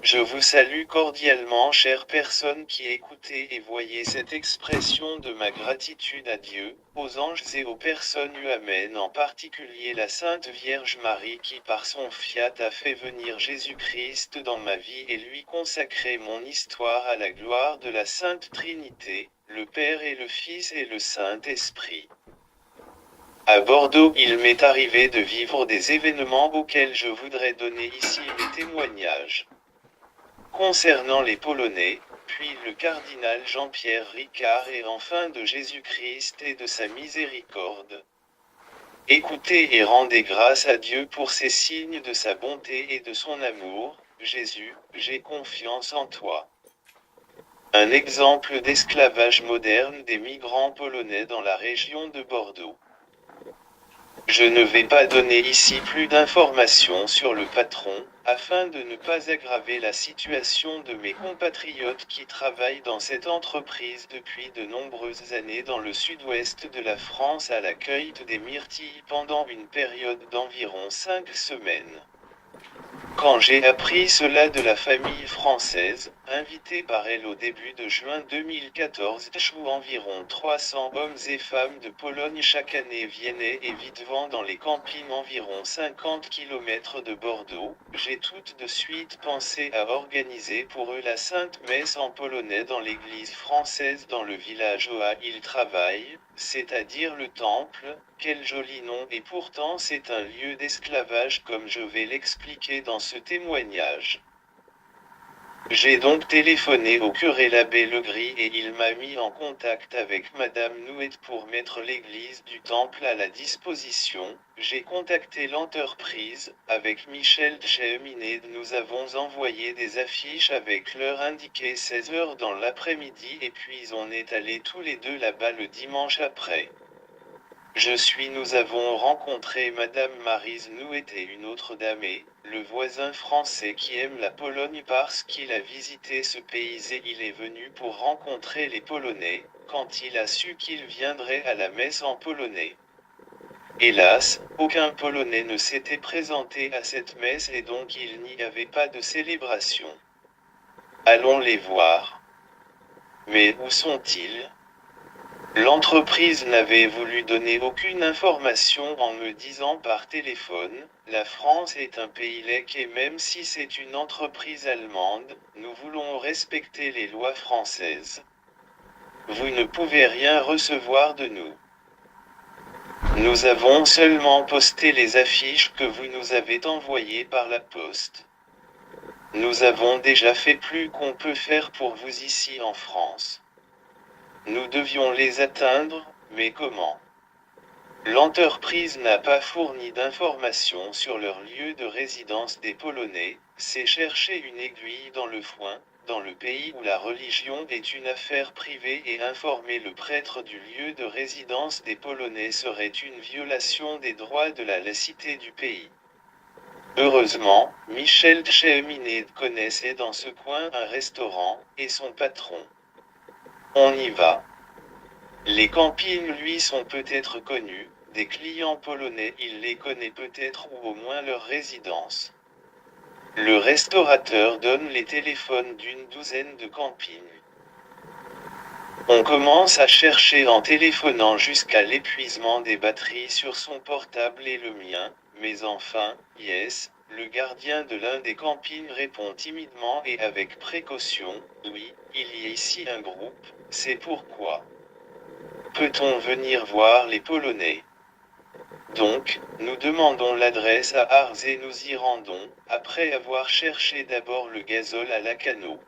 Je vous salue cordialement, chère personne qui écoutez et voyez cette expression de ma gratitude à Dieu, aux anges et aux personnes humaines, en particulier la Sainte Vierge Marie qui par son fiat a fait venir Jésus-Christ dans ma vie et lui consacrer mon histoire à la gloire de la Sainte Trinité, le Père et le Fils et le Saint-Esprit. À Bordeaux, il m'est arrivé de vivre des événements auxquels je voudrais donner ici mes témoignages. Concernant les Polonais, puis le cardinal Jean-Pierre Ricard et enfin de Jésus-Christ et de sa miséricorde. Écoutez et rendez grâce à Dieu pour ces signes de sa bonté et de son amour. Jésus, j'ai confiance en toi. Un exemple d'esclavage moderne des migrants polonais dans la région de Bordeaux. Je ne vais pas donner ici plus d'informations sur le patron, afin de ne pas aggraver la situation de mes compatriotes qui travaillent dans cette entreprise depuis de nombreuses années dans le sud-ouest de la France à la cueillette des myrtilles pendant une période d'environ 5 semaines. Quand j'ai appris cela de la famille française, invitée par elle au début de juin 2014, où environ 300 hommes et femmes de Pologne chaque année viennent et vivent dans les campings environ 50 km de Bordeaux, j'ai tout de suite pensé à organiser pour eux la Sainte Messe en polonais dans l'église française dans le village où ils travaillent, c'est-à-dire le temple. Quel joli nom, et pourtant c'est un lieu d'esclavage comme je vais l'expliquer dans ce témoignage. J'ai donc téléphoné au curé l'abbé Legris et il m'a mis en contact avec Madame Nouette pour mettre l'église du temple à la disposition. J'ai contacté l'entreprise, avec Michel Cheminet, nous avons envoyé des affiches avec l'heure indiquée 16 heures dans l'après-midi et puis on est allés tous les deux là-bas le dimanche après. Nous avons rencontré Madame Maryse Nouette et une autre dame et, le voisin français qui aime la Pologne parce qu'il a visité ce pays et il est venu pour rencontrer les Polonais, quand il a su qu'il viendrait à la messe en polonais. Hélas, aucun Polonais ne s'était présenté à cette messe et donc il n'y avait pas de célébration. Allons les voir. Mais où sont-ils ? L'entreprise n'avait voulu donner aucune information en me disant par téléphone, la France est un pays laïque et même si c'est une entreprise allemande, nous voulons respecter les lois françaises. Vous ne pouvez rien recevoir de nous. Nous avons seulement posté les affiches que vous nous avez envoyées par la poste. Nous avons déjà fait plus qu'on peut faire pour vous ici en France. Nous devions les atteindre, mais comment ? L'entreprise n'a pas fourni d'informations sur leur lieu de résidence des Polonais, c'est chercher une aiguille dans le foin, dans le pays où la religion est une affaire privée et informer le prêtre du lieu de résidence des Polonais serait une violation des droits de la laïcité du pays. Heureusement, Michel Cheminet connaissait dans ce coin un restaurant, et son patron. On y va. Les campings lui sont peut-être connus, des clients polonais il les connaît peut-être ou au moins leur résidence. Le restaurateur donne les téléphones d'une douzaine de campings. On commence à chercher en téléphonant jusqu'à l'épuisement des batteries sur son portable et le mien, mais enfin, yes, le gardien de l'un des campings répond timidement et avec précaution, oui, il y a ici un groupe, c'est pourquoi. Peut-on venir voir les Polonais ? Donc, nous demandons l'adresse à Ars et nous y rendons, après avoir cherché d'abord le gazole à Lacanau.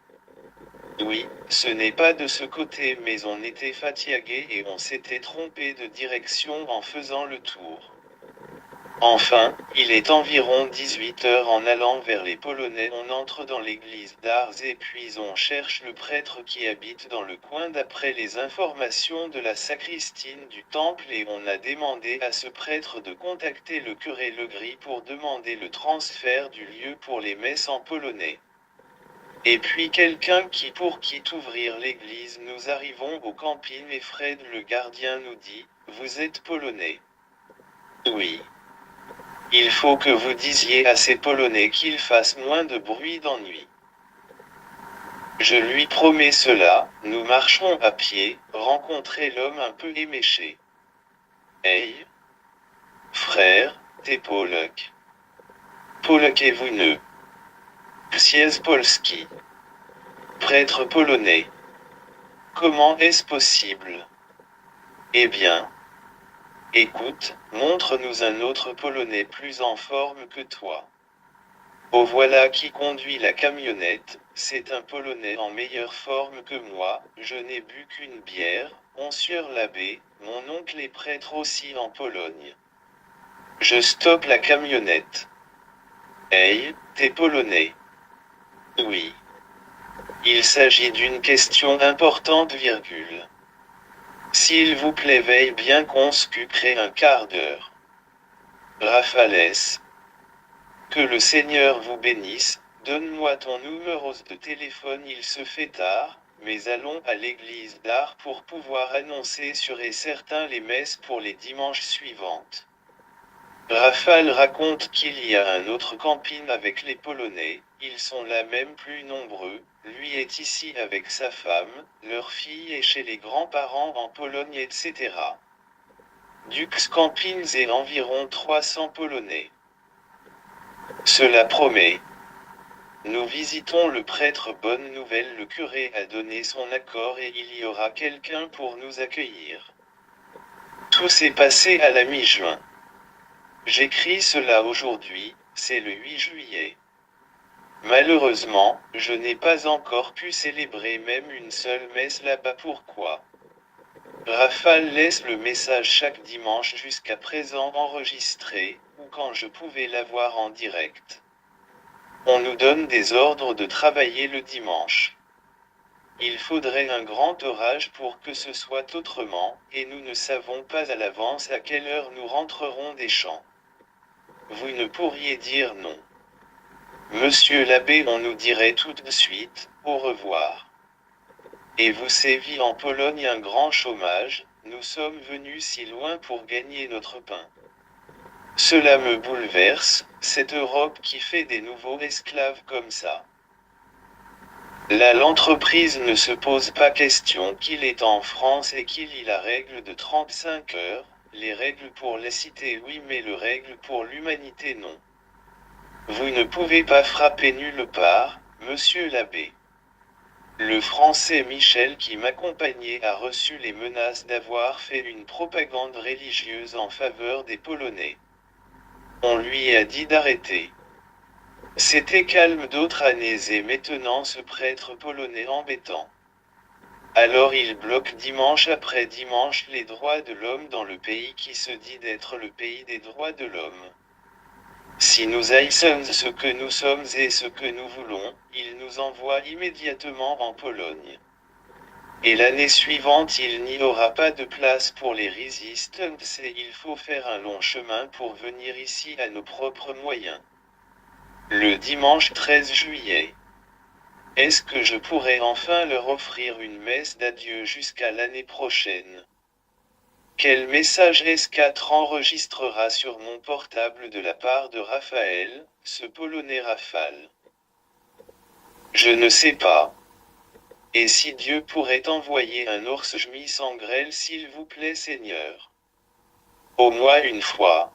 Oui, ce n'est pas de ce côté mais on était fatigué et on s'était trompé de direction en faisant le tour. Enfin, il est environ 18 heures en allant vers les Polonais. On entre dans l'église d'Ars et puis on cherche le prêtre qui habite dans le coin d'après les informations de la sacristine du temple et on a demandé à ce prêtre de contacter le curé Legris pour demander le transfert du lieu pour les messes en polonais. Et puis quelqu'un pour qui ouvrir l'église. Nous arrivons au camping et Fred le gardien nous dit, vous êtes polonais. Oui. Il faut que vous disiez à ces Polonais qu'ils fassent moins de bruit d'ennui. Je lui promets cela, nous marchons à pied, rencontrer l'homme un peu éméché. Hey, frère, t'es Polak. Polakez-vous-ne. Księż Polski. Prêtre polonais. Comment est-ce possible? Eh bien, écoute, montre-nous un autre Polonais plus en forme que toi. Oh voilà qui conduit la camionnette, c'est un Polonais en meilleure forme que moi, je n'ai bu qu'une bière, monsieur l'abbé, mon oncle est prêtre aussi en Pologne. Je stoppe la camionnette. Hey, t'es Polonais? Oui. Il s'agit d'une question importante, virgule. S'il vous plaît, veille bien qu'on s'occuperait un quart d'heure. Rafales. Que le Seigneur vous bénisse, donne-moi ton numéro de téléphone, il se fait tard, mais allons à l'église d'Art pour pouvoir annoncer sûr et certain les messes pour les dimanches suivantes. Rafale raconte qu'il y a un autre camping avec les Polonais, ils sont là même plus nombreux, lui est ici avec sa femme, leur fille est chez les grands-parents en Pologne etc. Dux Campings et environ 300 Polonais. Cela promet. Nous visitons le prêtre Bonne Nouvelle, le curé a donné son accord et il y aura quelqu'un pour nous accueillir. Tout s'est passé à la mi-juin. J'écris cela aujourd'hui, c'est le 8 juillet. Malheureusement, je n'ai pas encore pu célébrer même une seule messe là-bas. Pourquoi? Rafale laisse le message chaque dimanche jusqu'à présent enregistré, ou quand je pouvais l'avoir en direct. On nous donne des ordres de travailler le dimanche. Il faudrait un grand orage pour que ce soit autrement, et nous ne savons pas à l'avance à quelle heure nous rentrerons des champs. Vous ne pourriez dire non. Monsieur l'abbé, on nous dirait tout de suite, au revoir. Et vous sévit en Pologne un grand chômage, nous sommes venus si loin pour gagner notre pain. Cela me bouleverse, cette Europe qui fait des nouveaux esclaves comme ça. Là l'entreprise ne se pose pas question qu'il est en France et qu'il y a la règle de 35 heures, les règles pour la cité oui mais le règle pour l'humanité non. Vous ne pouvez pas frapper nulle part, monsieur l'abbé. Le Français Michel qui m'accompagnait a reçu les menaces d'avoir fait une propagande religieuse en faveur des Polonais. On lui a dit d'arrêter. C'était calme d'autres années et maintenant ce prêtre polonais embêtant. Alors il bloque dimanche après dimanche les droits de l'homme dans le pays qui se dit d'être le pays des droits de l'homme. Si nous haïssons ce que nous sommes et ce que nous voulons, il nous envoie immédiatement en Pologne. Et l'année suivante il n'y aura pas de place pour les résistants et il faut faire un long chemin pour venir ici à nos propres moyens. Le dimanche 13 juillet. Est-ce que je pourrais enfin leur offrir une messe d'adieu jusqu'à l'année prochaine? Quel message S4 enregistrera sur mon portable de la part de Raphaël, ce Polonais Rafale? Je ne sais pas. Et si Dieu pourrait envoyer un ours Schmiss en grêle s'il vous plaît Seigneur? Au moins une fois.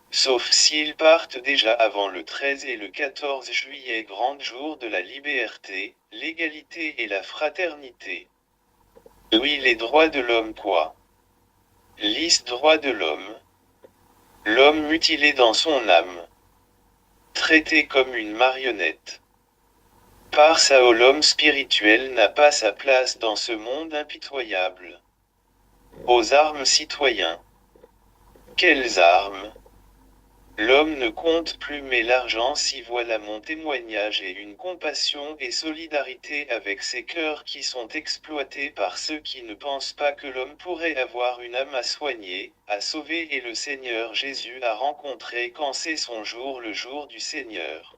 Sauf s'ils partent déjà avant le 13 et le 14 juillet, grand jour de la liberté, l'égalité et la fraternité. Oui, les droits de l'homme quoi? Liste droits de l'homme. L'homme mutilé dans son âme. Traité comme une marionnette. Par ça l'homme spirituel n'a pas sa place dans ce monde impitoyable. Aux armes citoyens. Quelles armes? L'homme ne compte plus mais l'argent si voilà mon témoignage et une compassion et solidarité avec ces cœurs qui sont exploités par ceux qui ne pensent pas que l'homme pourrait avoir une âme à soigner, à sauver et le Seigneur Jésus a rencontré quand c'est son jour le jour du Seigneur.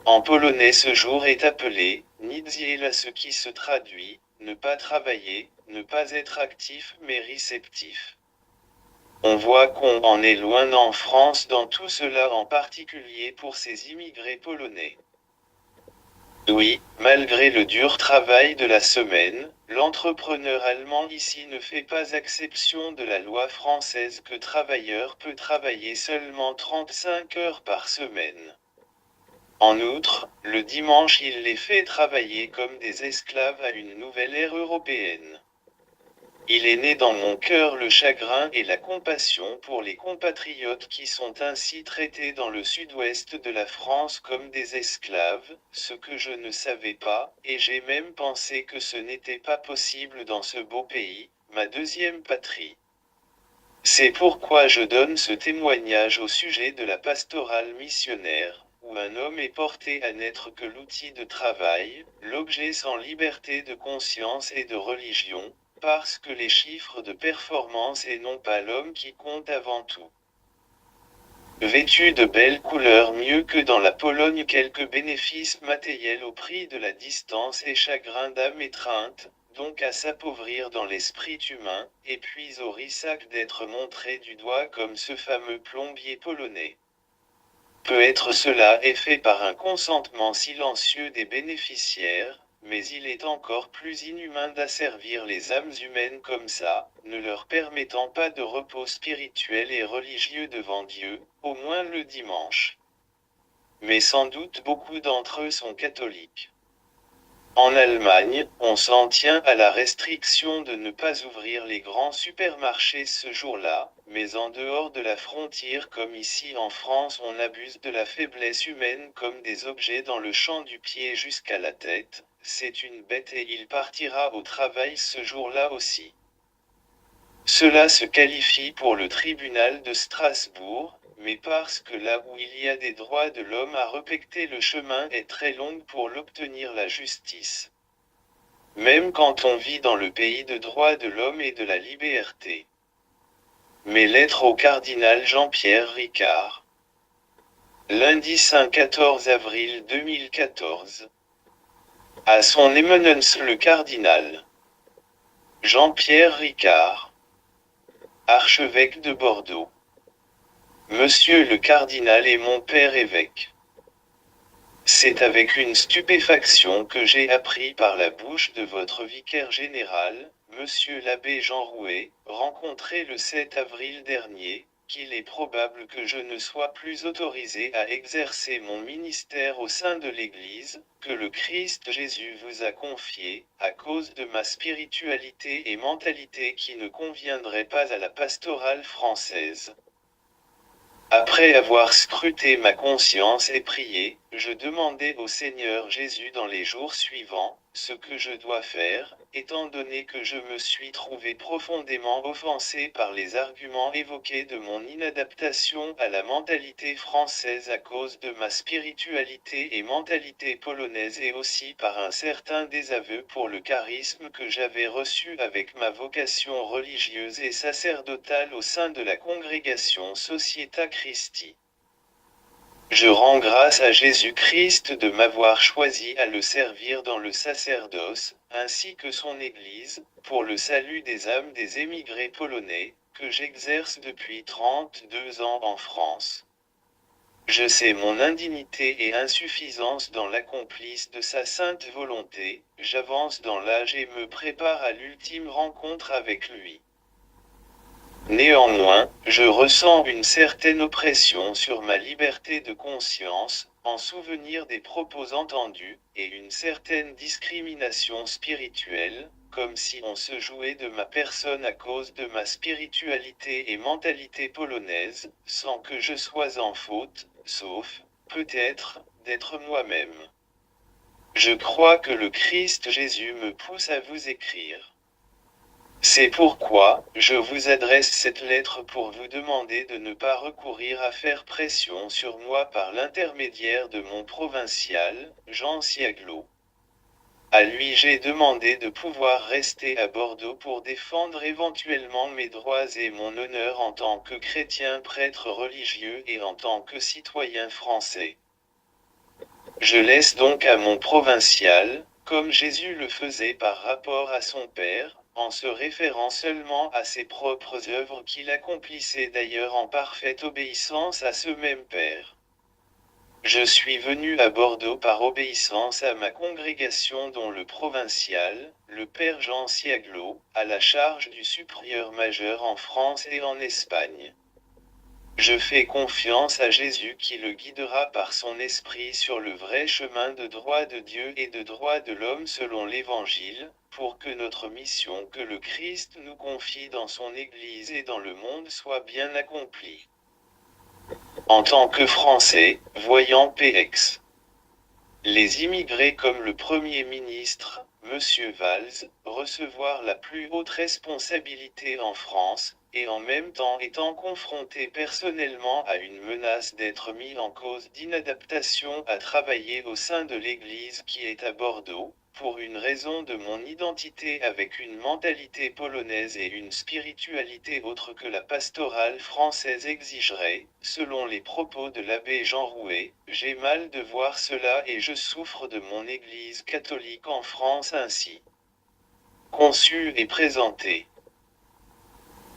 En polonais ce jour est appelé, Niedziela ce qui se traduit, ne pas travailler, ne pas être actif mais réceptif. On voit qu'on en est loin en France dans tout cela en particulier pour ces immigrés polonais. Oui, malgré le dur travail de la semaine, l'entrepreneur allemand ici ne fait pas exception de la loi française que travailleur peut travailler seulement 35 heures par semaine. En outre, le dimanche il les fait travailler comme des esclaves à une nouvelle ère européenne. Il est né dans mon cœur le chagrin et la compassion pour les compatriotes qui sont ainsi traités dans le sud-ouest de la France comme des esclaves, ce que je ne savais pas, et j'ai même pensé que ce n'était pas possible dans ce beau pays, ma deuxième patrie. C'est pourquoi je donne ce témoignage au sujet de la pastorale missionnaire, où un homme est porté à n'être que l'outil de travail, l'objet sans liberté de conscience et de religion, parce que les chiffres de performance et non pas l'homme qui compte avant tout. Vêtu de belles couleurs mieux que dans la Pologne, quelques bénéfices matériels au prix de la distance et chagrin d'âme étreinte, donc à s'appauvrir dans l'esprit humain, et puis au risque d'être montré du doigt comme ce fameux plombier polonais. Peut-être cela est fait par un consentement silencieux des bénéficiaires, mais il est encore plus inhumain d'asservir les âmes humaines comme ça, ne leur permettant pas de repos spirituel et religieux devant Dieu, au moins le dimanche. Mais sans doute beaucoup d'entre eux sont catholiques. En Allemagne, on s'en tient à la restriction de ne pas ouvrir les grands supermarchés ce jour-là, mais en dehors de la frontière comme ici en France on abuse de la faiblesse humaine comme des objets dans le champ du pied jusqu'à la tête, c'est une bête et il partira au travail ce jour-là aussi. Cela se qualifie pour le tribunal de Strasbourg, mais parce que là où il y a des droits de l'homme à respecter, le chemin est très long pour l'obtenir la justice. Même quand on vit dans le pays de droits de l'homme et de la liberté. Mes lettres au cardinal Jean-Pierre Ricard. Lundi Saint 14 avril 2014. À son éminence le cardinal Jean-Pierre Ricard, archevêque de Bordeaux. Monsieur le cardinal et mon père évêque. C'est avec une stupéfaction que j'ai appris par la bouche de votre vicaire général, monsieur l'abbé Jean Rouet, rencontré le 7 avril dernier, qu'il est probable que je ne sois plus autorisé à exercer mon ministère au sein de l'Église, que le Christ Jésus vous a confié, à cause de ma spiritualité et mentalité qui ne conviendraient pas à la pastorale française. Après avoir scruté ma conscience et prié, je demandai au Seigneur Jésus dans les jours suivants, ce que je dois faire, étant donné que je me suis trouvé profondément offensé par les arguments évoqués de mon inadaptation à la mentalité française à cause de ma spiritualité et mentalité polonaise et aussi par un certain désaveu pour le charisme que j'avais reçu avec ma vocation religieuse et sacerdotale au sein de la congrégation Societa Christi. Je rends grâce à Jésus-Christ de m'avoir choisi à le servir dans le sacerdoce, ainsi que son Église, pour le salut des âmes des émigrés polonais, que j'exerce depuis 32 ans en France. Je sais mon indignité et insuffisance dans l'accomplisse de sa sainte volonté, j'avance dans l'âge et me prépare à l'ultime rencontre avec lui. Néanmoins, je ressens une certaine oppression sur ma liberté de conscience, en souvenir des propos entendus, et une certaine discrimination spirituelle, comme si on se jouait de ma personne à cause de ma spiritualité et mentalité polonaise, sans que je sois en faute, sauf, peut-être, d'être moi-même. Je crois que le Christ Jésus me pousse à vous écrire. C'est pourquoi, je vous adresse cette lettre pour vous demander de ne pas recourir à faire pression sur moi par l'intermédiaire de mon provincial, Jean Siaglot. À lui j'ai demandé de pouvoir rester à Bordeaux pour défendre éventuellement mes droits et mon honneur en tant que chrétien prêtre religieux et en tant que citoyen français. Je laisse donc à mon provincial, comme Jésus le faisait par rapport à son Père, en se référant seulement à ses propres œuvres qu'il accomplissait d'ailleurs en parfaite obéissance à ce même Père. Je suis venu à Bordeaux par obéissance à ma congrégation dont le provincial, le père Jean Siaglot, a la charge du supérieur majeur en France et en Espagne. Je fais confiance à Jésus qui le guidera par son esprit sur le vrai chemin de droit de Dieu et de droit de l'homme selon l'Évangile, pour que notre mission que le Christ nous confie dans son Église et dans le monde soit bien accomplie. En tant que Français, voyant PX. Les immigrés comme le Premier ministre, M. Valls, recevoir la plus haute responsabilité en France, et en même temps étant confrontés personnellement à une menace d'être mis en cause d'inadaptation à travailler au sein de l'Église qui est à Bordeaux, pour une raison de mon identité avec une mentalité polonaise et une spiritualité autre que la pastorale française exigerait, selon les propos de l'abbé Jean Rouet, j'ai mal de voir cela et je souffre de mon Église catholique en France ainsi conçue et présentée.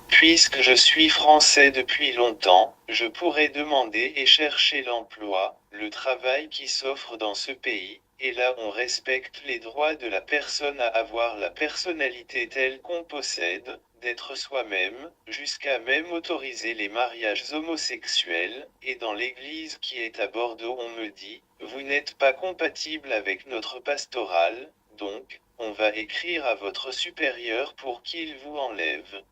Puisque je suis français depuis longtemps, je pourrais demander et chercher l'emploi, le travail qui s'offre dans ce pays, et là on respecte les droits de la personne à avoir la personnalité telle qu'on possède, d'être soi-même, jusqu'à même autoriser les mariages homosexuels, et dans l'église qui est à Bordeaux on me dit, vous n'êtes pas compatible avec notre pastorale, donc, on va écrire à votre supérieur pour qu'il vous enlève.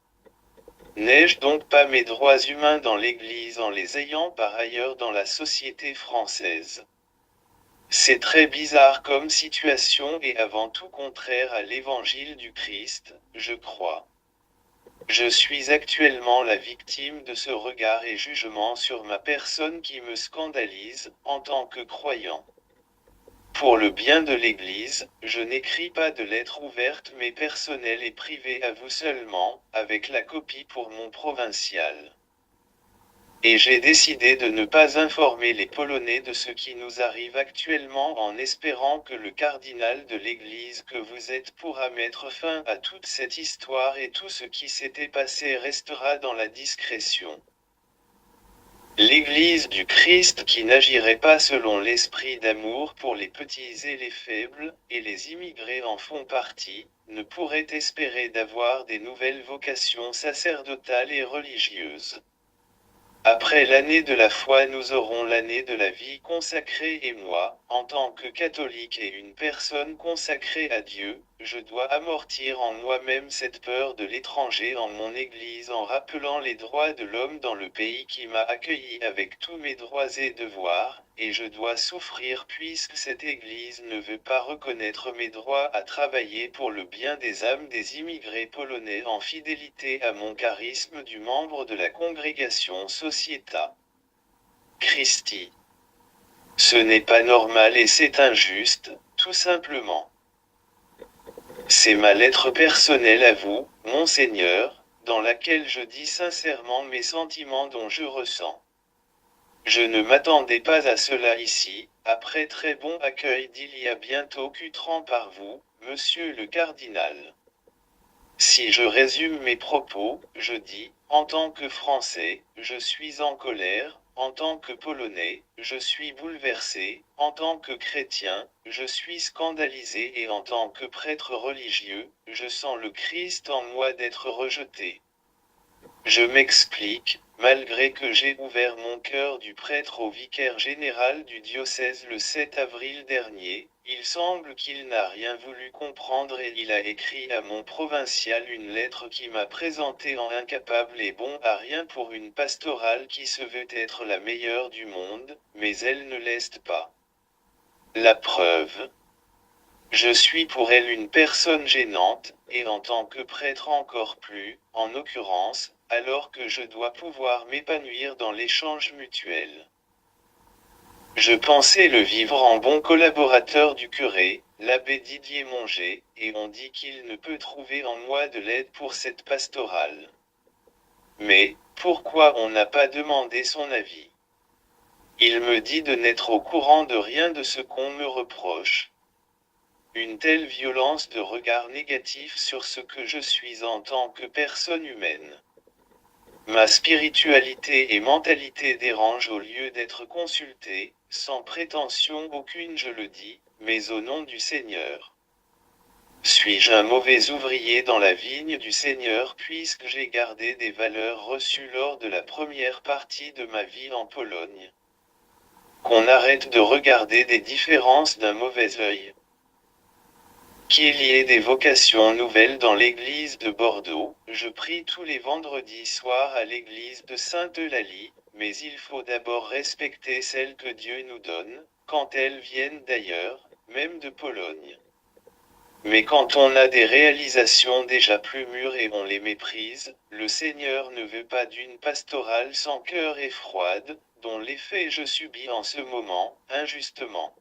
N'ai-je donc pas mes droits humains dans l'Église en les ayant par ailleurs dans la société française? C'est très bizarre comme situation et avant tout contraire à l'Évangile du Christ, je crois. Je suis actuellement la victime de ce regard et jugement sur ma personne qui me scandalise, en tant que croyant. Pour le bien de l'Église, je n'écris pas de lettre ouverte mais personnelle et privée à vous seulement, avec la copie pour mon provincial. Et j'ai décidé de ne pas informer les Polonais de ce qui nous arrive actuellement en espérant que le cardinal de l'Église que vous êtes pourra mettre fin à toute cette histoire et tout ce qui s'était passé restera dans la discrétion. L'Église du Christ qui n'agirait pas selon l'esprit d'amour pour les petits et les faibles, et les immigrés en font partie, ne pourrait espérer d'avoir des nouvelles vocations sacerdotales et religieuses. Après l'année de la foi nous aurons l'année de la vie consacrée et moi, en tant que catholique et une personne consacrée à Dieu, je dois amortir en moi-même cette peur de l'étranger en mon Église en rappelant les droits de l'homme dans le pays qui m'a accueilli avec tous mes droits et devoirs, et je dois souffrir puisque cette Église ne veut pas reconnaître mes droits à travailler pour le bien des âmes des immigrés polonais en fidélité à mon charisme du membre de la congrégation Societa Christi. Ce n'est pas normal et c'est injuste, tout simplement. C'est ma lettre personnelle à vous, Monseigneur, dans laquelle je dis sincèrement mes sentiments dont je ressens. Je ne m'attendais pas à cela ici, après très bon accueil d'il y a bientôt Q30 par vous, monsieur le cardinal. Si je résume mes propos, je dis, en tant que Français, je suis en colère, en tant que Polonais, je suis bouleversé, en tant que chrétien, je suis scandalisé et en tant que prêtre religieux, je sens le Christ en moi d'être rejeté. Je m'explique, malgré que j'ai ouvert mon cœur du prêtre au vicaire général du diocèse le 7 avril dernier, il semble qu'il n'a rien voulu comprendre et il a écrit à mon provincial une lettre qui m'a présenté en incapable et bon à rien pour une pastorale qui se veut être la meilleure du monde, mais elle ne l'est pas. La preuve. Je suis pour elle une personne gênante, et en tant que prêtre encore plus, en l'occurrence, alors que je dois pouvoir m'épanouir dans l'échange mutuel. Je pensais le vivre en bon collaborateur du curé, l'abbé Didier Monger, et on dit qu'il ne peut trouver en moi de l'aide pour cette pastorale. Mais, pourquoi on n'a pas demandé son avis? Il me dit de n'être au courant de rien de ce qu'on me reproche. Une telle violence de regard négatif sur ce que je suis en tant que personne humaine. Ma spiritualité et mentalité dérangent au lieu d'être consultées, sans prétention aucune je le dis, mais au nom du Seigneur. Suis-je un mauvais ouvrier dans la vigne du Seigneur puisque j'ai gardé des valeurs reçues lors de la première partie de ma vie en Pologne? Qu'on arrête de regarder des différences d'un mauvais œil. Qu'il y ait des vocations nouvelles dans l'église de Bordeaux, je prie tous les vendredis soirs à l'église de Sainte-Eulalie, mais il faut d'abord respecter celles que Dieu nous donne, quand elles viennent d'ailleurs, même de Pologne. Mais quand on a des réalisations déjà plus mûres et on les méprise, le Seigneur ne veut pas d'une pastorale sans cœur et froide, dont l'effet je subis en ce moment, injustement.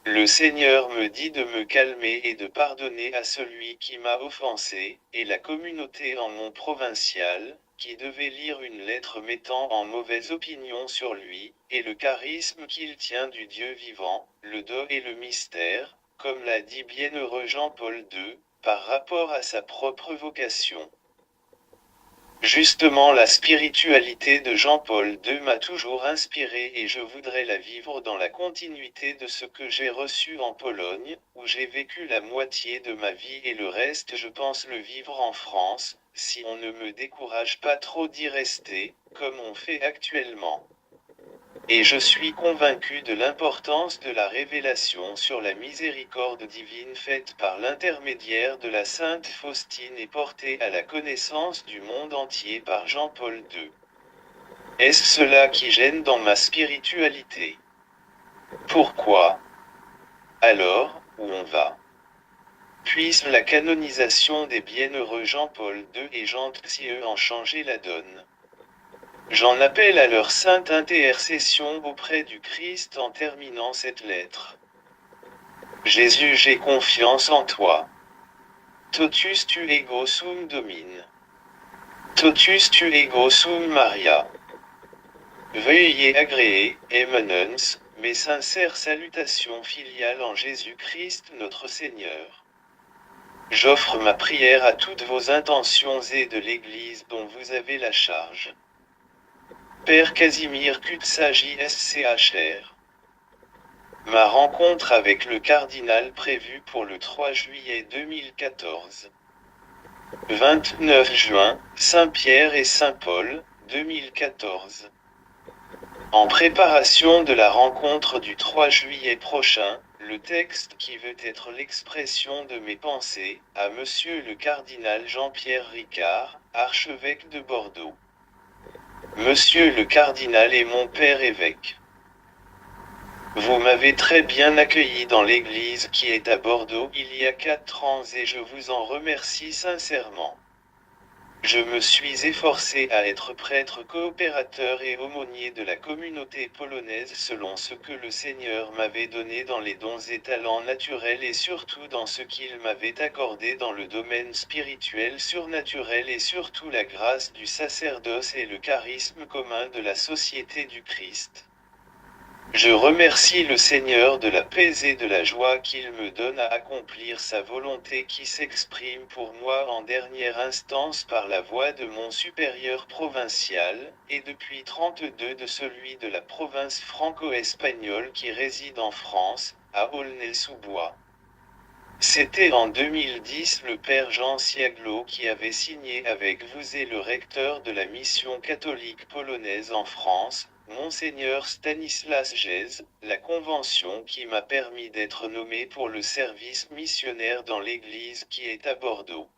Le Seigneur me dit de me calmer et de pardonner à celui qui m'a offensé, et la communauté en mon provincial, qui devait lire une lettre mettant en mauvaise opinion sur lui, et le charisme qu'il tient du Dieu vivant, le don et le mystère, comme l'a dit bienheureux Jean-Paul II, par rapport à sa propre vocation. Justement la spiritualité de Jean-Paul II m'a toujours inspiré et je voudrais la vivre dans la continuité de ce que j'ai reçu en Pologne, où j'ai vécu la moitié de ma vie et le reste je pense le vivre en France, si on ne me décourage pas trop d'y rester, comme on fait actuellement. Et je suis convaincu de l'importance de la révélation sur la miséricorde divine faite par l'intermédiaire de la sainte Faustine et portée à la connaissance du monde entier par Jean-Paul II. Est-ce cela qui gêne dans ma spiritualité? Pourquoi? Alors, où on va? Puisse la canonisation des bienheureux Jean-Paul II et Jean XXIe en changer la donne. J'en appelle à leur sainte intercession auprès du Christ en terminant cette lettre. Jésus, j'ai confiance en toi. Totus tu ego sum Domine. Totus tu ego sum Maria. Veuillez agréer, éminence, mes sincères salutations filiales en Jésus-Christ notre Seigneur. J'offre ma prière à toutes vos intentions et de l'Église dont vous avez la charge. Père Casimir Kutsa JSCHR. Ma rencontre avec le cardinal prévue pour le 3 juillet 2014. 29 juin, Saint-Pierre et Saint-Paul, 2014. En préparation de la rencontre du 3 juillet prochain, le texte qui veut être l'expression de mes pensées, à Monsieur le cardinal Jean-Pierre Ricard, archevêque de Bordeaux. Monsieur le cardinal et mon père évêque. Vous m'avez très bien accueilli dans l'église qui est à Bordeaux il y a 4 ans et je vous en remercie sincèrement. Je me suis efforcé à être prêtre coopérateur et aumônier de la communauté polonaise selon ce que le Seigneur m'avait donné dans les dons et talents naturels et surtout dans ce qu'il m'avait accordé dans le domaine spirituel surnaturel et surtout la grâce du sacerdoce et le charisme commun de la société du Christ. Je remercie le Seigneur de la paix et de la joie qu'il me donne à accomplir sa volonté qui s'exprime pour moi en dernière instance par la voix de mon supérieur provincial, et depuis 32 de celui de la province franco-espagnole qui réside en France, à Aulnay-sous-Bois. C'était en 2010 le père Jean Siaglo qui avait signé avec vous et le recteur de la mission catholique polonaise en France, Monseigneur Stanislas Gez, la convention qui m'a permis d'être nommé pour le service missionnaire dans l'église qui est à Bordeaux.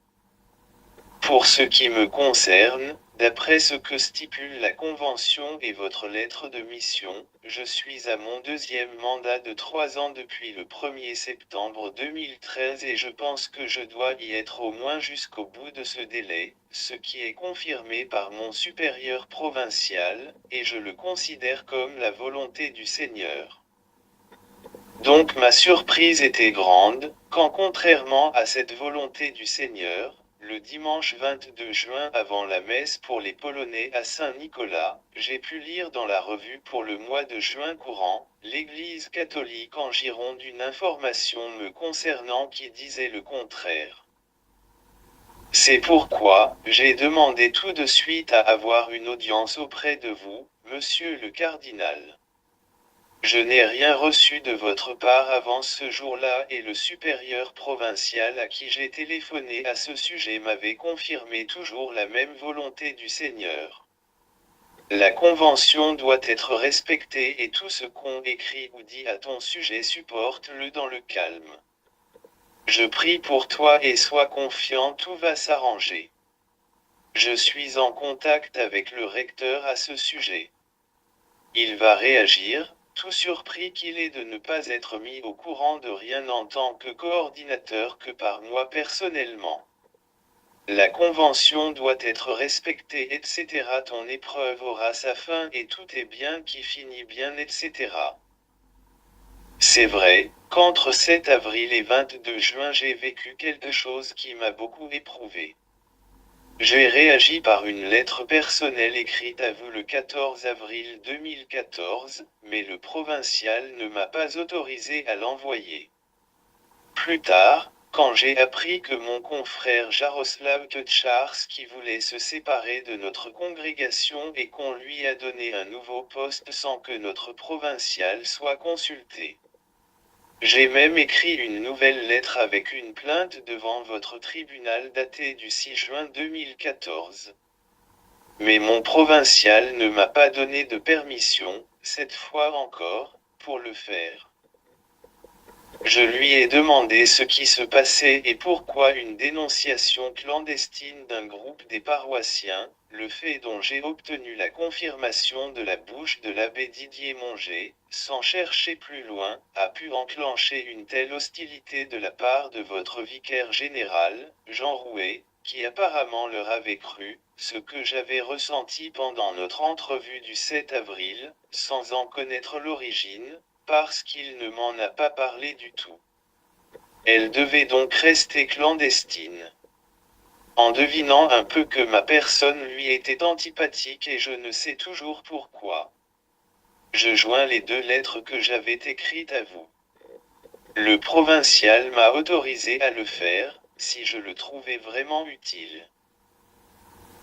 Pour ce qui me concerne, d'après ce que stipule la Convention et votre lettre de mission, je suis à mon 2e mandat de 3 ans depuis le 1er septembre 2013 et je pense que je dois y être au moins jusqu'au bout de ce délai, ce qui est confirmé par mon supérieur provincial, et je le considère comme la volonté du Seigneur. Donc ma surprise était grande, quand contrairement à cette volonté du Seigneur, le dimanche 22 juin avant la messe pour les Polonais à Saint-Nicolas, j'ai pu lire dans la revue pour le mois de juin courant, l'Église catholique en Gironde une information me concernant qui disait le contraire. C'est pourquoi, j'ai demandé tout de suite à avoir une audience auprès de vous, monsieur le cardinal. Je n'ai rien reçu de votre part avant ce jour-là et le supérieur provincial à qui j'ai téléphoné à ce sujet m'avait confirmé toujours la même volonté du Seigneur. La convention doit être respectée et tout ce qu'on écrit ou dit à ton sujet supporte-le dans le calme. Je prie pour toi et sois confiant, tout va s'arranger. Je suis en contact avec le recteur à ce sujet. Il va réagir, tout surpris qu'il est de ne pas être mis au courant de rien en tant que coordinateur que par moi personnellement. La convention doit être respectée, etc. Ton épreuve aura sa fin et tout est bien qui finit bien, etc. C'est vrai, qu'entre 7 avril et 22 juin j'ai vécu quelque chose qui m'a beaucoup éprouvé. J'ai réagi par une lettre personnelle écrite à vous le 14 avril 2014, mais le provincial ne m'a pas autorisé à l'envoyer. Plus tard, quand j'ai appris que mon confrère Jaroslav Tcharski voulait se séparer de notre congrégation et qu'on lui a donné un nouveau poste sans que notre provincial soit consulté. J'ai même écrit une nouvelle lettre avec une plainte devant votre tribunal datée du 6 juin 2014. Mais mon provincial ne m'a pas donné de permission, cette fois encore, pour le faire. Je lui ai demandé ce qui se passait et pourquoi une dénonciation clandestine d'un groupe des paroissiens, le fait dont j'ai obtenu la confirmation de la bouche de l'abbé Didier Monger, sans chercher plus loin, a pu enclencher une telle hostilité de la part de votre vicaire général, Jean Rouet, qui apparemment leur avait cru, ce que j'avais ressenti pendant notre entrevue du 7 avril, sans en connaître l'origine, parce qu'il ne m'en a pas parlé du tout. Elle devait donc rester clandestine. En devinant un peu que ma personne lui était antipathique et je ne sais toujours pourquoi. Je joins les deux lettres que j'avais écrites à vous. Le provincial m'a autorisé à le faire, si je le trouvais vraiment utile.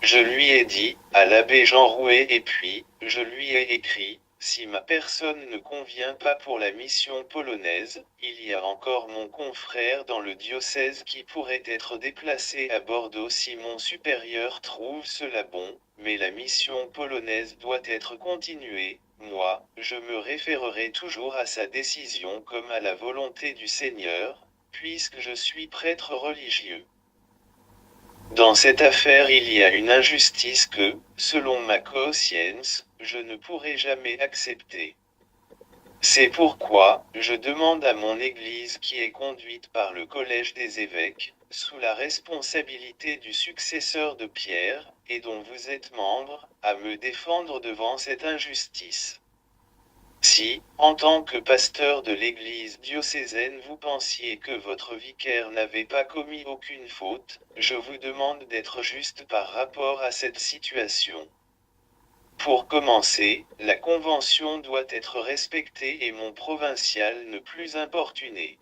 Je lui ai dit, à l'abbé Jean Rouet et puis, je lui ai écrit, si ma personne ne convient pas pour la mission polonaise, il y a encore mon confrère dans le diocèse qui pourrait être déplacé à Bordeaux si mon supérieur trouve cela bon, mais la mission polonaise doit être continuée, moi, je me référerai toujours à sa décision comme à la volonté du Seigneur, puisque je suis prêtre religieux. Dans cette affaire il y a une injustice que, selon ma conscience, je ne pourrai jamais accepter. C'est pourquoi, je demande à mon Église qui est conduite par le Collège des évêques, sous la responsabilité du successeur de Pierre, et dont vous êtes membre, à me défendre devant cette injustice. Si, en tant que pasteur de l'église diocésaine vous pensiez que votre vicaire n'avait pas commis aucune faute, je vous demande d'être juste par rapport à cette situation. Pour commencer, la convention doit être respectée et mon provincial ne plus importuné.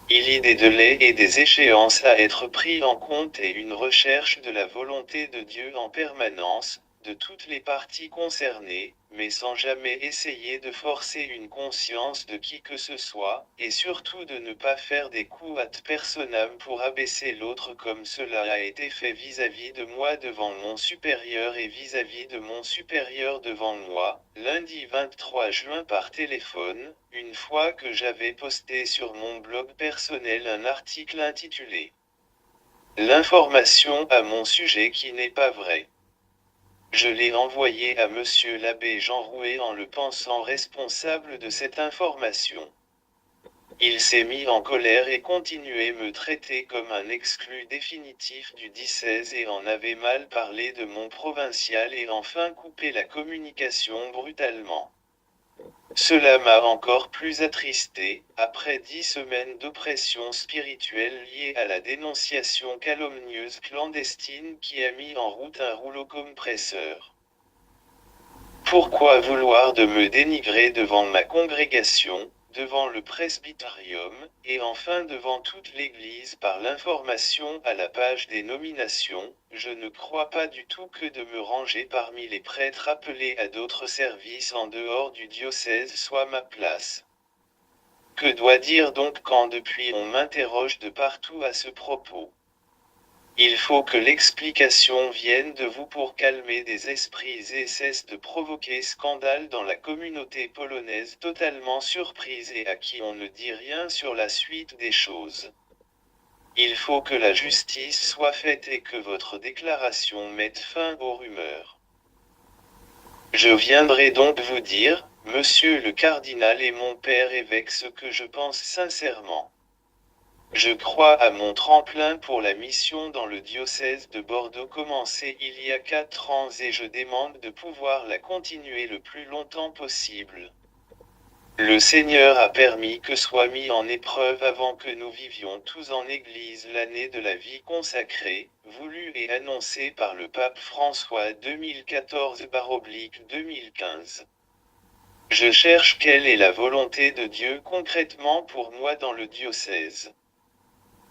Il y a des délais et des échéances à être pris en compte et une recherche de la volonté de Dieu en permanence, de toutes les parties concernées, mais sans jamais essayer de forcer une conscience de qui que ce soit, et surtout de ne pas faire des coups ad personam pour abaisser l'autre comme cela a été fait vis-à-vis de moi devant mon supérieur et vis-à-vis de mon supérieur devant moi, lundi 23 juin par téléphone, une fois que j'avais posté sur mon blog personnel un article intitulé L'information à mon sujet qui n'est pas vraie. Je l'ai envoyé à monsieur l'abbé Jean Rouet en le pensant responsable de cette information. Il s'est mis en colère et continuait me traiter comme un exclu définitif du diocèse et en avait mal parlé de mon provincial et enfin coupé la communication brutalement. Cela m'a encore plus attristé, après 10 semaines d'oppression spirituelle liée à la dénonciation calomnieuse clandestine qui a mis en route un rouleau compresseur. Pourquoi vouloir de me dénigrer devant ma congrégation, devant le presbyterium, et enfin devant toute l'Église par l'information à la page des nominations, je ne crois pas du tout que de me ranger parmi les prêtres appelés à d'autres services en dehors du diocèse soit ma place. Que doit dire donc quand depuis on m'interroge de partout à ce propos? Il faut que l'explication vienne de vous pour calmer des esprits et cesse de provoquer scandale dans la communauté polonaise totalement surprise et à qui on ne dit rien sur la suite des choses. Il faut que la justice soit faite et que votre déclaration mette fin aux rumeurs. Je viendrai donc vous dire, monsieur le cardinal et mon père évêque, ce que je pense sincèrement. Je crois à mon tremplin pour la mission dans le diocèse de Bordeaux commencée il y a 4 ans et je demande de pouvoir la continuer le plus longtemps possible. Le Seigneur a permis que soit mis en épreuve avant que nous vivions tous en Église l'année de la vie consacrée, voulue et annoncée par le pape François 2014/2015. Je cherche quelle est la volonté de Dieu concrètement pour moi dans le diocèse.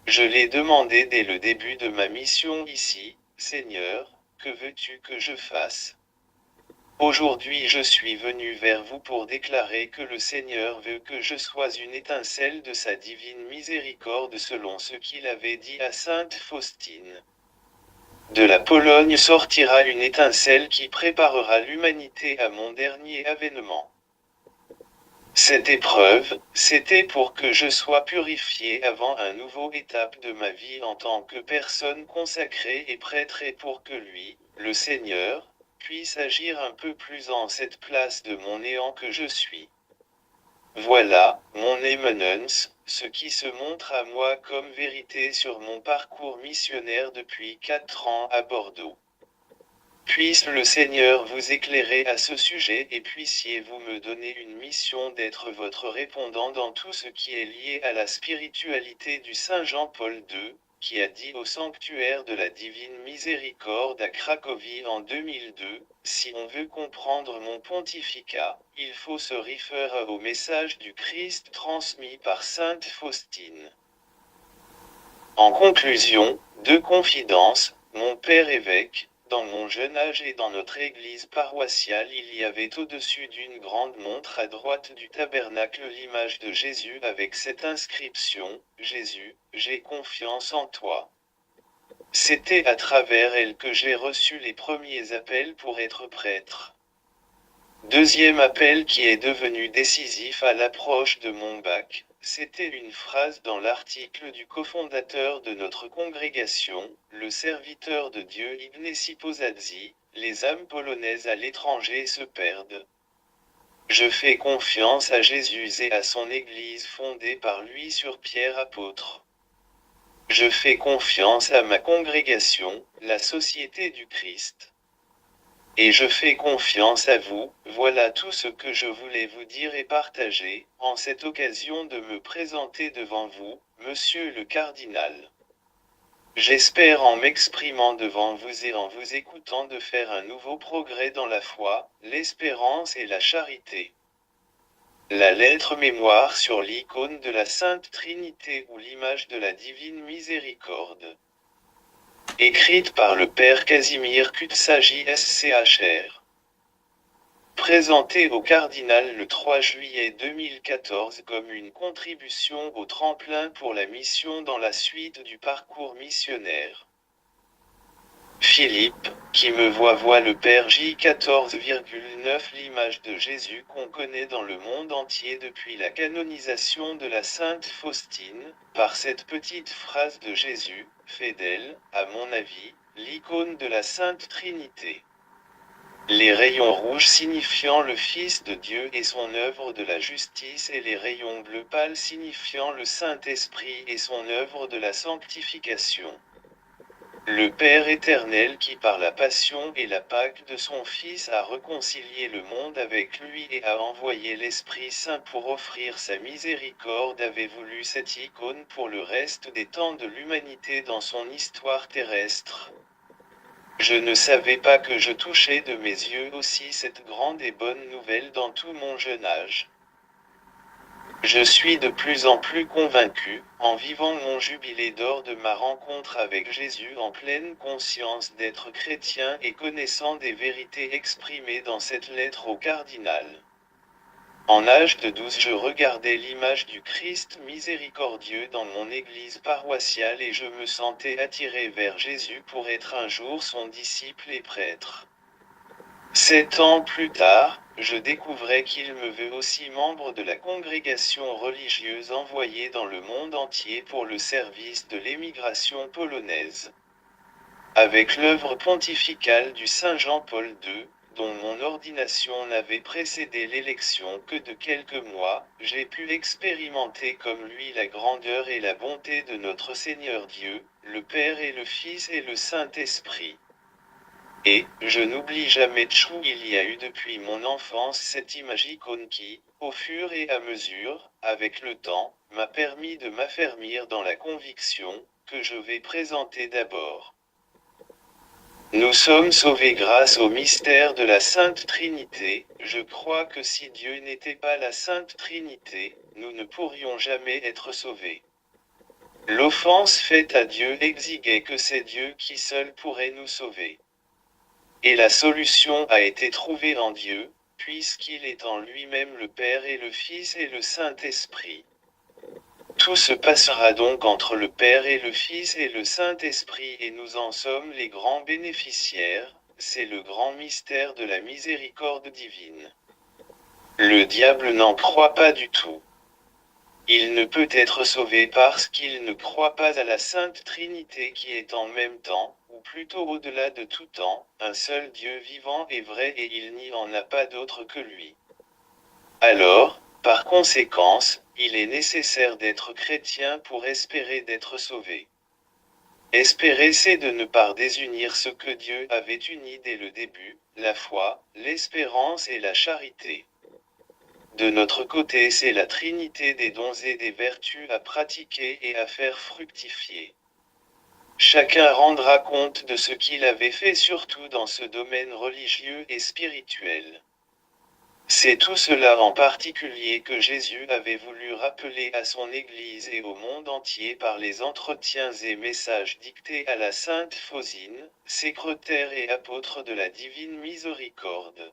Je l'ai demandé dès le début de ma mission ici, Seigneur, que veux-tu que je fasse? Aujourd'hui je suis venu vers vous pour déclarer que le Seigneur veut que je sois une étincelle de sa divine miséricorde selon ce qu'il avait dit à sainte Faustine. De la Pologne sortira une étincelle qui préparera l'humanité à mon dernier avènement. Cette épreuve, c'était pour que je sois purifié avant un nouveau étape de ma vie en tant que personne consacrée et prêtre et pour que lui, le Seigneur, puisse agir un peu plus en cette place de mon néant que je suis. Voilà, mon éminence, ce qui se montre à moi comme vérité sur mon parcours missionnaire depuis 4 ans à Bordeaux. Puisse le Seigneur vous éclairer à ce sujet et puissiez-vous me donner une mission d'être votre répondant dans tout ce qui est lié à la spiritualité du Saint Jean-Paul II, qui a dit au sanctuaire de la Divine Miséricorde à Cracovie en 2002, si on veut comprendre mon pontificat, il faut se référer au message du Christ transmis par sainte Faustine. En conclusion, de confidence, mon père évêque, dans mon jeune âge et dans notre église paroissiale il y avait au-dessus d'une grande montre à droite du tabernacle l'image de Jésus avec cette inscription, Jésus, j'ai confiance en toi. C'était à travers elle que j'ai reçu les premiers appels pour être prêtre. Deuxième appel qui est devenu décisif à l'approche de mon bac, c'était une phrase dans l'article du cofondateur de notre congrégation, le serviteur de Dieu Ignacy Posadzi, les âmes polonaises à l'étranger se perdent. Je fais confiance à Jésus et à son Église fondée par lui sur Pierre apôtre. Je fais confiance à ma congrégation, la Société du Christ. Et je fais confiance à vous, voilà tout ce que je voulais vous dire et partager, en cette occasion de me présenter devant vous, monsieur le cardinal. J'espère en m'exprimant devant vous et en vous écoutant de faire un nouveau progrès dans la foi, l'espérance et la charité. La lettre mémoire sur l'icône de la Sainte Trinité ou l'image de la Divine Miséricorde. Écrite par le Père Casimir Kutsagi SCHR. Présentée au cardinal le 3 juillet 2014 comme une contribution au tremplin pour la mission dans la suite du parcours missionnaire. Philippe, qui me voit le Père J 14,9 l'image de Jésus qu'on connaît dans le monde entier depuis la canonisation de la Sainte Faustine, par cette petite phrase de Jésus, fait d'elle, à mon avis, l'icône de la Sainte Trinité. Les rayons rouges signifiant le Fils de Dieu et son œuvre de la justice et les rayons bleus pâles signifiant le Saint-Esprit et son œuvre de la sanctification. Le Père éternel qui par la passion et la Pâque de son Fils a réconcilié le monde avec lui et a envoyé l'Esprit Saint pour offrir sa miséricorde avait voulu cette icône pour le reste des temps de l'humanité dans son histoire terrestre. Je ne savais pas que je touchais de mes yeux aussi cette grande et bonne nouvelle dans tout mon jeune âge. Je suis de plus en plus convaincu, en vivant mon jubilé d'or de ma rencontre avec Jésus en pleine conscience d'être chrétien et connaissant des vérités exprimées dans cette lettre au cardinal. En l'âge de 12, je regardais l'image du Christ miséricordieux dans mon église paroissiale et je me sentais attiré vers Jésus pour être un jour son disciple et prêtre. 7 ans plus tard, je découvrais qu'il me veut aussi membre de la congrégation religieuse envoyée dans le monde entier pour le service de l'émigration polonaise. Avec l'œuvre pontificale du Saint Jean-Paul II, dont mon ordination n'avait précédé l'élection que de quelques mois, j'ai pu expérimenter comme lui la grandeur et la bonté de notre Seigneur Dieu, le Père et le Fils et le Saint-Esprit. Et, je n'oublie jamais Tchou, il y a eu depuis mon enfance cette image icône qui, au fur et à mesure, avec le temps, m'a permis de m'affermir dans la conviction, que je vais présenter d'abord. Nous sommes sauvés grâce au mystère de la Sainte Trinité. Je crois que si Dieu n'était pas la Sainte Trinité, nous ne pourrions jamais être sauvés. L'offense faite à Dieu exiguait que c'est Dieu qui seul pourrait nous sauver. Et la solution a été trouvée en Dieu, puisqu'il est en lui-même le Père et le Fils et le Saint-Esprit. Tout se passera donc entre le Père et le Fils et le Saint-Esprit et nous en sommes les grands bénéficiaires, c'est le grand mystère de la miséricorde divine. Le diable n'en croit pas du tout. Il ne peut être sauvé parce qu'il ne croit pas à la Sainte Trinité qui est en même temps, ou plutôt au-delà de tout temps, un seul Dieu vivant et vrai et il n'y en a pas d'autre que lui. Alors, par conséquence, il est nécessaire d'être chrétien pour espérer d'être sauvé. Espérer, c'est de ne pas désunir ce que Dieu avait uni dès le début, la foi, l'espérance et la charité. De notre côté, c'est la trinité des dons et des vertus à pratiquer et à faire fructifier. Chacun rendra compte de ce qu'il avait fait surtout dans ce domaine religieux et spirituel. C'est tout cela en particulier que Jésus avait voulu rappeler à son Église et au monde entier par les entretiens et messages dictés à la Sainte Fausine, secrétaire et apôtre de la Divine Miséricorde.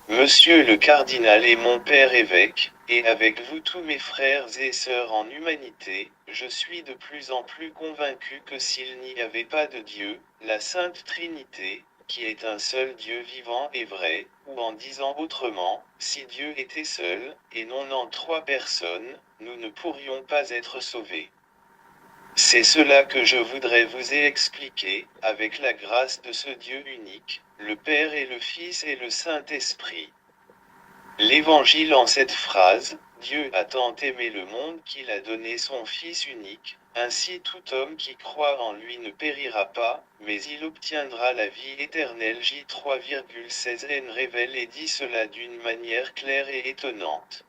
Monsieur le cardinal et mon père évêque, et avec vous tous mes frères et sœurs en humanité, je suis de plus en plus convaincu que s'il n'y avait pas de Dieu, la Sainte Trinité, qui est un seul Dieu vivant et vrai, ou en disant autrement, si Dieu était seul, et non en trois personnes, nous ne pourrions pas être sauvés. C'est cela que je voudrais vous expliquer, avec la grâce de ce Dieu unique, le Père et le Fils et le Saint-Esprit. L'Évangile en cette phrase, Dieu a tant aimé le monde qu'il a donné son Fils unique, ainsi tout homme qui croit en lui ne périra pas, mais il obtiendra la vie éternelle. J 3,16 révèle et dit cela d'une manière claire et étonnante.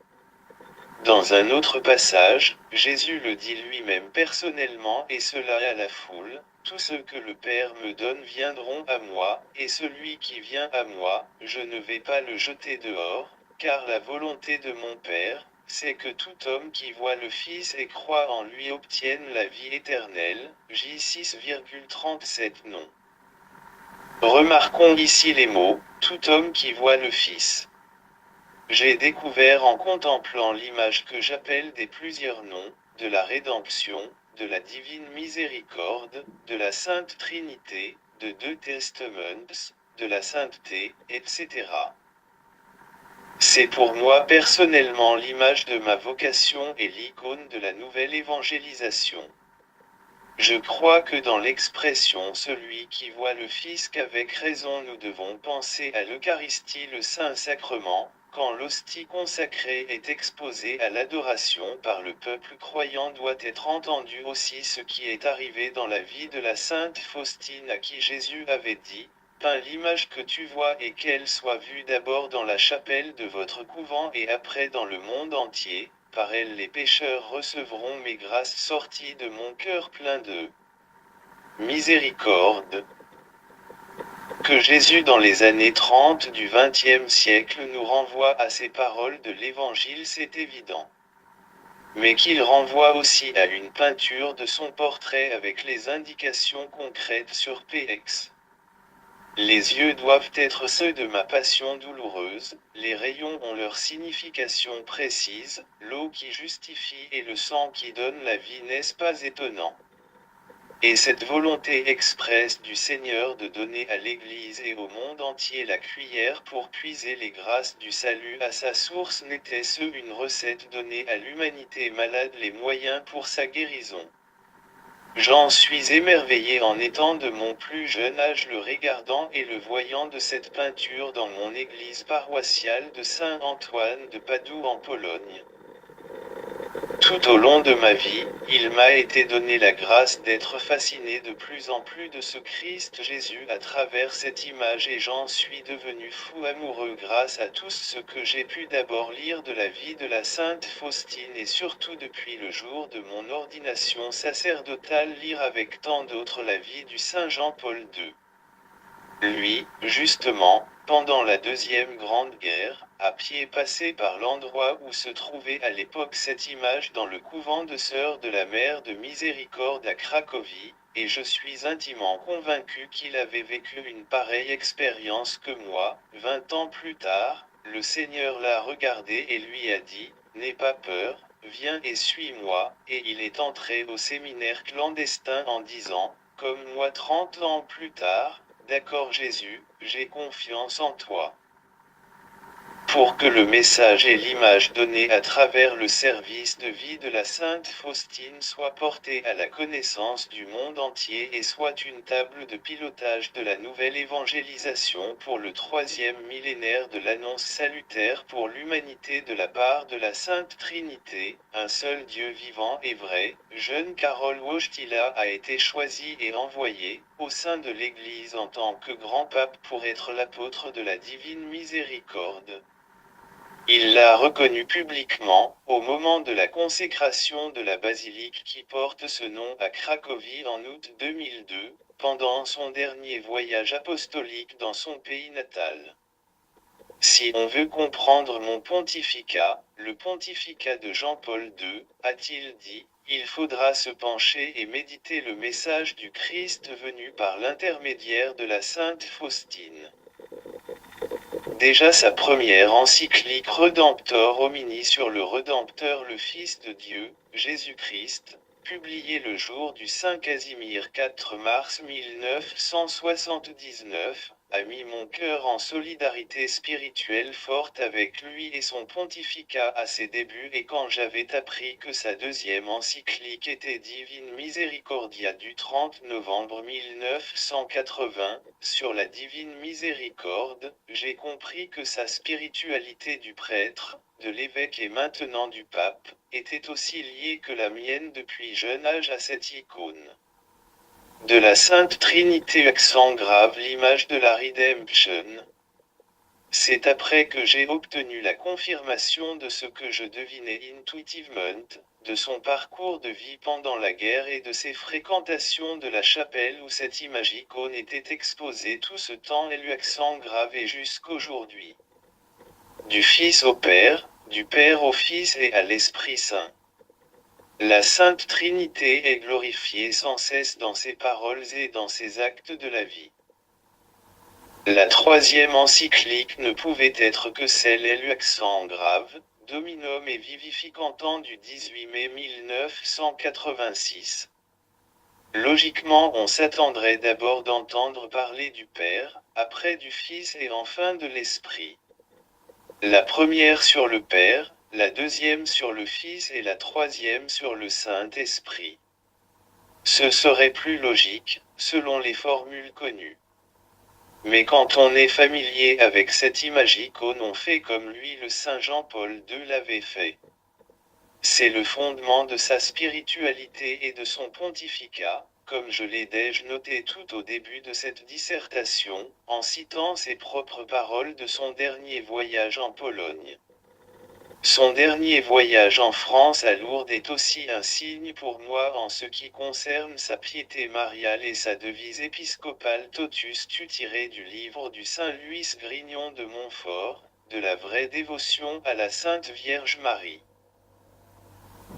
Dans un autre passage, Jésus le dit lui-même personnellement et cela à la foule, tous ceux que le Père me donne viendront à moi, et celui qui vient à moi, je ne vais pas le jeter dehors, car la volonté de mon Père, c'est que tout homme qui voit le Fils et croit en lui obtienne la vie éternelle. J 6,37 non. Remarquons ici les mots, tout homme qui voit le Fils. J'ai découvert en contemplant l'image que j'appelle des plusieurs noms, de la rédemption, de la divine miséricorde, de la Sainte Trinité, de deux testaments, de la sainteté, etc. C'est pour moi personnellement l'image de ma vocation et l'icône de la nouvelle évangélisation. Je crois que dans l'expression celui qui voit le Fils qu'avec raison nous devons penser à l'Eucharistie, le Saint-Sacrement, quand l'hostie consacrée est exposée à l'adoration par le peuple croyant doit être entendu aussi ce qui est arrivé dans la vie de la Sainte Faustine à qui Jésus avait dit, « Peins l'image que tu vois et qu'elle soit vue d'abord dans la chapelle de votre couvent et après dans le monde entier, par elle les pécheurs recevront mes grâces sorties de mon cœur plein de miséricorde. » que Jésus dans les années 30 du XXe siècle nous renvoie à ces paroles de l'Évangile, c'est évident. Mais qu'il renvoie aussi à une peinture de son portrait avec les indications concrètes sur PX. Les yeux doivent être ceux de ma passion douloureuse, les rayons ont leur signification précise, l'eau qui justifie et le sang qui donne la vie, n'est-ce pas étonnant? Et cette volonté expresse du Seigneur de donner à l'Église et au monde entier la cuillère pour puiser les grâces du salut à sa source, n'était-ce une recette donnée à l'humanité malade les moyens pour sa guérison? J'en suis émerveillé en étant de mon plus jeune âge le regardant et le voyant de cette peinture dans mon église paroissiale de Saint-Antoine de Padoue en Pologne. Tout au long de ma vie, il m'a été donné la grâce d'être fasciné de plus en plus de ce Christ Jésus à travers cette image, et j'en suis devenu fou amoureux grâce à tout ce que j'ai pu d'abord lire de la vie de la Sainte Faustine et surtout depuis le jour de mon ordination sacerdotale lire avec tant d'autres la vie du Saint Jean-Paul II. Lui, justement, pendant la Deuxième Grande Guerre, à pied passé par l'endroit où se trouvait à l'époque cette image dans le couvent de Sœurs de la Mère de Miséricorde à Cracovie, et je suis intimement convaincu qu'il avait vécu une pareille expérience que moi. 20 ans plus tard, le Seigneur l'a regardé et lui a dit, « N'aie pas peur, viens et suis-moi », et il est entré au séminaire clandestin en disant, comme moi 30 ans plus tard, « D'accord Jésus, j'ai confiance en toi ». Pour que le message et l'image donnée à travers le service de vie de la Sainte Faustine soient portés à la connaissance du monde entier et soient une table de pilotage de la nouvelle évangélisation pour le 3e millénaire de l'annonce salutaire pour l'humanité de la part de la Sainte Trinité, un seul Dieu vivant et vrai, jeune Karol Wojtyla a été choisi et envoyé, au sein de l'Église en tant que grand pape pour être l'apôtre de la divine miséricorde. Il l'a reconnu publiquement, au moment de la consécration de la basilique qui porte ce nom à Cracovie en août 2002, pendant son dernier voyage apostolique dans son pays natal. Si on veut comprendre mon pontificat, le pontificat de Jean-Paul II, a-t-il dit, il faudra se pencher et méditer le message du Christ venu par l'intermédiaire de la Sainte Faustine. Déjà sa première encyclique Redemptor Homini sur le Rédempteur, le Fils de Dieu, Jésus-Christ, publiée le jour du Saint Casimir 4 mars 1979, a mis mon cœur en solidarité spirituelle forte avec lui et son pontificat à ses débuts, et quand j'avais appris que sa deuxième encyclique était Divine Misericordia du 30 novembre 1980, sur la Divine Miséricorde, j'ai compris que sa spiritualité du prêtre, de l'évêque et maintenant du pape, était aussi liée que la mienne depuis jeune âge à cette icône de la Sainte Trinité, accent grave l'image de la Redemption. C'est après que j'ai obtenu la confirmation de ce que je devinais intuitivement, de son parcours de vie pendant la guerre et de ses fréquentations de la chapelle où cette image icône était exposée tout ce temps, et l'accent grave et jusqu'aujourd'hui. Du Fils au Père, du Père au Fils et à l'Esprit Saint. La Sainte Trinité est glorifiée sans cesse dans ses paroles et dans ses actes de la vie. La troisième encyclique ne pouvait être que celle et l'accent grave, Dominum et Vivificantem du 18 mai 1986. Logiquement, on s'attendrait d'abord d'entendre parler du Père, après du Fils et enfin de l'Esprit. La première sur le Père, la deuxième sur le Fils et la troisième sur le Saint-Esprit. Ce serait plus logique, selon les formules connues. Mais quand on est familier avec cette image icône, on fait comme lui, le Saint Jean-Paul II l'avait fait. C'est le fondement de sa spiritualité et de son pontificat, comme je l'ai déjà noté tout au début de cette dissertation, en citant ses propres paroles de son dernier voyage en Pologne. Son dernier voyage en France à Lourdes est aussi un signe pour moi en ce qui concerne sa piété mariale et sa devise épiscopale Totus tu tirée du livre du Saint Louis Grignon de Montfort, de la vraie dévotion à la Sainte Vierge Marie.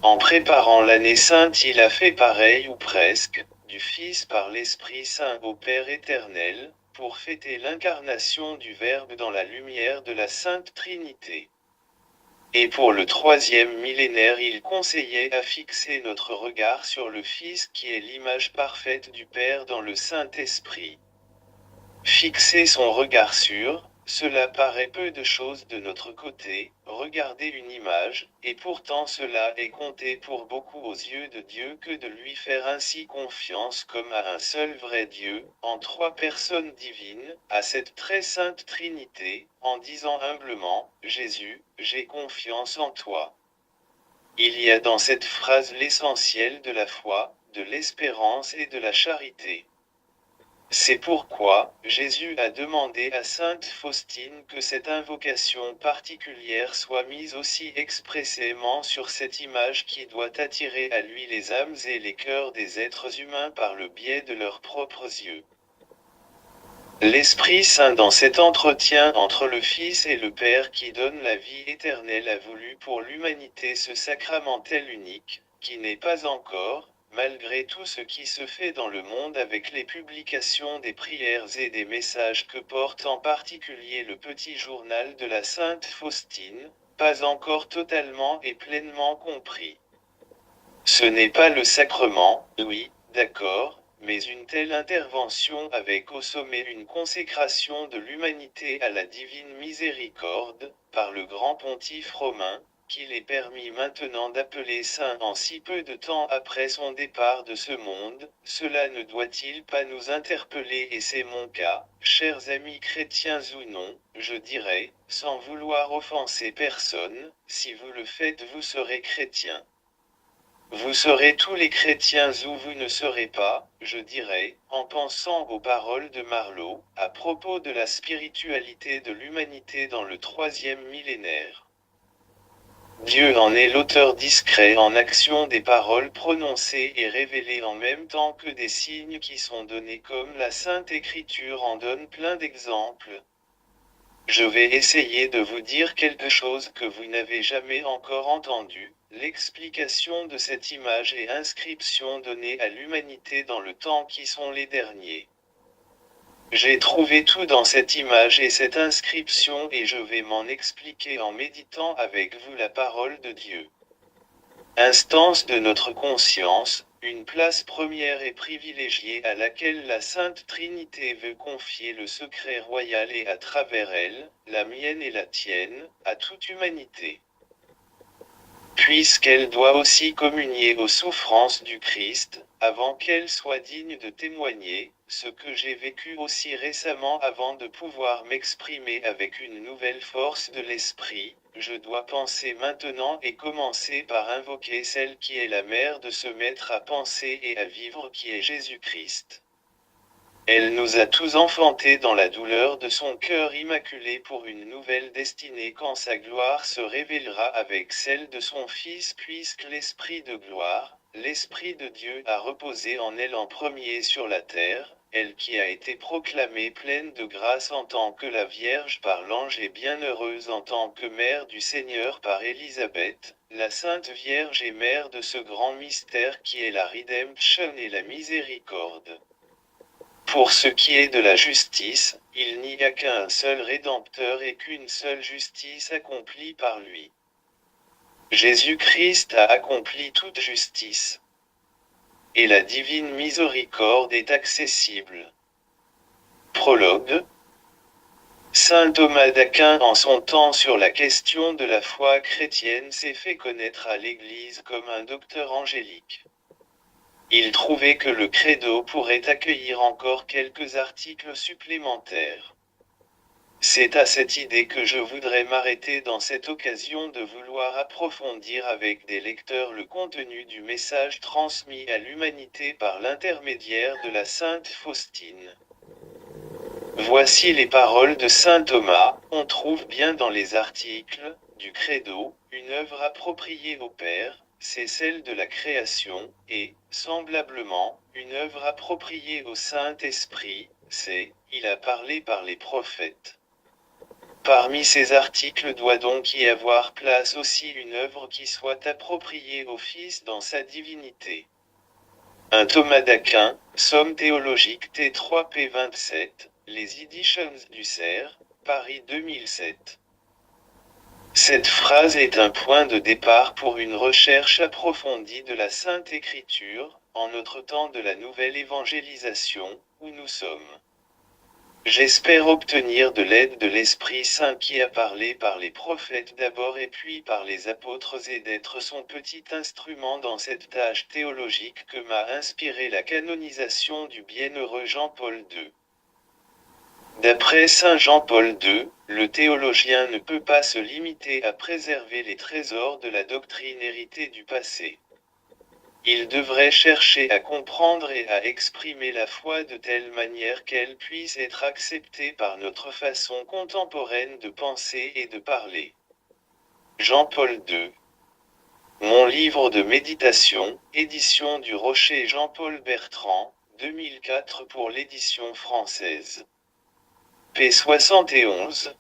En préparant l'année sainte il a fait pareil ou presque, du Fils par l'Esprit Saint au Père éternel, pour fêter l'incarnation du Verbe dans la lumière de la Sainte Trinité. Et pour le troisième millénaire il conseillait à fixer notre regard sur le Fils qui est l'image parfaite du Père dans le Saint-Esprit. Fixer son regard sur, cela paraît peu de choses de notre côté, regarder une image, et pourtant cela est compté pour beaucoup aux yeux de Dieu que de lui faire ainsi confiance comme à un seul vrai Dieu, en trois personnes divines, à cette très sainte Trinité, en disant humblement, Jésus, j'ai confiance en toi. Il y a dans cette phrase l'essentiel de la foi, de l'espérance et de la charité. C'est pourquoi, Jésus a demandé à sainte Faustine que cette invocation particulière soit mise aussi expressément sur cette image qui doit attirer à lui les âmes et les cœurs des êtres humains par le biais de leurs propres yeux. L'Esprit Saint dans cet entretien entre le Fils et le Père qui donne la vie éternelle a voulu pour l'humanité ce sacramentel unique, qui n'est pas encore, malgré tout ce qui se fait dans le monde avec les publications des prières et des messages que porte en particulier le petit journal de la Sainte Faustine, pas encore totalement et pleinement compris. Ce n'est pas le sacrement, oui, d'accord, mais une telle intervention avec au sommet une consécration de l'humanité à la divine miséricorde, par le grand pontife romain, qu'il est permis maintenant d'appeler saint en si peu de temps après son départ de ce monde, cela ne doit-il pas nous interpeller et c'est mon cas, chers amis chrétiens ou non, je dirais, sans vouloir offenser personne, si vous le faites vous serez chrétien. Vous serez tous les chrétiens ou vous ne serez pas, je dirais, en pensant aux paroles de Marlowe, à propos de la spiritualité de l'humanité dans le troisième millénaire. Dieu en est l'auteur discret en action des paroles prononcées et révélées en même temps que des signes qui sont donnés comme la Sainte Écriture en donne plein d'exemples. Je vais essayer de vous dire quelque chose que vous n'avez jamais encore entendu, l'explication de cette image et inscription donnée à l'humanité dans le temps qui sont les derniers. J'ai trouvé tout dans cette image et cette inscription et je vais m'en expliquer en méditant avec vous la parole de Dieu. Instance de notre conscience, une place première et privilégiée à laquelle la Sainte Trinité veut confier le secret royal et à travers elle, la mienne et la tienne, à toute humanité. Puisqu'elle doit aussi communier aux souffrances du Christ, avant qu'elle soit digne de témoigner, ce que j'ai vécu aussi récemment avant de pouvoir m'exprimer avec une nouvelle force de l'esprit, je dois penser maintenant et commencer par invoquer celle qui est la mère de se mettre à penser et à vivre qui est Jésus-Christ. Elle nous a tous enfantés dans la douleur de son cœur immaculé pour une nouvelle destinée quand sa gloire se révélera avec celle de son Fils puisque l'Esprit de gloire, l'Esprit de Dieu a reposé en elle en premier sur la terre, elle qui a été proclamée pleine de grâce en tant que la Vierge par l'ange et bienheureuse en tant que mère du Seigneur par Élisabeth, la Sainte Vierge et mère de ce grand mystère qui est la Redemption et la miséricorde. Pour ce qui est de la justice, il n'y a qu'un seul Rédempteur et qu'une seule justice accomplie par lui. Jésus-Christ a accompli toute justice. Et la divine miséricorde est accessible. Prologue. Saint Thomas d'Aquin en son temps sur la question de la foi chrétienne s'est fait connaître à l'Église comme un docteur angélique. Il trouvait que le credo pourrait accueillir encore quelques articles supplémentaires. C'est à cette idée que je voudrais m'arrêter dans cette occasion de vouloir approfondir avec des lecteurs le contenu du message transmis à l'humanité par l'intermédiaire de la Sainte Faustine. Voici les paroles de Saint Thomas, on trouve bien dans les articles, du credo, une œuvre appropriée au Père, c'est celle de la création, et, semblablement, une œuvre appropriée au Saint-Esprit, c'est, il a parlé par les prophètes. Parmi ces articles doit donc y avoir place aussi une œuvre qui soit appropriée au Fils dans sa divinité. Un Thomas d'Aquin, Somme théologique T3P27, les Editions du Cerf, Paris 2007. Cette phrase est un point de départ pour une recherche approfondie de la Sainte Écriture, en notre temps de la nouvelle évangélisation, où nous sommes. J'espère obtenir de l'aide de l'Esprit Saint qui a parlé par les prophètes d'abord et puis par les apôtres et d'être son petit instrument dans cette tâche théologique que m'a inspiré la canonisation du bienheureux Jean-Paul II. D'après Saint Jean-Paul II, le théologien ne peut pas se limiter à préserver les trésors de la doctrine héritée du passé. Il devrait chercher à comprendre et à exprimer la foi de telle manière qu'elle puisse être acceptée par notre façon contemporaine de penser et de parler. Jean-Paul II. Mon livre de méditation, édition du Rocher Jean-Paul Bertrand, 2004 pour l'édition française. P 71.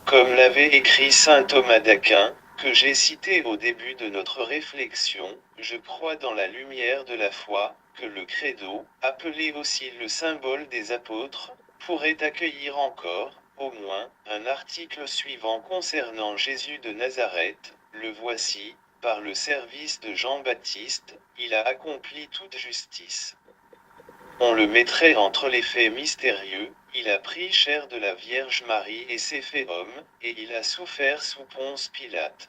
Comme l'avait écrit saint Thomas d'Aquin, que j'ai cité au début de notre réflexion, je crois dans la lumière de la foi, que le credo, appelé aussi le symbole des apôtres, pourrait accueillir encore, au moins, un article suivant concernant Jésus de Nazareth, le voici, par le service de Jean-Baptiste, il a accompli toute justice. On le mettrait entre les faits mystérieux, il a pris chair de la Vierge Marie et s'est fait homme, et il a souffert sous Ponce Pilate.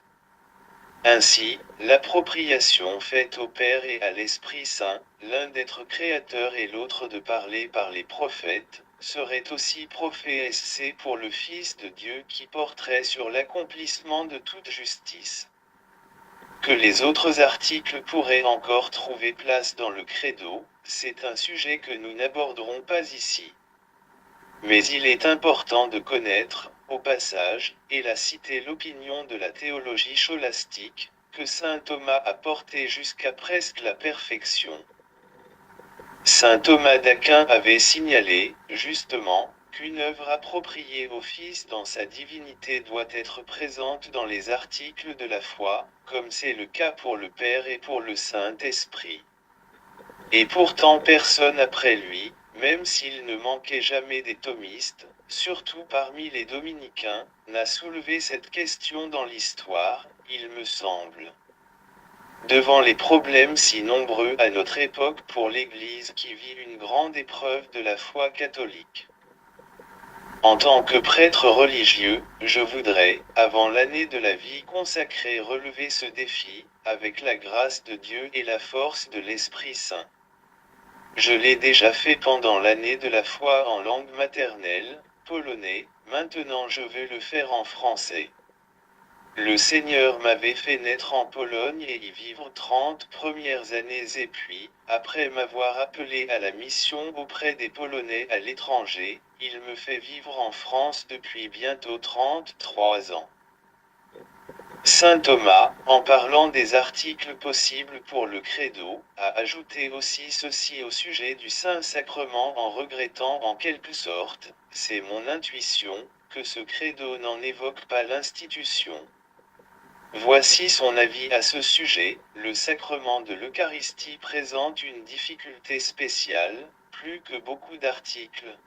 Ainsi, l'appropriation faite au Père et à l'Esprit Saint, l'un d'être créateur et l'autre de parler par les prophètes, serait aussi prophétie pour le Fils de Dieu qui porterait sur l'accomplissement de toute justice. Que les autres articles pourraient encore trouver place dans le credo, c'est un sujet que nous n'aborderons pas ici. Mais il est important de connaître, au passage, et la citer l'opinion de la théologie scholastique, que saint Thomas a portée jusqu'à presque la perfection. Saint Thomas d'Aquin avait signalé, justement, qu'une œuvre appropriée au Fils dans sa divinité doit être présente dans les articles de la foi, comme c'est le cas pour le Père et pour le Saint-Esprit. Et pourtant personne après lui, même s'il ne manquait jamais des thomistes, surtout parmi les dominicains, n'a soulevé cette question dans l'histoire, il me semble. Devant les problèmes si nombreux à notre époque pour l'Église qui vit une grande épreuve de la foi catholique. En tant que prêtre religieux, je voudrais, avant l'année de la vie consacrée, relever ce défi, avec la grâce de Dieu et la force de l'Esprit Saint. Je l'ai déjà fait pendant l'année de la foi en langue maternelle, polonais, maintenant je veux le faire en français. Le Seigneur m'avait fait naître en Pologne et y vivre 30 premières années et puis, après m'avoir appelé à la mission auprès des Polonais à l'étranger, il me fait vivre en France depuis bientôt 33 ans. Saint Thomas, en parlant des articles possibles pour le credo, a ajouté aussi ceci au sujet du Saint-Sacrement en regrettant en quelque sorte, c'est mon intuition, que ce credo n'en évoque pas l'institution. Voici son avis à ce sujet, le sacrement de l'Eucharistie présente une difficulté spéciale, plus que beaucoup d'articles.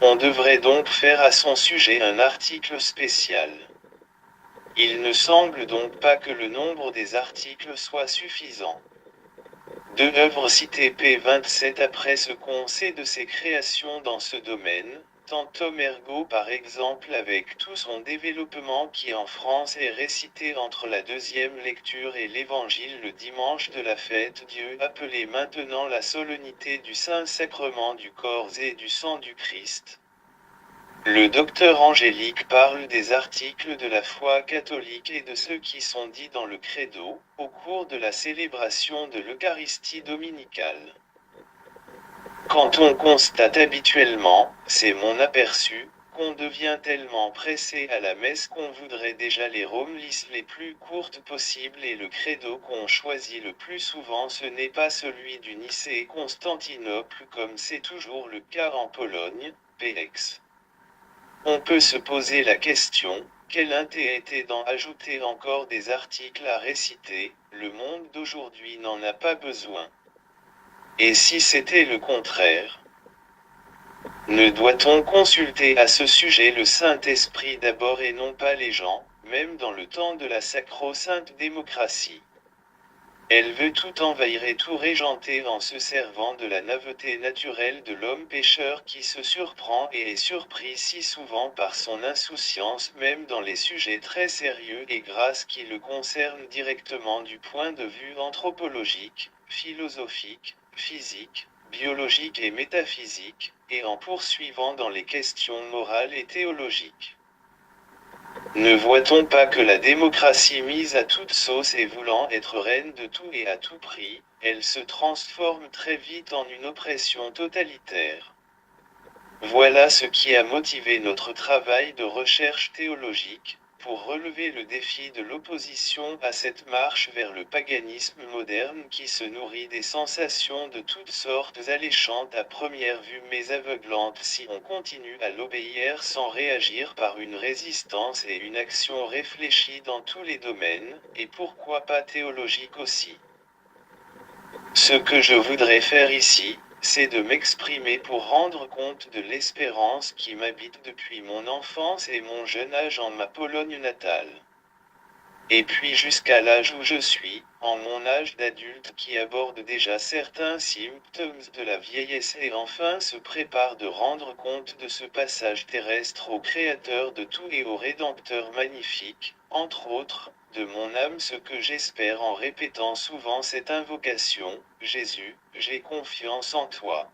On devrait donc faire à son sujet un article spécial. Il ne semble donc pas que le nombre des articles soit suffisant. Deux œuvres citées p. 27 après ce qu'on sait de ses créations dans ce domaine, Tantum Ergo par exemple avec tout son développement qui en France est récité entre la deuxième lecture et l'évangile le dimanche de la fête Dieu appelé maintenant la solennité du Saint-Sacrement du corps et du sang du Christ. Le docteur Angélique parle des articles de la foi catholique et de ceux qui sont dits dans le credo, au cours de la célébration de l'Eucharistie dominicale. Quand on constate habituellement, c'est mon aperçu, qu'on devient tellement pressé à la messe qu'on voudrait déjà les homilies les plus courtes possibles et le credo qu'on choisit le plus souvent ce n'est pas celui du Nicée-Constantinople comme c'est toujours le cas en Pologne, PX. On peut se poser la question, quel intérêt était d'en ajouter encore des articles à réciter, le monde d'aujourd'hui n'en a pas besoin. Et si c'était le contraire? Ne doit-on consulter à ce sujet le Saint-Esprit d'abord et non pas les gens, même dans le temps de la sacro-sainte démocratie? Elle veut tout envahir et tout régenter en se servant de la naïveté naturelle de l'homme pécheur qui se surprend et est surpris si souvent par son insouciance même dans les sujets très sérieux et grasses qui le concernent directement du point de vue anthropologique, philosophique, physique, biologique et métaphysique, et en poursuivant dans les questions morales et théologiques. Ne voit-on pas que la démocratie mise à toute sauce et voulant être reine de tout et à tout prix, elle se transforme très vite en une oppression totalitaire? Voilà ce qui a motivé notre travail de recherche théologique, pour relever le défi de l'opposition à cette marche vers le paganisme moderne qui se nourrit des sensations de toutes sortes alléchantes à première vue mais aveuglantes si on continue à l'obéir sans réagir par une résistance et une action réfléchie dans tous les domaines, et pourquoi pas théologique aussi. Ce que je voudrais faire ici, c'est de m'exprimer pour rendre compte de l'espérance qui m'habite depuis mon enfance et mon jeune âge en ma Pologne natale. Et puis jusqu'à l'âge où je suis, en mon âge d'adulte qui aborde déjà certains symptômes de la vieillesse et enfin se prépare de rendre compte de ce passage terrestre au Créateur de tout et au Rédempteur magnifique, entre autres, de mon âme ce que j'espère en répétant souvent cette invocation, Jésus, j'ai confiance en toi.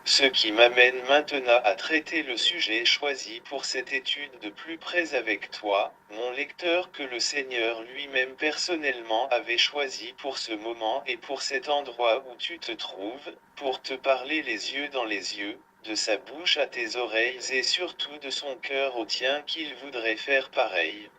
Ce qui m'amène maintenant à traiter le sujet choisi pour cette étude de plus près avec toi, mon lecteur que le Seigneur lui-même personnellement avait choisi pour ce moment et pour cet endroit où tu te trouves, pour te parler les yeux dans les yeux, de sa bouche à tes oreilles et surtout de son cœur au tien qu'il voudrait faire pareil.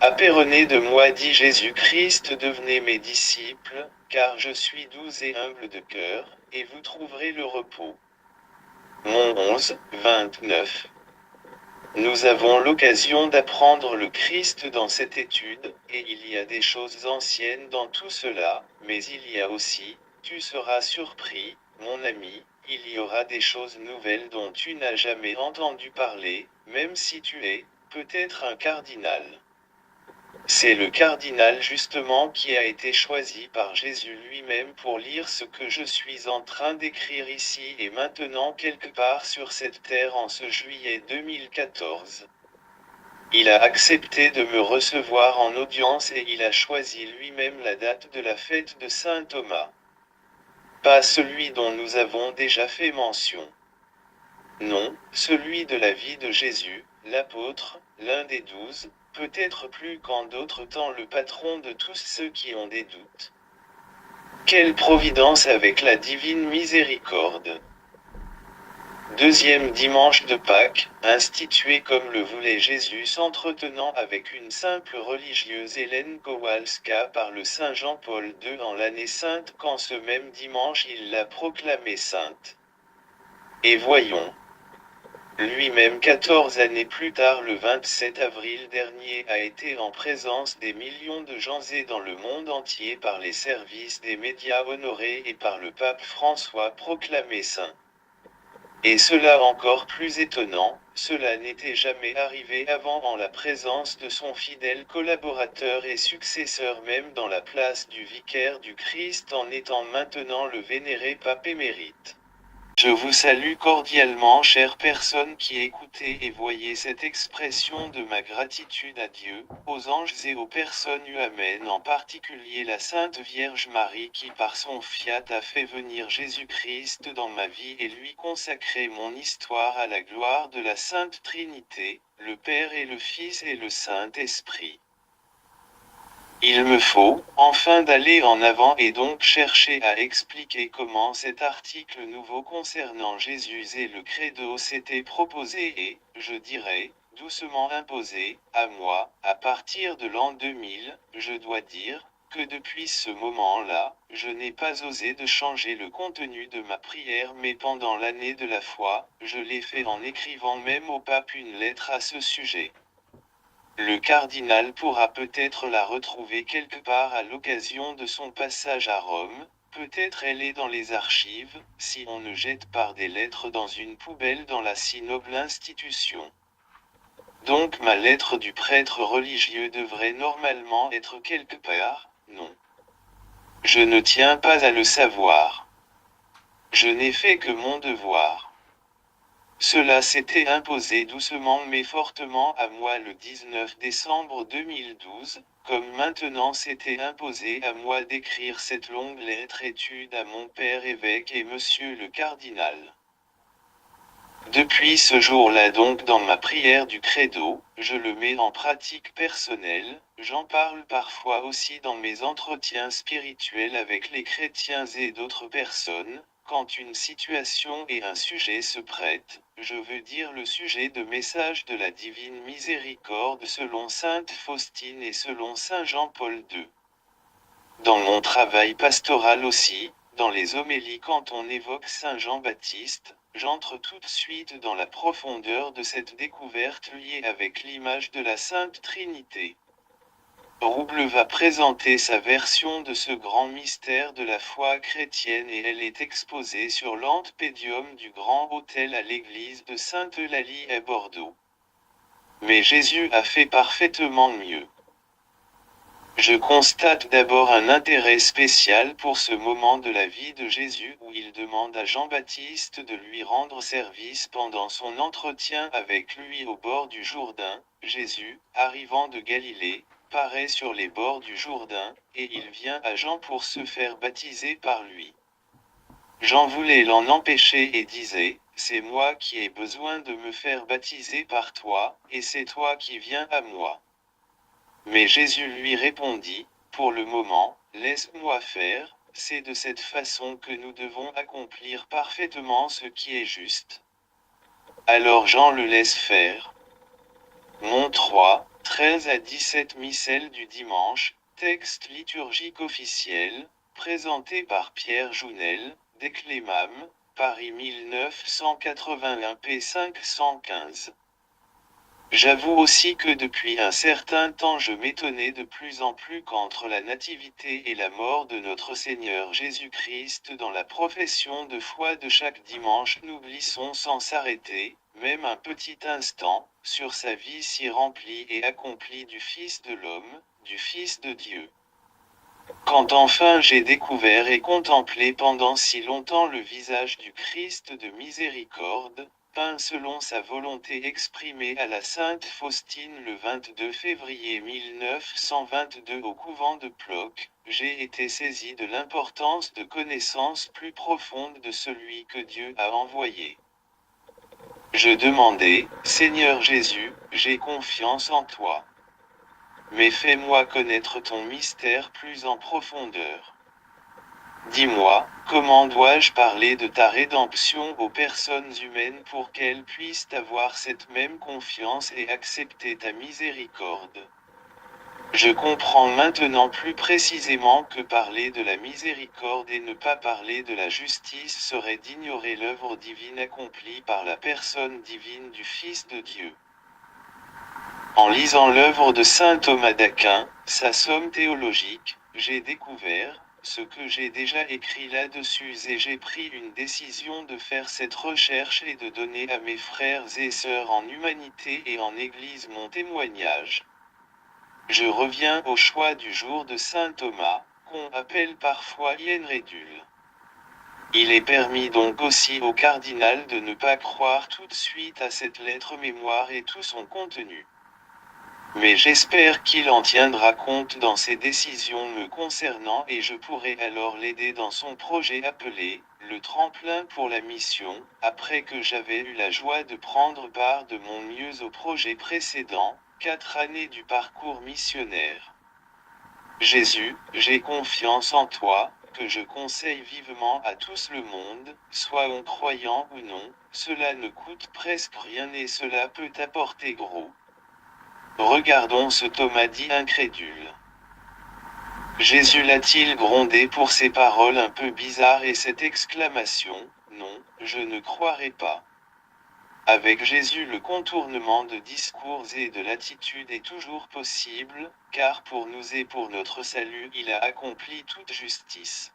Apprenez de moi dit Jésus-Christ, devenez mes disciples, car je suis doux et humble de cœur, et vous trouverez le repos. Mon 11, 29. Nous avons l'occasion d'apprendre le Christ dans cette étude, et il y a des choses anciennes dans tout cela, mais il y a aussi, tu seras surpris, mon ami, il y aura des choses nouvelles dont tu n'as jamais entendu parler, même si tu es, peut-être un cardinal. C'est le cardinal justement qui a été choisi par Jésus lui-même pour lire ce que je suis en train d'écrire ici et maintenant quelque part sur cette terre en ce juillet 2014. Il a accepté de me recevoir en audience et il a choisi lui-même la date de la fête de Saint Thomas. Pas celui dont nous avons déjà fait mention. Non, celui de la vie de Jésus, l'apôtre, l'un des 12, peut-être plus qu'en d'autres temps le patron de tous ceux qui ont des doutes. Quelle providence avec la divine miséricorde! Deuxième dimanche de Pâques, institué comme le voulait Jésus s'entretenant avec une simple religieuse Hélène Kowalska par le Saint Jean-Paul II en l'année sainte quand ce même dimanche il l'a proclamée sainte. Et voyons. Lui-même 14 années plus tard le 27 avril dernier a été en présence des millions de gens et dans le monde entier par les services des médias honorés et par le pape François proclamé saint. Et cela encore plus étonnant, cela n'était jamais arrivé avant en la présence de son fidèle collaborateur et successeur même dans la place du vicaire du Christ en étant maintenant le vénéré pape émérite. Je vous salue cordialement chères personnes qui écoutez et voyez cette expression de ma gratitude à Dieu, aux anges et aux personnes humaines en particulier la Sainte Vierge Marie qui par son fiat a fait venir Jésus-Christ dans ma vie et lui consacrer mon histoire à la gloire de la Sainte Trinité, le Père et le Fils et le Saint-Esprit. Il me faut, enfin d'aller en avant et donc chercher à expliquer comment cet article nouveau concernant Jésus et le credo s'était proposé et, je dirais, doucement imposé, à moi, à partir de l'an 2000, je dois dire, que depuis ce moment-là, je n'ai pas osé de changer le contenu de ma prière mais pendant l'année de la foi, je l'ai fait en écrivant même au pape une lettre à ce sujet. Le cardinal pourra peut-être la retrouver quelque part à l'occasion de son passage à Rome, peut-être elle est dans les archives, si on ne jette pas des lettres dans une poubelle dans la si noble institution. Donc ma lettre du prêtre religieux devrait normalement être quelque part, non. Je ne tiens pas à le savoir. Je n'ai fait que mon devoir. Cela s'était imposé doucement mais fortement à moi le 19 décembre 2012, comme maintenant s'était imposé à moi d'écrire cette longue lettre étude à mon père évêque et monsieur le cardinal. Depuis ce jour-là donc dans ma prière du credo, je le mets en pratique personnelle, j'en parle parfois aussi dans mes entretiens spirituels avec les chrétiens et d'autres personnes, quand une situation et un sujet se prêtent, je veux dire le sujet de message de la divine miséricorde selon sainte Faustine et selon saint Jean-Paul II. Dans mon travail pastoral aussi, dans les homélies quand on évoque saint Jean-Baptiste, j'entre tout de suite dans la profondeur de cette découverte liée avec l'image de la Sainte Trinité. Rouble va présenter sa version de ce grand mystère de la foi chrétienne et elle est exposée sur l'antepédium du grand autel à l'église de Sainte-Eulalie à Bordeaux. Mais Jésus a fait parfaitement mieux. Je constate d'abord un intérêt spécial pour ce moment de la vie de Jésus où il demande à Jean-Baptiste de lui rendre service pendant son entretien avec lui au bord du Jourdain. Jésus, arrivant de Galilée, paraît sur les bords du Jourdain, et il vient à Jean pour se faire baptiser par lui. Jean voulait l'en empêcher et disait, « C'est moi qui ai besoin de me faire baptiser par toi, et c'est toi qui viens à moi. » Mais Jésus lui répondit, « Pour le moment, laisse-moi faire, c'est de cette façon que nous devons accomplir parfaitement ce qui est juste. » Alors Jean le laisse faire. Mon 3, 13 à 17 Missel du dimanche, texte liturgique officiel, présenté par Pierre Jounel, Declémam, Paris 1981 p. 515. J'avoue aussi que depuis un certain temps je m'étonnais de plus en plus qu'entre la nativité et la mort de notre Seigneur Jésus-Christ dans la profession de foi de chaque dimanche nous glissons sans s'arrêter, même un petit instant, sur sa vie si remplie et accomplie du Fils de l'homme, du Fils de Dieu. Quand enfin j'ai découvert et contemplé pendant si longtemps le visage du Christ de miséricorde, peint selon sa volonté exprimée à la sainte Faustine le 22 février 1922 au couvent de Plock, j'ai été saisi de l'importance de connaissance plus profonde de celui que Dieu a envoyé. Je demandais, Seigneur Jésus, j'ai confiance en toi. Mais fais-moi connaître ton mystère plus en profondeur. Dis-moi, comment dois-je parler de ta rédemption aux personnes humaines pour qu'elles puissent avoir cette même confiance et accepter ta miséricorde? Je comprends maintenant plus précisément que parler de la miséricorde et ne pas parler de la justice serait d'ignorer l'œuvre divine accomplie par la personne divine du Fils de Dieu. En lisant l'œuvre de saint Thomas d'Aquin, sa somme théologique, j'ai découvert, ce que j'ai déjà écrit là-dessus et j'ai pris une décision de faire cette recherche et de donner à mes frères et sœurs en humanité et en Église mon témoignage. Je reviens au choix du jour de saint Thomas, qu'on appelle parfois Yenredul. Il est permis donc aussi au cardinal de ne pas croire tout de suite à cette lettre mémoire et tout son contenu. Mais j'espère qu'il en tiendra compte dans ses décisions me concernant et je pourrai alors l'aider dans son projet appelé « Le tremplin pour la mission », après que j'avais eu la joie de prendre part de mon mieux au projet précédent, 4 années du parcours missionnaire. Jésus, j'ai confiance en toi, que je conseille vivement à tous le monde, soient-on croyant ou non, cela ne coûte presque rien et cela peut apporter gros. Regardons ce Thomas dit incrédule. Jésus l'a-t-il grondé pour ces paroles un peu bizarres et cette exclamation, non, je ne croirai pas. Avec Jésus le contournement de discours et de l'attitude est toujours possible, car pour nous et pour notre salut il a accompli toute justice.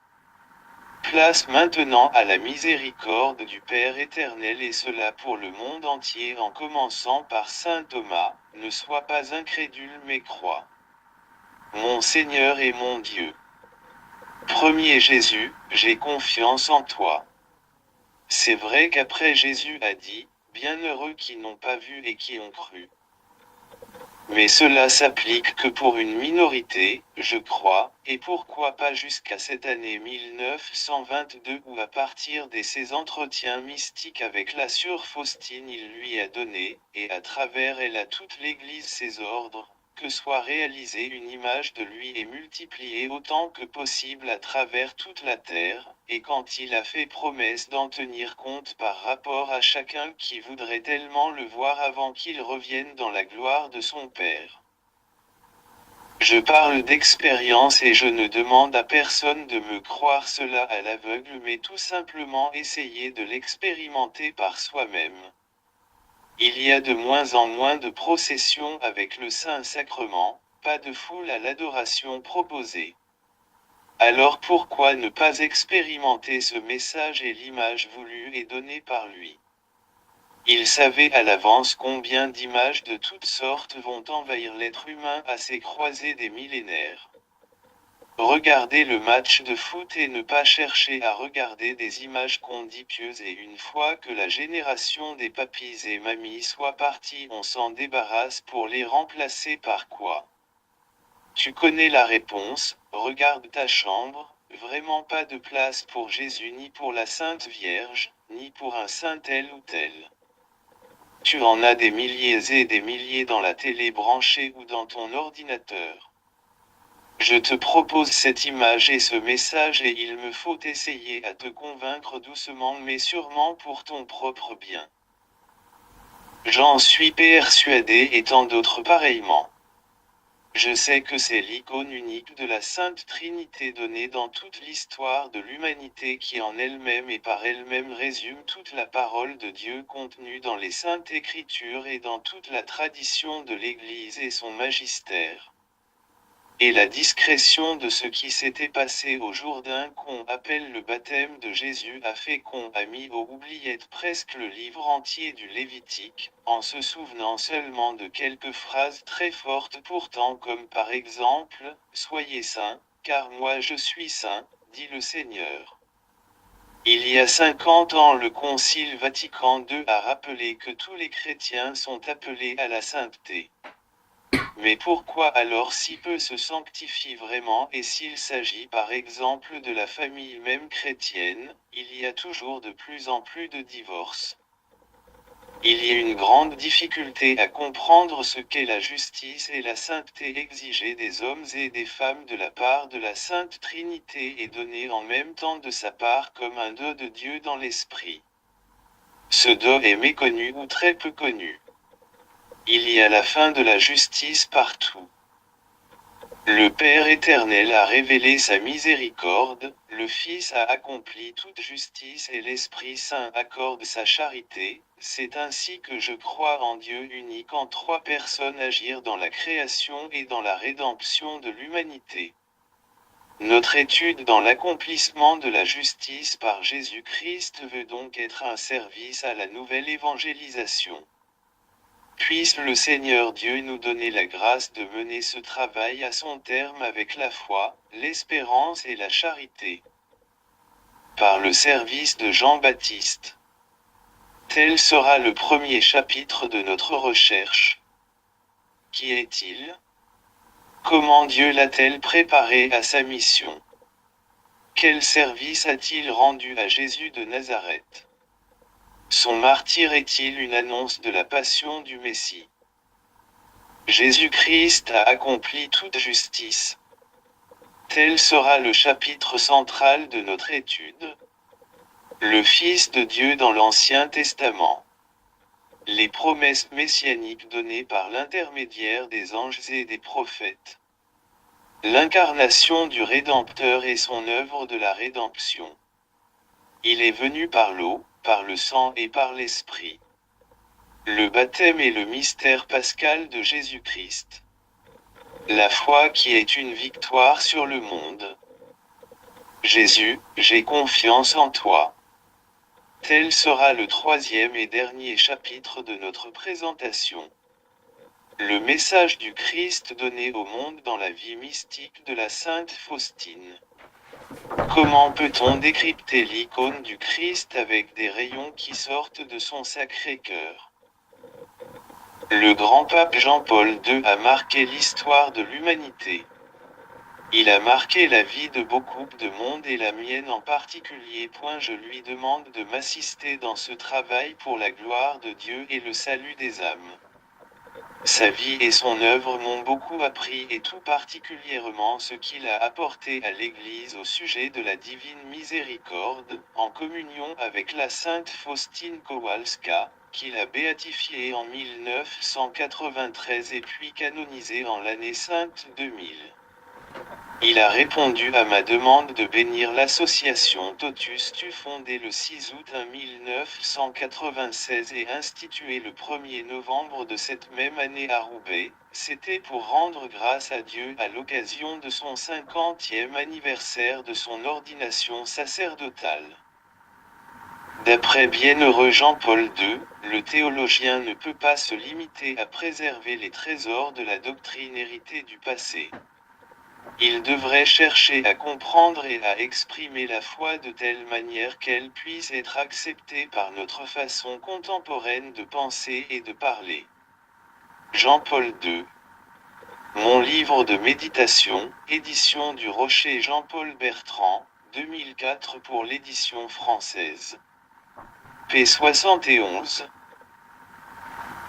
Place maintenant à la miséricorde du Père éternel et cela pour le monde entier en commençant par saint Thomas, ne sois pas incrédule mais crois. Mon Seigneur et mon Dieu. Premier Jésus, j'ai confiance en toi. C'est vrai qu'après Jésus a dit, bienheureux qui n'ont pas vu et qui ont cru. Mais cela s'applique que pour une minorité, je crois, et pourquoi pas jusqu'à cette année 1922 où à partir de ses entretiens mystiques avec la sœur Faustine il lui a donné, et à travers elle à toute l'Église ses ordres, que soit réalisée une image de lui et multipliée autant que possible à travers toute la terre, et quand il a fait promesse d'en tenir compte par rapport à chacun qui voudrait tellement le voir avant qu'il revienne dans la gloire de son Père. Je parle d'expérience et je ne demande à personne de me croire cela à l'aveugle mais tout simplement essayer de l'expérimenter par soi-même. Il y a de moins en moins de processions avec le Saint-Sacrement, pas de foule à l'adoration proposée. Alors pourquoi ne pas expérimenter ce message et l'image voulue et donnée par lui? Il savait à l'avance combien d'images de toutes sortes vont envahir l'être humain à ces croisées des millénaires. Regardez le match de foot et ne pas chercher à regarder des images qu'on dit pieuses et une fois que la génération des papis et mamies soit partie on s'en débarrasse pour les remplacer par quoi? Tu connais la réponse, regarde ta chambre, vraiment pas de place pour Jésus ni pour la Sainte Vierge, ni pour un saint tel ou tel. Tu en as des milliers et des milliers dans la télé branchée ou dans ton ordinateur. Je te propose cette image et ce message et il me faut essayer à te convaincre doucement mais sûrement pour ton propre bien. J'en suis persuadé et tant d'autres pareillement. Je sais que c'est l'icône unique de la Sainte Trinité donnée dans toute l'histoire de l'humanité qui en elle-même et par elle-même résume toute la parole de Dieu contenue dans les Saintes Écritures et dans toute la tradition de l'Église et son magistère. Et la discrétion de ce qui s'était passé au Jourdain qu'on appelle le baptême de Jésus a fait qu'on a mis aux oubliettes presque le livre entier du Lévitique, en se souvenant seulement de quelques phrases très fortes pourtant comme par exemple, « Soyez saints, car moi je suis saint, dit le Seigneur ». Il y a 50 ans le Concile Vatican II a rappelé que tous les chrétiens sont appelés à la sainteté. Mais pourquoi alors si peu se sanctifient vraiment et s'il s'agit par exemple de la famille même chrétienne, il y a toujours de plus en plus de divorces. Il y a une grande difficulté à comprendre ce qu'est la justice et la sainteté exigée des hommes et des femmes de la part de la Sainte Trinité et donnée en même temps de sa part comme un don de Dieu dans l'esprit. Ce don est méconnu ou très peu connu. Il y a la fin de la justice partout. Le Père éternel a révélé sa miséricorde, le Fils a accompli toute justice et l'Esprit Saint accorde sa charité, c'est ainsi que je crois en Dieu unique en trois personnes agir dans la création et dans la rédemption de l'humanité. Notre étude dans l'accomplissement de la justice par Jésus-Christ veut donc être un service à la nouvelle évangélisation. Puisse le Seigneur Dieu nous donner la grâce de mener ce travail à son terme avec la foi, l'espérance et la charité. Par le service de Jean-Baptiste. Tel sera le premier chapitre de notre recherche. Qui est-il? Comment Dieu l'a-t-il préparé à sa mission? Quel service a-t-il rendu à Jésus de Nazareth? Son martyre est-il une annonce de la passion du Messie? Jésus-Christ a accompli toute justice. Tel sera le chapitre central de notre étude. Le Fils de Dieu dans l'Ancien Testament. Les promesses messianiques données par l'intermédiaire des anges et des prophètes. L'incarnation du Rédempteur et son œuvre de la rédemption. Il est venu par l'eau, par le sang et par l'Esprit. Le baptême est le mystère pascal de Jésus-Christ. La foi qui est une victoire sur le monde. Jésus, j'ai confiance en toi. Tel sera le troisième et dernier chapitre de notre présentation. Le message du Christ donné au monde dans la vie mystique de la Sainte Faustine. Comment peut-on décrypter l'icône du Christ avec des rayons qui sortent de son Sacré-Cœur? Le grand pape Jean-Paul II a marqué l'histoire de l'humanité. Il a marqué la vie de beaucoup de monde et la mienne en particulier. Je lui demande de m'assister dans ce travail pour la gloire de Dieu et le salut des âmes. Sa vie et son œuvre m'ont beaucoup appris et tout particulièrement ce qu'il a apporté à l'Église au sujet de la divine miséricorde, en communion avec la sainte Faustine Kowalska, qu'il a béatifiée en 1993 et puis canonisée en l'année sainte 2000. Il a répondu à ma demande de bénir l'association Totus Tu fondée le 6 août 1996 et instituée le 1er novembre de cette même année à Roubaix. C'était pour rendre grâce à Dieu à l'occasion de son 50e anniversaire de son ordination sacerdotale. D'après bienheureux Jean-Paul II, le théologien ne peut pas se limiter à préserver les trésors de la doctrine héritée du passé. Il devrait chercher à comprendre et à exprimer la foi de telle manière qu'elle puisse être acceptée par notre façon contemporaine de penser et de parler. Jean-Paul II. Mon livre de méditation, édition du Rocher Jean-Paul Bertrand, 2004 pour l'édition française. P 71.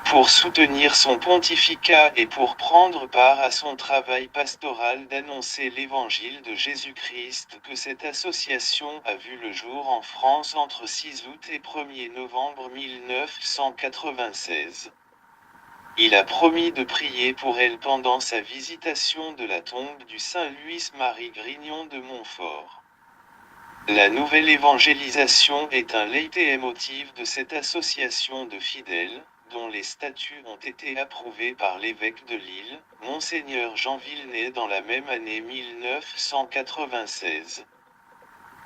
Pour soutenir son pontificat et pour prendre part à son travail pastoral d'annoncer l'évangile de Jésus-Christ que cette association a vu le jour en France entre 6 août et 1er novembre 1996. Il a promis de prier pour elle pendant sa visitation de la tombe du Saint Louis-Marie Grignon de Montfort. La nouvelle évangélisation est un leitmotiv de cette association de fidèles, dont les statuts ont été approuvés par l'évêque de Lille, Monseigneur Jean Villeneuve dans la même année 1996.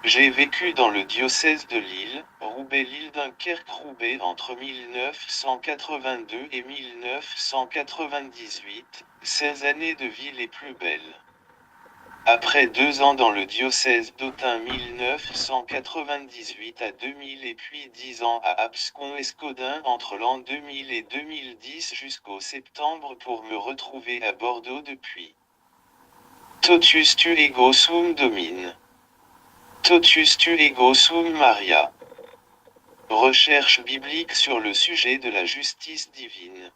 J'ai vécu dans le diocèse de Lille, Roubaix-Lille-Dunkerque-Roubaix entre 1982 et 1998, 16 années de vie les plus belles. Après 2 ans dans le diocèse d'Autun 1998 à 2000 et puis 10 ans à Abscon-Escodin entre l'an 2000 et 2010 jusqu'au septembre pour me retrouver à Bordeaux depuis. Totus tu ego sum Domine. Totus tu ego sum Maria. Recherche biblique sur le sujet de la justice divine.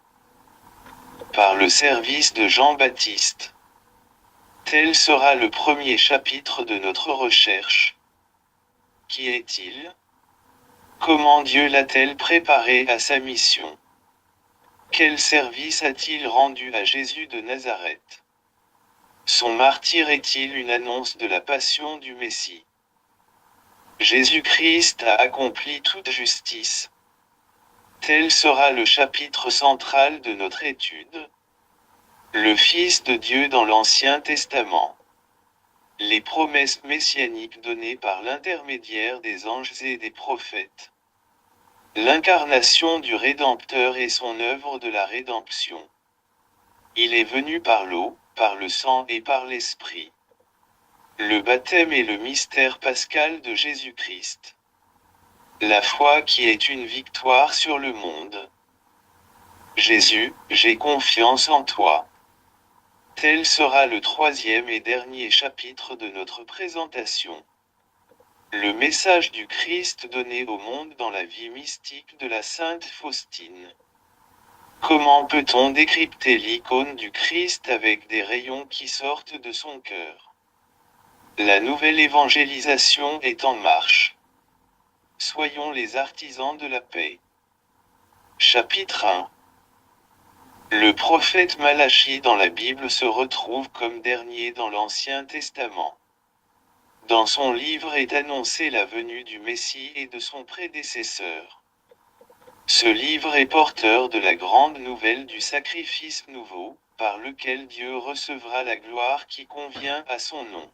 Par le service de Jean-Baptiste. Tel sera le premier chapitre de notre recherche. Qui est-il? Comment Dieu l'a-t-il préparé à sa mission? Quel service a-t-il rendu à Jésus de Nazareth? Son martyre est-il une annonce de la passion du Messie? Jésus-Christ a accompli toute justice. Tel sera le chapitre central de notre étude. Le Fils de Dieu dans l'Ancien Testament. Les promesses messianiques données par l'intermédiaire des anges et des prophètes. L'incarnation du Rédempteur et son œuvre de la rédemption. Il est venu par l'eau, par le sang et par l'Esprit. Le baptême est le mystère pascal de Jésus-Christ. La foi qui est une victoire sur le monde. Jésus, j'ai confiance en toi. Tel sera le troisième et dernier chapitre de notre présentation. Le message du Christ donné au monde dans la vie mystique de la Sainte Faustine. Comment peut-on décrypter l'icône du Christ avec des rayons qui sortent de son cœur? La nouvelle évangélisation est en marche. Soyons les artisans de la paix. Chapitre 1. Le prophète Malachie dans la Bible se retrouve comme dernier dans l'Ancien Testament. Dans son livre est annoncée la venue du Messie et de son prédécesseur. Ce livre est porteur de la grande nouvelle du sacrifice nouveau, par lequel Dieu recevra la gloire qui convient à son nom.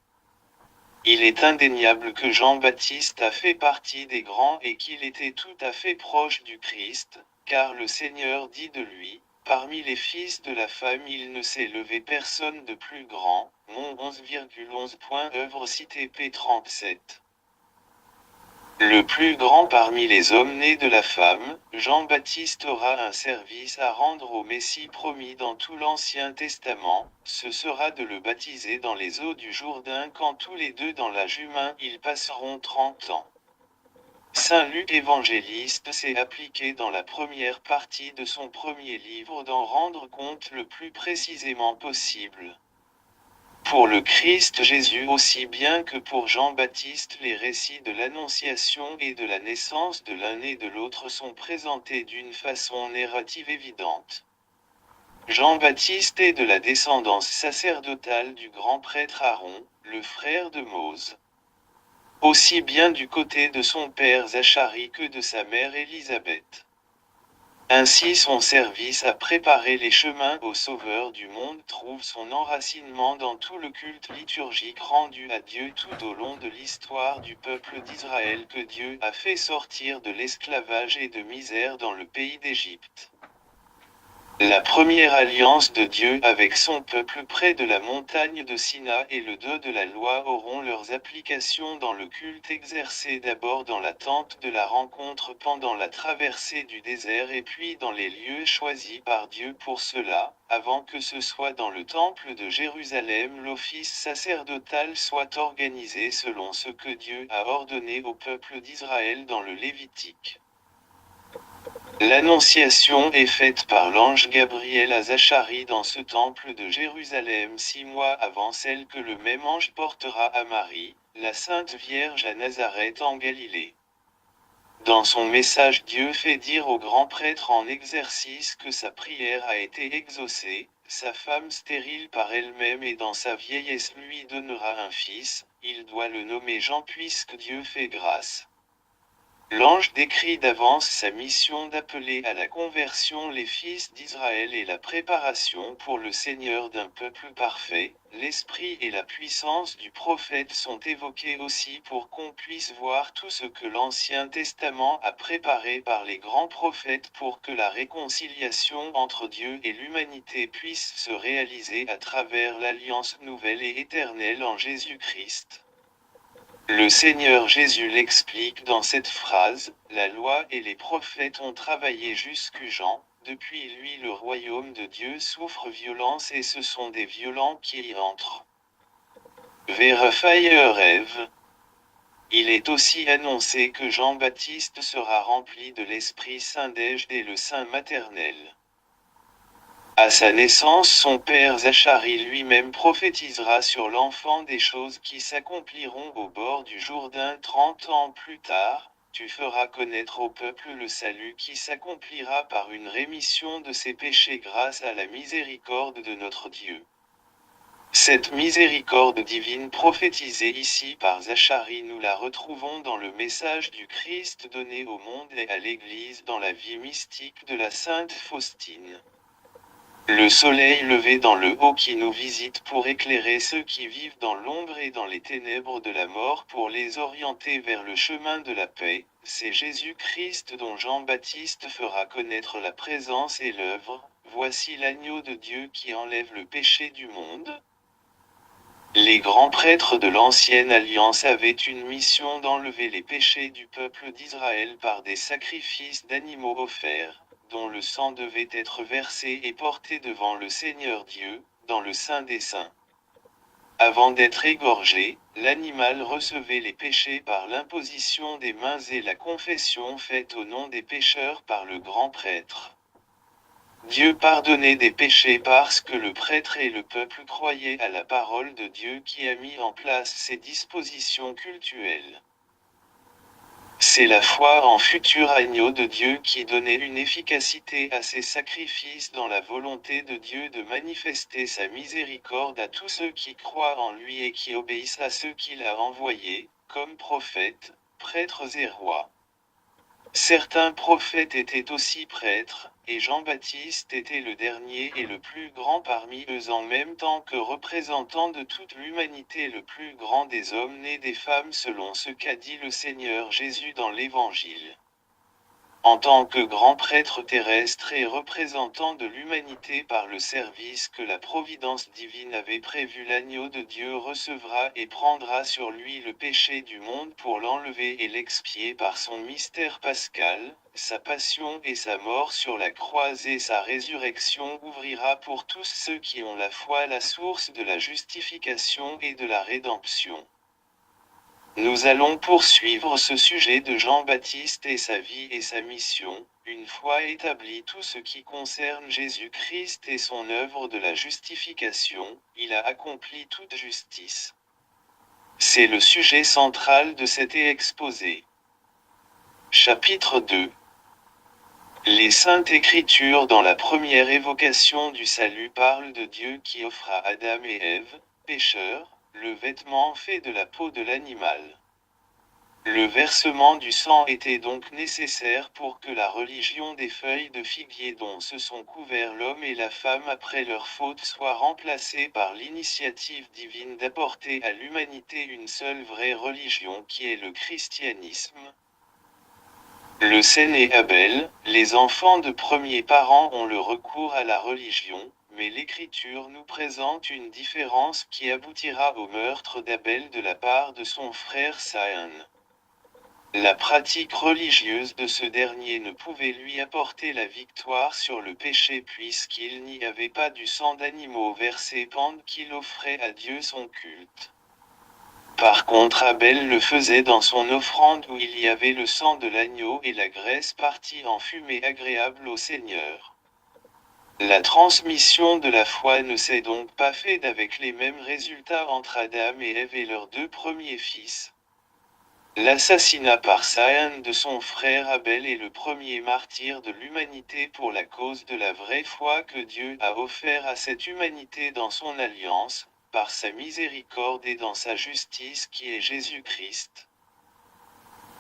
Il est indéniable que Jean-Baptiste a fait partie des grands et qu'il était tout à fait proche du Christ, car le Seigneur dit de lui, « Parmi les fils de la femme il ne s'est levé personne de plus grand » Mon 11,11. Œuvre citée p. 37. Le plus grand parmi les hommes nés de la femme, Jean-Baptiste aura un service à rendre au Messie promis dans tout l'Ancien Testament, ce sera de le baptiser dans les eaux du Jourdain quand tous les deux dans l'âge humain ils passeront 30 ans. Saint Luc évangéliste s'est appliqué dans la première partie de son premier livre d'en rendre compte le plus précisément possible. Pour le Christ Jésus aussi bien que pour Jean-Baptiste les récits de l'Annonciation et de la naissance de l'un et de l'autre sont présentés d'une façon narrative évidente. Jean-Baptiste est de la descendance sacerdotale du grand prêtre Aaron, le frère de Mose. Aussi bien du côté de son père Zacharie que de sa mère Élisabeth. Ainsi son service à préparer les chemins au Sauveur du monde trouve son enracinement dans tout le culte liturgique rendu à Dieu tout au long de l'histoire du peuple d'Israël que Dieu a fait sortir de l'esclavage et de misère dans le pays d'Égypte. La première alliance de Dieu avec son peuple près de la montagne de Sina et le dos de la loi auront leurs applications dans le culte exercé d'abord dans la tente de la rencontre pendant la traversée du désert et puis dans les lieux choisis par Dieu pour cela, avant que ce soit dans le temple de Jérusalem l'office sacerdotal soit organisé selon ce que Dieu a ordonné au peuple d'Israël dans le Lévitique. L'Annonciation est faite par l'ange Gabriel à Zacharie dans ce temple de Jérusalem 6 mois avant celle que le même ange portera à Marie, la Sainte Vierge à Nazareth en Galilée. Dans son message Dieu fait dire au grand prêtre en exercice que sa prière a été exaucée, sa femme stérile par elle-même et dans sa vieillesse lui donnera un fils, il doit le nommer Jean puisque Dieu fait grâce. L'ange décrit d'avance sa mission d'appeler à la conversion les fils d'Israël et la préparation pour le Seigneur d'un peuple parfait. L'esprit et la puissance du prophète sont évoqués aussi pour qu'on puisse voir tout ce que l'Ancien Testament a préparé par les grands prophètes pour que la réconciliation entre Dieu et l'humanité puisse se réaliser à travers l'alliance nouvelle et éternelle en Jésus-Christ. Le Seigneur Jésus l'explique dans cette phrase, la loi et les prophètes ont travaillé jusqu'à Jean, depuis lui le royaume de Dieu souffre violence et ce sont des violents qui y entrent. Rêve. Il est aussi annoncé que Jean-Baptiste sera rempli de l'Esprit Saint dès le sein maternel. À sa naissance son père Zacharie lui-même prophétisera sur l'enfant des choses qui s'accompliront au bord du Jourdain 30 ans plus tard, tu feras connaître au peuple le salut qui s'accomplira par une rémission de ses péchés grâce à la miséricorde de notre Dieu. Cette miséricorde divine prophétisée ici par Zacharie nous la retrouvons dans le message du Christ donné au monde et à l'Église dans la vie mystique de la Sainte Faustine. Le soleil levé dans le haut qui nous visite pour éclairer ceux qui vivent dans l'ombre et dans les ténèbres de la mort pour les orienter vers le chemin de la paix, c'est Jésus-Christ dont Jean-Baptiste fera connaître la présence et l'œuvre, voici l'agneau de Dieu qui enlève le péché du monde. Les grands prêtres de l'Ancienne Alliance avaient une mission d'enlever les péchés du peuple d'Israël par des sacrifices d'animaux offerts, dont le sang devait être versé et porté devant le Seigneur Dieu, dans le Saint des Saints. Avant d'être égorgé, l'animal recevait les péchés par l'imposition des mains et la confession faite au nom des pécheurs par le grand prêtre. Dieu pardonnait des péchés parce que le prêtre et le peuple croyaient à la parole de Dieu qui a mis en place ces dispositions cultuelles. C'est la foi en futur agneau de Dieu qui donnait une efficacité à ces sacrifices dans la volonté de Dieu de manifester sa miséricorde à tous ceux qui croient en lui et qui obéissent à ceux qu'il a envoyés, comme prophètes, prêtres et rois. Certains prophètes étaient aussi prêtres, et Jean-Baptiste était le dernier et le plus grand parmi eux en même temps que représentant de toute l'humanité le plus grand des hommes nés des femmes selon ce qu'a dit le Seigneur Jésus dans l'Évangile. En tant que grand prêtre terrestre et représentant de l'humanité par le service que la providence divine avait prévu, l'agneau de Dieu recevra et prendra sur lui le péché du monde pour l'enlever et l'expier par son mystère pascal, sa passion et sa mort sur la croix et sa résurrection ouvrira pour tous ceux qui ont la foi la source de la justification et de la rédemption. Nous allons poursuivre ce sujet de Jean-Baptiste et sa vie et sa mission, une fois établi tout ce qui concerne Jésus-Christ et son œuvre de la justification, il a accompli toute justice. C'est le sujet central de cet exposé. Chapitre 2. Les Saintes Écritures dans la première évocation du salut parlent de Dieu qui offre à Adam et Ève, pécheurs, le vêtement fait de la peau de l'animal. Le versement du sang était donc nécessaire pour que la religion des feuilles de figuier dont se sont couverts l'homme et la femme après leur faute soit remplacée par l'initiative divine d'apporter à l'humanité une seule vraie religion qui est le christianisme. Le Caïn et Abel, les enfants de premiers parents ont le recours à la religion, mais l'Écriture nous présente une différence qui aboutira au meurtre d'Abel de la part de son frère Caïn. La pratique religieuse de ce dernier ne pouvait lui apporter la victoire sur le péché puisqu'il n'y avait pas du sang d'animaux versé pendant qu'il offrait à Dieu son culte. Par contre Abel le faisait dans son offrande où il y avait le sang de l'agneau et la graisse partie en fumée agréable au Seigneur. La transmission de la foi ne s'est donc pas faite avec les mêmes résultats entre Adam et Ève et leurs deux premiers fils. L'assassinat par Caïn de son frère Abel est le premier martyr de l'humanité pour la cause de la vraie foi que Dieu a offert à cette humanité dans son alliance, par sa miséricorde et dans sa justice qui est Jésus-Christ.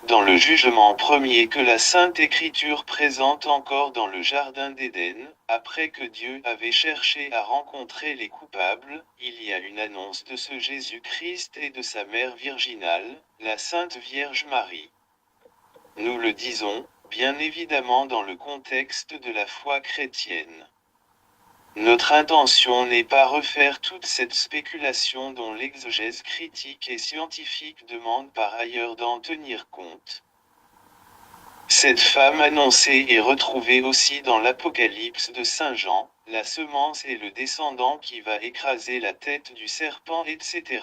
Dans le jugement premier que la Sainte Écriture présente encore dans le Jardin d'Éden, après que Dieu avait cherché à rencontrer les coupables, il y a une annonce de ce Jésus-Christ et de sa mère virginale, la Sainte Vierge Marie. Nous le disons, bien évidemment dans le contexte de la foi chrétienne. Notre intention n'est pas refaire toute cette spéculation dont l'exégèse critique et scientifique demande par ailleurs d'en tenir compte. Cette femme annoncée est retrouvée aussi dans l'Apocalypse de Saint Jean, la semence et le descendant qui va écraser la tête du serpent, etc.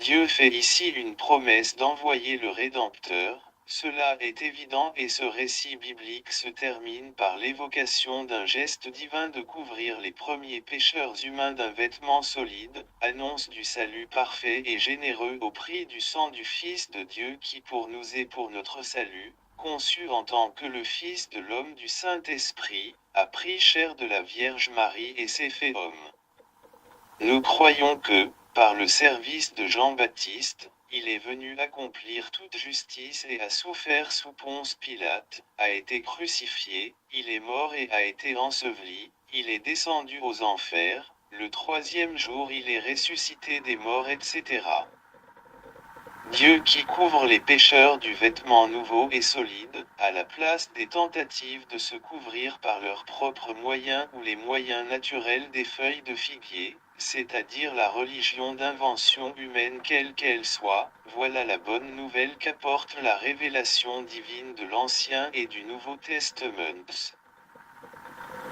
Dieu fait ici une promesse d'envoyer le Rédempteur. Cela est évident et ce récit biblique se termine par l'évocation d'un geste divin de couvrir les premiers pécheurs humains d'un vêtement solide, annonce du salut parfait et généreux au prix du sang du Fils de Dieu qui pour nous et pour notre salut, conçu en tant que le Fils de l'homme du Saint-Esprit, a pris chair de la Vierge Marie et s'est fait homme. Nous croyons que, par le service de Jean-Baptiste, il est venu accomplir toute justice et a souffert sous Ponce Pilate, a été crucifié, il est mort et a été enseveli, il est descendu aux enfers, le troisième jour il est ressuscité des morts, etc. Dieu qui couvre les pécheurs du vêtement nouveau et solide, à la place des tentatives de se couvrir par leurs propres moyens ou les moyens naturels des feuilles de figuier, c'est-à-dire la religion d'invention humaine quelle qu'elle soit, voilà la bonne nouvelle qu'apporte la révélation divine de l'Ancien et du Nouveau Testament.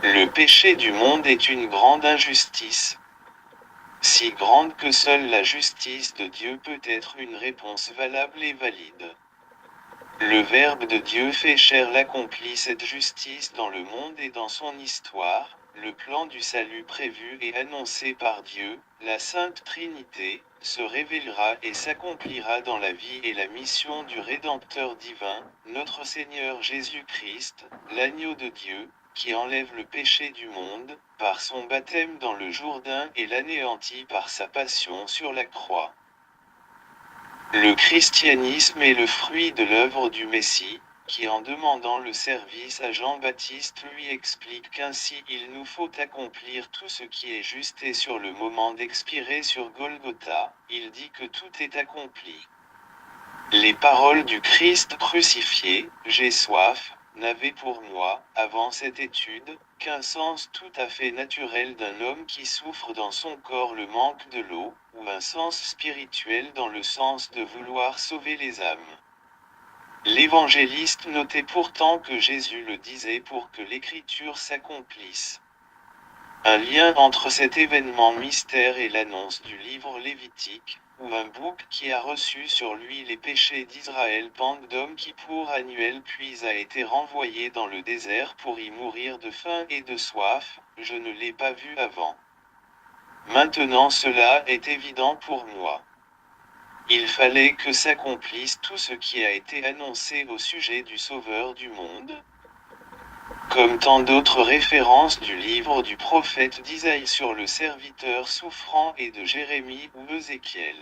Le péché du monde est une grande injustice. Si grande que seule la justice de Dieu peut être une réponse valable et valide. Le Verbe de Dieu fait chair accomplit cette justice dans le monde et dans son histoire, le plan du salut prévu et annoncé par Dieu, la Sainte Trinité, se révélera et s'accomplira dans la vie et la mission du Rédempteur divin, notre Seigneur Jésus-Christ, l'agneau de Dieu, qui enlève le péché du monde, par son baptême dans le Jourdain et l'anéantit par sa passion sur la croix. Le christianisme est le fruit de l'œuvre du Messie, qui en demandant le service à Jean-Baptiste lui explique qu'ainsi il nous faut accomplir tout ce qui est juste et sur le moment d'expirer sur Golgotha, il dit que tout est accompli. Les paroles du Christ crucifié, j'ai soif, n'avaient pour moi, avant cette étude, qu'un sens tout à fait naturel d'un homme qui souffre dans son corps le manque de l'eau, ou un sens spirituel dans le sens de vouloir sauver les âmes. L'évangéliste notait pourtant que Jésus le disait pour que l'écriture s'accomplisse. Un lien entre cet événement mystère et l'annonce du livre lévitique, ou un bouc qui a reçu sur lui les péchés d'Israël bande d'hommes qui pour annuel puis a été renvoyé dans le désert pour y mourir de faim et de soif, je ne l'ai pas vu avant. Maintenant cela est évident pour moi. Il fallait que s'accomplisse tout ce qui a été annoncé au sujet du Sauveur du monde. Comme tant d'autres références du livre du prophète d'Isaïe sur le serviteur souffrant et de Jérémie ou Ézéchiel.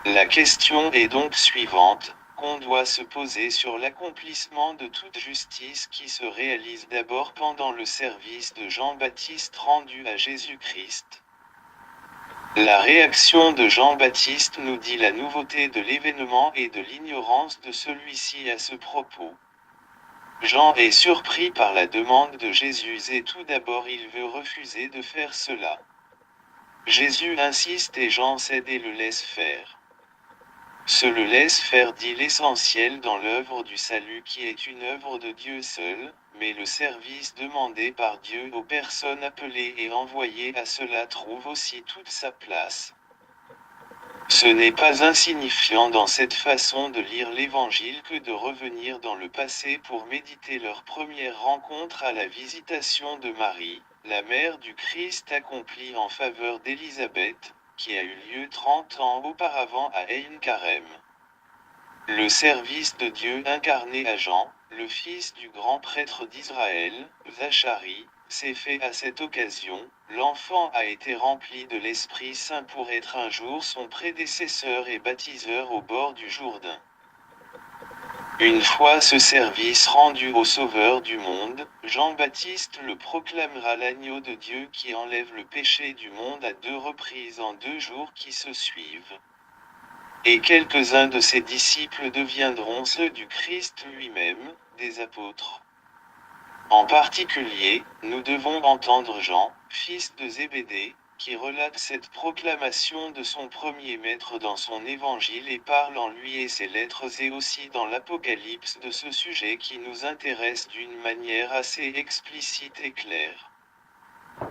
La question est donc suivante, qu'on doit se poser sur l'accomplissement de toute justice qui se réalise d'abord pendant le service de Jean-Baptiste rendu à Jésus-Christ. La réaction de Jean-Baptiste nous dit la nouveauté de l'événement et de l'ignorance de celui-ci à ce propos. Jean est surpris par la demande de Jésus et tout d'abord il veut refuser de faire cela. Jésus insiste et Jean cède et le laisse faire. Ce le laisse faire dit l'essentiel dans l'œuvre du salut qui est une œuvre de Dieu seul, mais le service demandé par Dieu aux personnes appelées et envoyées à cela trouve aussi toute sa place. Ce n'est pas insignifiant dans cette façon de lire l'Évangile que de revenir dans le passé pour méditer leur première rencontre à la visitation de Marie, la mère du Christ accomplie en faveur d'Élisabeth, qui a eu lieu 30 ans auparavant à Ein Karem. Le service de Dieu incarné à Jean, le fils du grand prêtre d'Israël, Zacharie, s'est fait à cette occasion. L'enfant a été rempli de l'Esprit Saint pour être un jour son prédécesseur et baptiseur au bord du Jourdain. Une fois ce service rendu au Sauveur du monde, Jean-Baptiste le proclamera l'agneau de Dieu qui enlève le péché du monde à 2 reprises en 2 jours qui se suivent. Et quelques-uns de ses disciples deviendront ceux du Christ lui-même, des apôtres. En particulier, nous devons entendre Jean, fils de Zébédée, qui relate cette proclamation de son premier maître dans son évangile et parle en lui et ses lettres et aussi dans l'Apocalypse de ce sujet qui nous intéresse d'une manière assez explicite et claire.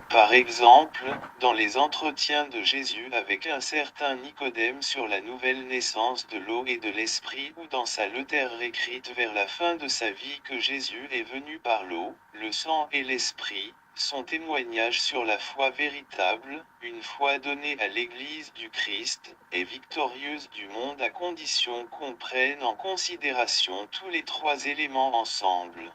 Par exemple, dans les entretiens de Jésus avec un certain Nicodème sur la nouvelle naissance de l'eau et de l'esprit ou dans sa lettre écrite vers la fin de sa vie que Jésus est venu par l'eau, le sang et l'esprit, son témoignage sur la foi véritable, une foi donnée à l'Église du Christ, est victorieuse du monde à condition qu'on prenne en considération tous les 3 éléments ensemble.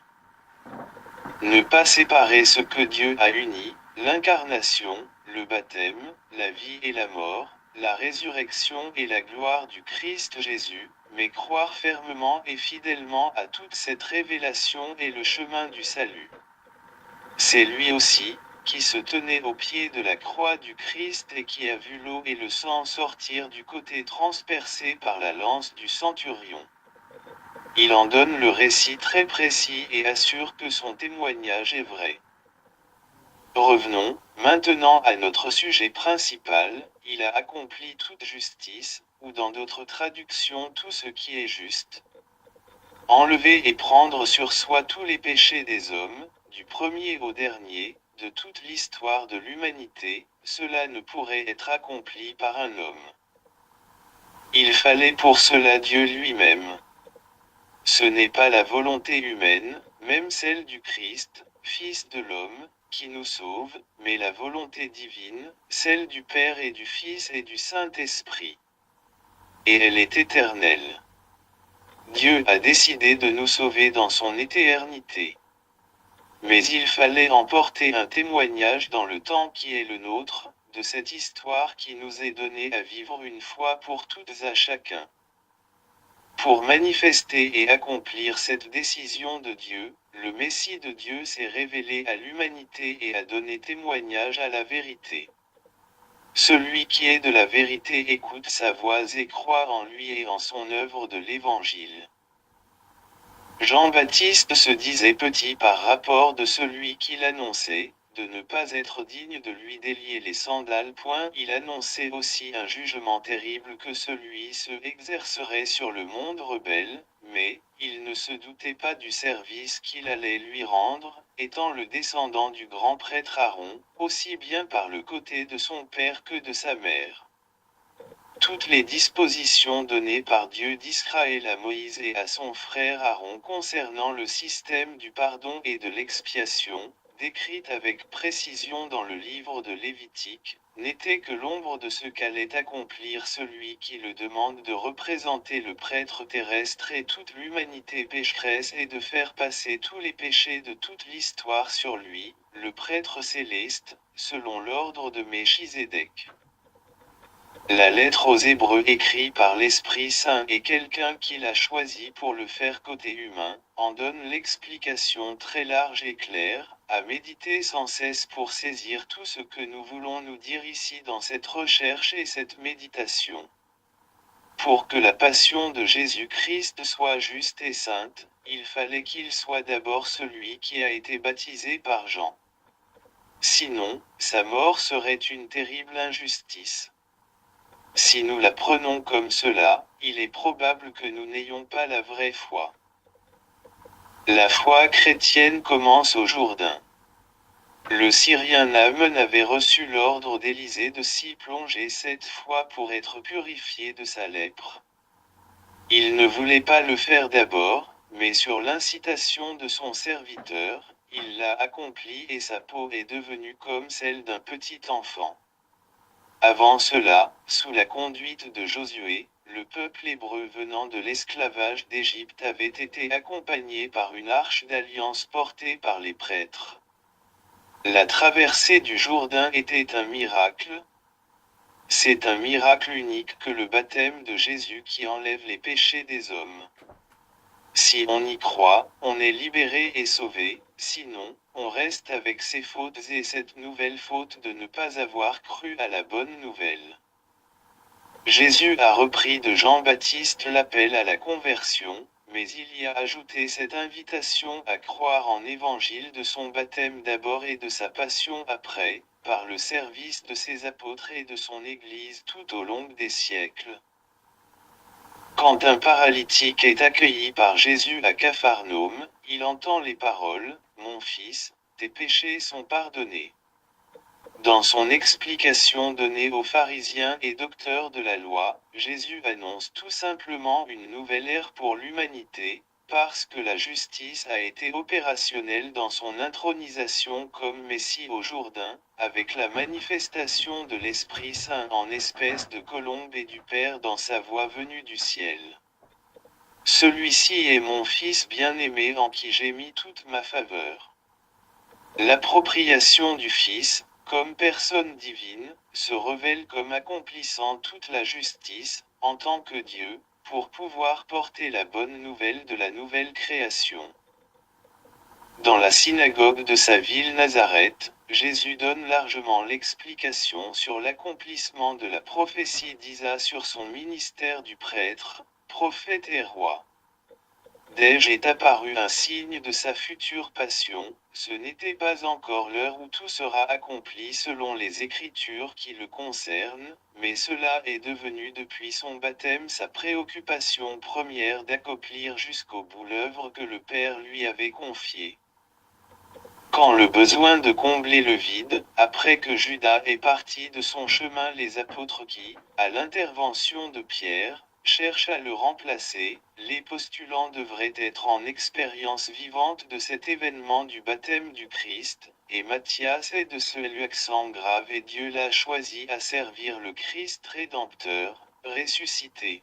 Ne pas séparer ce que Dieu a uni, l'incarnation, le baptême, la vie et la mort, la résurrection et la gloire du Christ Jésus, mais croire fermement et fidèlement à toute cette révélation et le chemin du salut. C'est lui aussi, qui se tenait au pied de la croix du Christ et qui a vu l'eau et le sang sortir du côté transpercé par la lance du centurion. Il en donne le récit très précis et assure que son témoignage est vrai. Revenons, maintenant à notre sujet principal, il a accompli toute justice, ou dans d'autres traductions tout ce qui est juste. Enlever et prendre sur soi tous les péchés des hommes, du premier au dernier, de toute l'histoire de l'humanité, cela ne pourrait être accompli par un homme. Il fallait pour cela Dieu lui-même. Ce n'est pas la volonté humaine, même celle du Christ, Fils de l'homme, qui nous sauve, mais la volonté divine, celle du Père et du Fils et du Saint-Esprit. Et elle est éternelle. Dieu a décidé de nous sauver dans son éternité. Mais il fallait emporter un témoignage dans le temps qui est le nôtre, de cette histoire qui nous est donnée à vivre une fois pour toutes à chacun. Pour manifester et accomplir cette décision de Dieu, le Messie de Dieu s'est révélé à l'humanité et a donné témoignage à la vérité. Celui qui est de la vérité écoute sa voix et croit en lui et en son œuvre de l'Évangile. Jean-Baptiste se disait petit par rapport de celui qui l'annonçait, de ne pas être digne de lui délier les sandales. Il annonçait aussi un jugement terrible que celui-ci exercerait sur le monde rebelle, mais il ne se doutait pas du service qu'il allait lui rendre, étant le descendant du grand prêtre Aaron, aussi bien par le côté de son père que de sa mère. Toutes les dispositions données par Dieu d'Israël à Moïse et à son frère Aaron concernant le système du pardon et de l'expiation, décrites avec précision dans le livre de Lévitique, n'étaient que l'ombre de ce qu'allait accomplir celui qui le demande de représenter le prêtre terrestre et toute l'humanité pécheresse et de faire passer tous les péchés de toute l'histoire sur lui, le prêtre céleste, selon l'ordre de Melchizedek. La lettre aux Hébreux écrite par l'Esprit Saint et quelqu'un qui l'a choisi pour le faire côté humain, en donne l'explication très large et claire, à méditer sans cesse pour saisir tout ce que nous voulons nous dire ici dans cette recherche et cette méditation. Pour que la passion de Jésus-Christ soit juste et sainte, il fallait qu'il soit d'abord celui qui a été baptisé par Jean. Sinon, sa mort serait une terrible injustice. Si nous la prenons comme cela, il est probable que nous n'ayons pas la vraie foi. La foi chrétienne commence au Jourdain. Le Syrien Naaman avait reçu l'ordre d'Élisée de s'y plonger 7 fois pour être purifié de sa lèpre. Il ne voulait pas le faire d'abord, mais sur l'incitation de son serviteur, il l'a accompli et sa peau est devenue comme celle d'un petit enfant. Avant cela, sous la conduite de Josué, le peuple hébreu venant de l'esclavage d'Égypte avait été accompagné par une arche d'alliance portée par les prêtres. La traversée du Jourdain était un miracle. C'est un miracle unique que le baptême de Jésus qui enlève les péchés des hommes. Si on y croit, on est libéré et sauvé, sinon, on reste avec ses fautes et cette nouvelle faute de ne pas avoir cru à la bonne nouvelle. Jésus a repris de Jean-Baptiste l'appel à la conversion, mais il y a ajouté cette invitation à croire en l'évangile de son baptême d'abord et de sa passion après, par le service de ses apôtres et de son Église tout au long des siècles. Quand un paralytique est accueilli par Jésus à Capharnaüm, il entend les paroles « Mon fils, tes péchés sont pardonnés ». Dans son explication donnée aux pharisiens et docteurs de la loi, Jésus annonce tout simplement une nouvelle ère pour l'humanité, parce que la justice a été opérationnelle dans son intronisation comme Messie au Jourdain, avec la manifestation de l'Esprit Saint en espèce de colombe et du Père dans sa voix venue du ciel. Celui-ci est mon Fils bien-aimé en qui j'ai mis toute ma faveur. L'appropriation du Fils, comme personne divine, se révèle comme accomplissant toute la justice, en tant que Dieu, pour pouvoir porter la bonne nouvelle de la nouvelle création. Dans la synagogue de sa ville Nazareth, Jésus donne largement l'explication sur l'accomplissement de la prophétie d'Isa sur son ministère du prêtre, prophète et roi. Dès est apparu un signe de sa future passion, ce n'était pas encore l'heure où tout sera accompli selon les Écritures qui le concernent, mais cela est devenu depuis son baptême sa préoccupation première d'accomplir jusqu'au bout l'œuvre que le Père lui avait confiée. Quand le besoin de combler le vide, après que Judas est parti de son chemin les apôtres qui, à l'intervention de Pierre, cherchent à le remplacer. Les postulants devraient être en expérience vivante de cet événement du baptême du Christ, et Matthias est de ce l'accent grave et Dieu l'a choisi à servir le Christ rédempteur, ressuscité.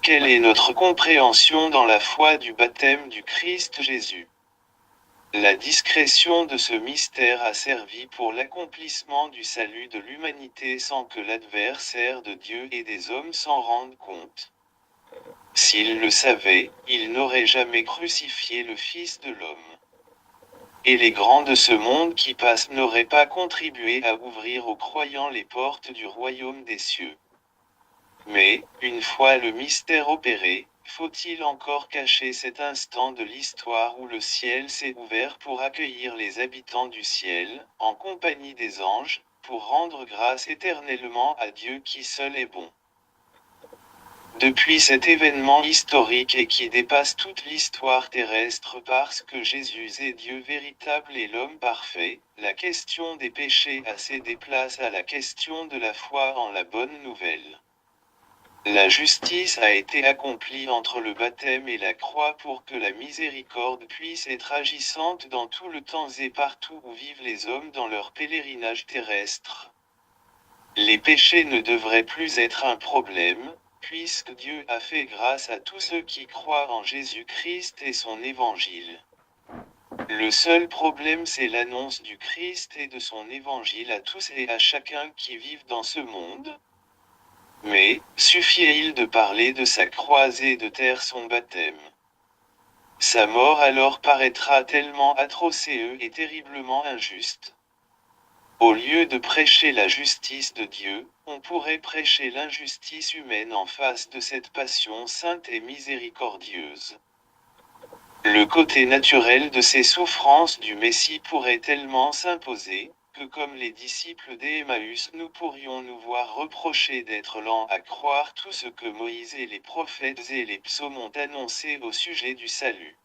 Quelle est notre compréhension dans la foi du baptême du Christ Jésus? La discrétion de ce mystère a servi pour l'accomplissement du salut de l'humanité sans que l'adversaire de Dieu et des hommes s'en rende compte. S'il le savait, il n'aurait jamais crucifié le Fils de l'homme. Et les grands de ce monde qui passent n'auraient pas contribué à ouvrir aux croyants les portes du royaume des cieux. Mais, une fois le mystère opéré, faut-il encore cacher cet instant de l'histoire où le ciel s'est ouvert pour accueillir les habitants du ciel, en compagnie des anges, pour rendre grâce éternellement à Dieu qui seul est bon. Depuis cet événement historique et qui dépasse toute l'histoire terrestre parce que Jésus est Dieu véritable et l'homme parfait, la question des péchés a cédé place à la question de la foi en la bonne nouvelle. La justice a été accomplie entre le baptême et la croix pour que la miséricorde puisse être agissante dans tout le temps et partout où vivent les hommes dans leur pèlerinage terrestre. Les péchés ne devraient plus être un problème, puisque Dieu a fait grâce à tous ceux qui croient en Jésus-Christ et son évangile. Le seul problème c'est l'annonce du Christ et de son évangile à tous et à chacun qui vivent dans ce monde. Mais, suffit-il de parler de sa croix et de taire son baptême? Sa mort alors paraîtra tellement atroce et terriblement injuste. Au lieu de prêcher la justice de Dieu, on pourrait prêcher l'injustice humaine en face de cette passion sainte et miséricordieuse. Le côté naturel de ces souffrances du Messie pourrait tellement s'imposer, que comme les disciples d'Emmaüs nous pourrions nous voir reprocher d'être lents à croire tout ce que Moïse et les prophètes et les psaumes ont annoncé au sujet du salut.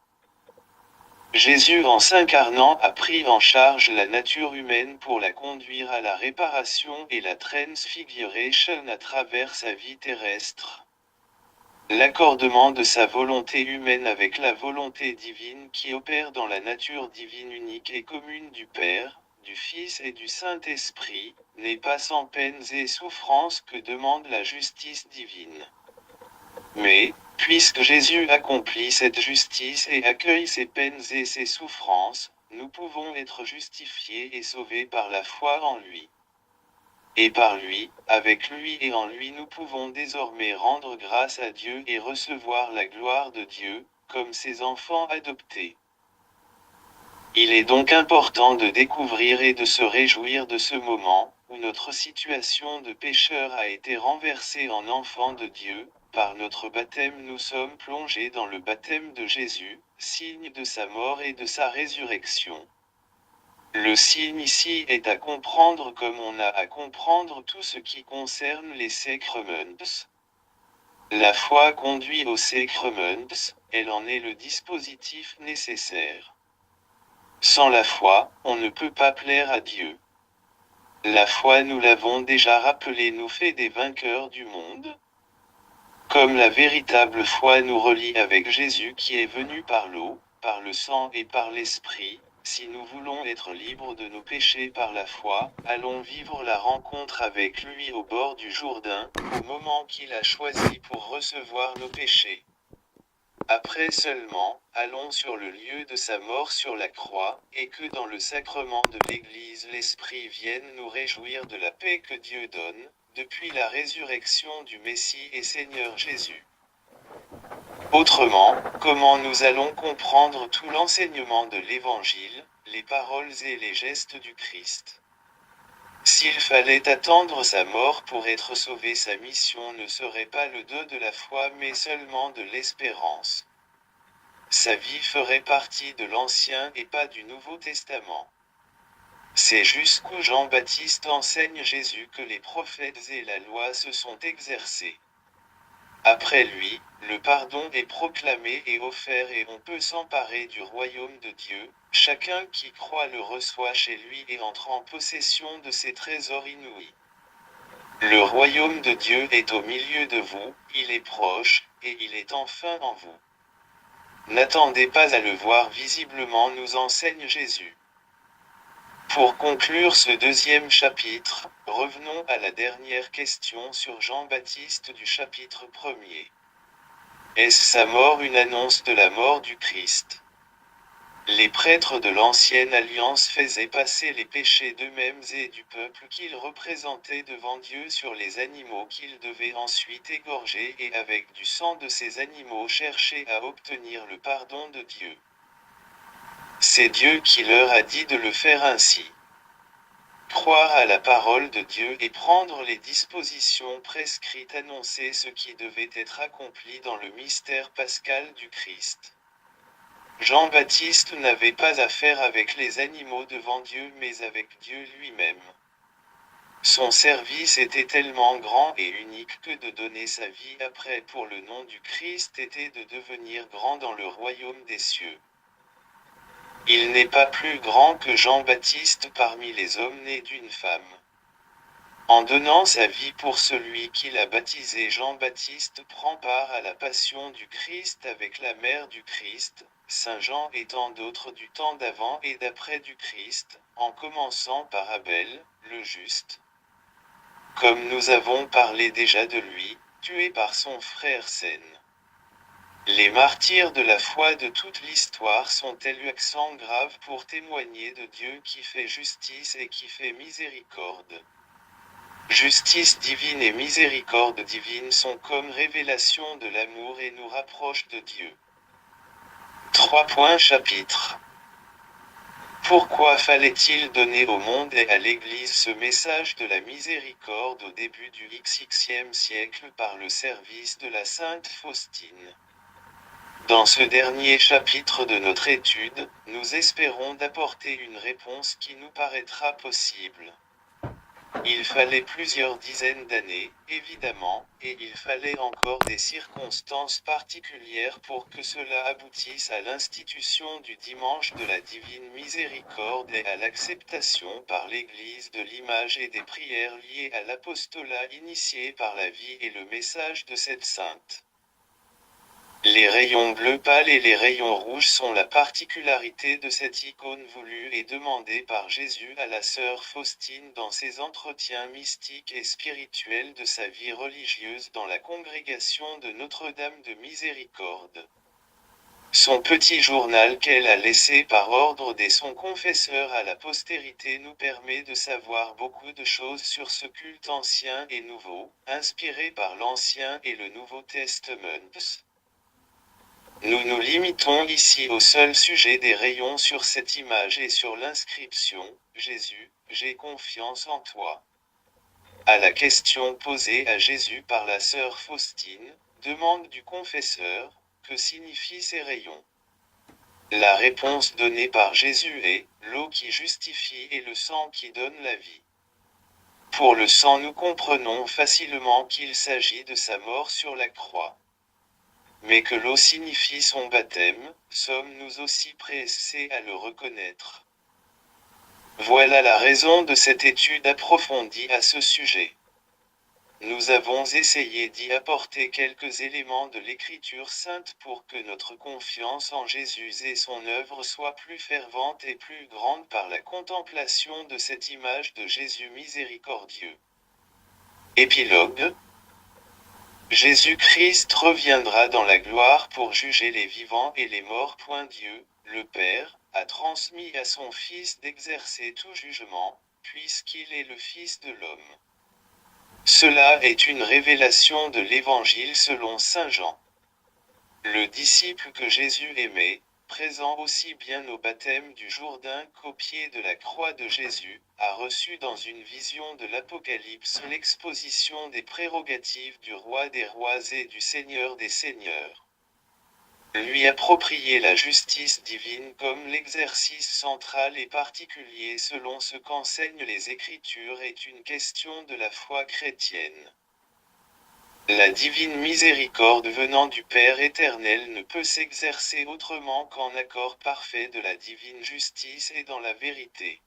Jésus en s'incarnant a pris en charge la nature humaine pour la conduire à la réparation et la transfiguration à travers sa vie terrestre. L'accordement de sa volonté humaine avec la volonté divine qui opère dans la nature divine unique et commune du Père, du Fils et du Saint-Esprit, n'est pas sans peines et souffrances que demande la justice divine. Mais, puisque Jésus accomplit cette justice et accueille ses peines et ses souffrances, nous pouvons être justifiés et sauvés par la foi en lui. Et par lui, avec lui et en lui nous pouvons désormais rendre grâce à Dieu et recevoir la gloire de Dieu, comme ses enfants adoptés. Il est donc important de découvrir et de se réjouir de ce moment, où notre situation de pécheur a été renversée en enfant de Dieu. Par notre baptême nous sommes plongés dans le baptême de Jésus, signe de sa mort et de sa résurrection. Le signe ici est à comprendre comme on a à comprendre tout ce qui concerne les sacraments. La foi conduit aux sacraments, elle en est le dispositif nécessaire. Sans la foi, on ne peut pas plaire à Dieu. La foi, nous l'avons déjà rappelé, nous fait des vainqueurs du monde. Comme la véritable foi nous relie avec Jésus qui est venu par l'eau, par le sang et par l'esprit, si nous voulons être libres de nos péchés par la foi, allons vivre la rencontre avec lui au bord du Jourdain, au moment qu'il a choisi pour recevoir nos péchés. Après seulement, allons sur le lieu de sa mort sur la croix, et que dans le sacrement de l'Église l'Esprit vienne nous réjouir de la paix que Dieu donne, depuis la résurrection du Messie et Seigneur Jésus. Autrement, comment nous allons comprendre tout l'enseignement de l'Évangile, les paroles et les gestes du Christ? S'il fallait attendre sa mort pour être sauvé, sa mission ne serait pas le dos de la foi mais seulement de l'espérance. Sa vie ferait partie de l'Ancien et pas du Nouveau Testament. C'est jusqu'où Jean-Baptiste enseigne Jésus que les prophètes et la loi se sont exercés. Après lui, le pardon est proclamé et offert et on peut s'emparer du royaume de Dieu. Chacun qui croit le reçoit chez lui et entre en possession de ses trésors inouïs. Le royaume de Dieu est au milieu de vous, il est proche, et il est enfin en vous. N'attendez pas à le voir visiblement, nous enseigne Jésus. Pour conclure ce deuxième chapitre, revenons à la dernière question sur Jean-Baptiste du chapitre 1er. Est-ce sa mort une annonce de la mort du Christ? Les prêtres de l'ancienne alliance faisaient passer les péchés d'eux-mêmes et du peuple qu'ils représentaient devant Dieu sur les animaux qu'ils devaient ensuite égorger et avec du sang de ces animaux chercher à obtenir le pardon de Dieu. C'est Dieu qui leur a dit de le faire ainsi. Croire à la parole de Dieu et prendre les dispositions prescrites annonçaient ce qui devait être accompli dans le mystère pascal du Christ. Jean-Baptiste n'avait pas affaire avec les animaux devant Dieu mais avec Dieu lui-même. Son service était tellement grand et unique que de donner sa vie après pour le nom du Christ était de devenir grand dans le royaume des cieux. Il n'est pas plus grand que Jean-Baptiste parmi les hommes nés d'une femme. En donnant sa vie pour celui qu'il a baptisé, Jean-Baptiste prend part à la passion du Christ avec la mère du Christ, Saint Jean et tant d'autres du temps d'avant et d'après du Christ, en commençant par Abel, le juste. Comme nous avons parlé déjà de lui, tué par son frère Sène. Les martyrs de la foi de toute l'histoire sont élus accent grave pour témoigner de Dieu qui fait justice et qui fait miséricorde. Justice divine et miséricorde divine sont comme révélation de l'amour et nous rapprochent de Dieu. 3. Chapitre. Pourquoi fallait-il donner au monde et à l'Église ce message de la miséricorde au début du XXe siècle par le service de la Sainte Faustine? Dans ce dernier chapitre de notre étude, nous espérons d'apporter une réponse qui nous paraîtra possible. Il fallait plusieurs dizaines d'années, évidemment, et il fallait encore des circonstances particulières pour que cela aboutisse à l'institution du dimanche de la divine miséricorde et à l'acceptation par l'Église de l'image et des prières liées à l'apostolat initié par la vie et le message de cette sainte. Les rayons bleu pâle et les rayons rouges sont la particularité de cette icône voulue et demandée par Jésus à la sœur Faustine dans ses entretiens mystiques et spirituels de sa vie religieuse dans la congrégation de Notre-Dame de Miséricorde. Son petit journal qu'elle a laissé par ordre de son confesseur à la postérité nous permet de savoir beaucoup de choses sur ce culte ancien et nouveau, inspiré par l'Ancien et le Nouveau Testament. Nous nous limitons ici au seul sujet des rayons sur cette image et sur l'inscription « Jésus, j'ai confiance en toi ». À la question posée à Jésus par la sœur Faustine, demande du confesseur, que signifient ces rayons? La réponse donnée par Jésus est « l'eau qui justifie et le sang qui donne la vie ». Pour le sang nous comprenons facilement qu'il s'agit de sa mort sur la croix. Mais que l'eau signifie son baptême, sommes-nous aussi pressés à le reconnaître? Voilà la raison de cette étude approfondie à ce sujet. Nous avons essayé d'y apporter quelques éléments de l'Écriture sainte pour que notre confiance en Jésus et son œuvre soit plus fervente et plus grande par la contemplation de cette image de Jésus miséricordieux. Épilogue. Jésus-Christ reviendra dans la gloire pour juger les vivants et les morts. Dieu, le Père, a transmis à son Fils d'exercer tout jugement, puisqu'il est le Fils de l'homme. Cela est une révélation de l'Évangile selon saint Jean. Le disciple que Jésus aimait, présent aussi bien au baptême du Jourdain qu'au pied de la croix de Jésus, a reçu dans une vision de l'Apocalypse l'exposition des prérogatives du Roi des rois et du Seigneur des seigneurs. Lui approprier la justice divine comme l'exercice central et particulier selon ce qu'enseignent les Écritures est une question de la foi chrétienne. La divine miséricorde venant du Père éternel ne peut s'exercer autrement qu'en accord parfait de la divine justice et dans la vérité.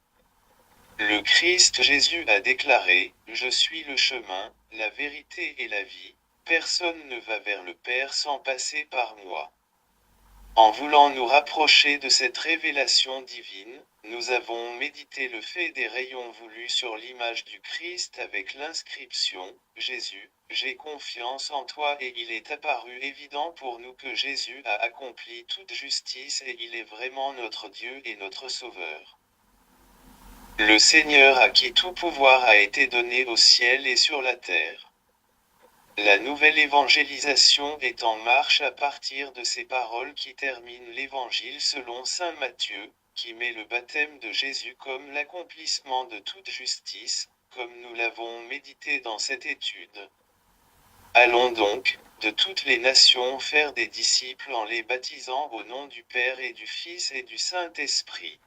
Le Christ Jésus a déclaré, « Je suis le chemin, la vérité et la vie, personne ne va vers le Père sans passer par moi. » En voulant nous rapprocher de cette révélation divine, nous avons médité le fait des rayons voulus sur l'image du Christ avec l'inscription « Jésus, j'ai confiance en toi » et il est apparu évident pour nous que Jésus a accompli toute justice et il est vraiment notre Dieu et notre Sauveur. Le Seigneur à qui tout pouvoir a été donné au ciel et sur la terre. La nouvelle évangélisation est en marche à partir de ces paroles qui terminent l'évangile selon saint Matthieu, qui met le baptême de Jésus comme l'accomplissement de toute justice, comme nous l'avons médité dans cette étude. Allons donc, de toutes les nations faire des disciples en les baptisant au nom du Père et du Fils et du Saint-Esprit.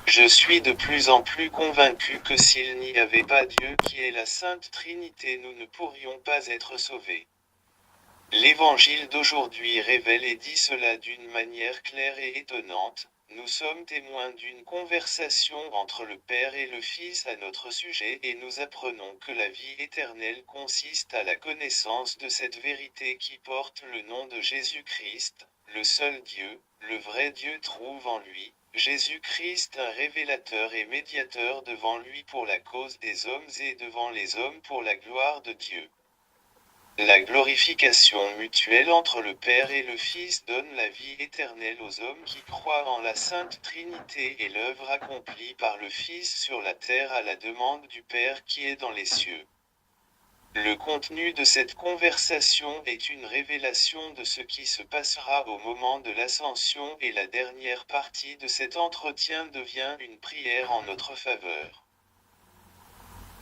Je suis de plus en plus convaincu que s'il n'y avait pas Dieu qui est la Sainte Trinité, nous ne pourrions pas être sauvés. L'évangile d'aujourd'hui révèle et dit cela d'une manière claire et étonnante. Nous sommes témoins d'une conversation entre le Père et le Fils à notre sujet et nous apprenons que la vie éternelle consiste à la connaissance de cette vérité qui porte le nom de Jésus-Christ, le seul Dieu, le vrai Dieu trouve en lui, Jésus-Christ un révélateur et médiateur devant lui pour la cause des hommes et devant les hommes pour la gloire de Dieu. La glorification mutuelle entre le Père et le Fils donne la vie éternelle aux hommes qui croient en la Sainte Trinité et l'œuvre accomplie par le Fils sur la terre à la demande du Père qui est dans les cieux. Le contenu de cette conversation est une révélation de ce qui se passera au moment de l'ascension et la dernière partie de cet entretien devient une prière en notre faveur.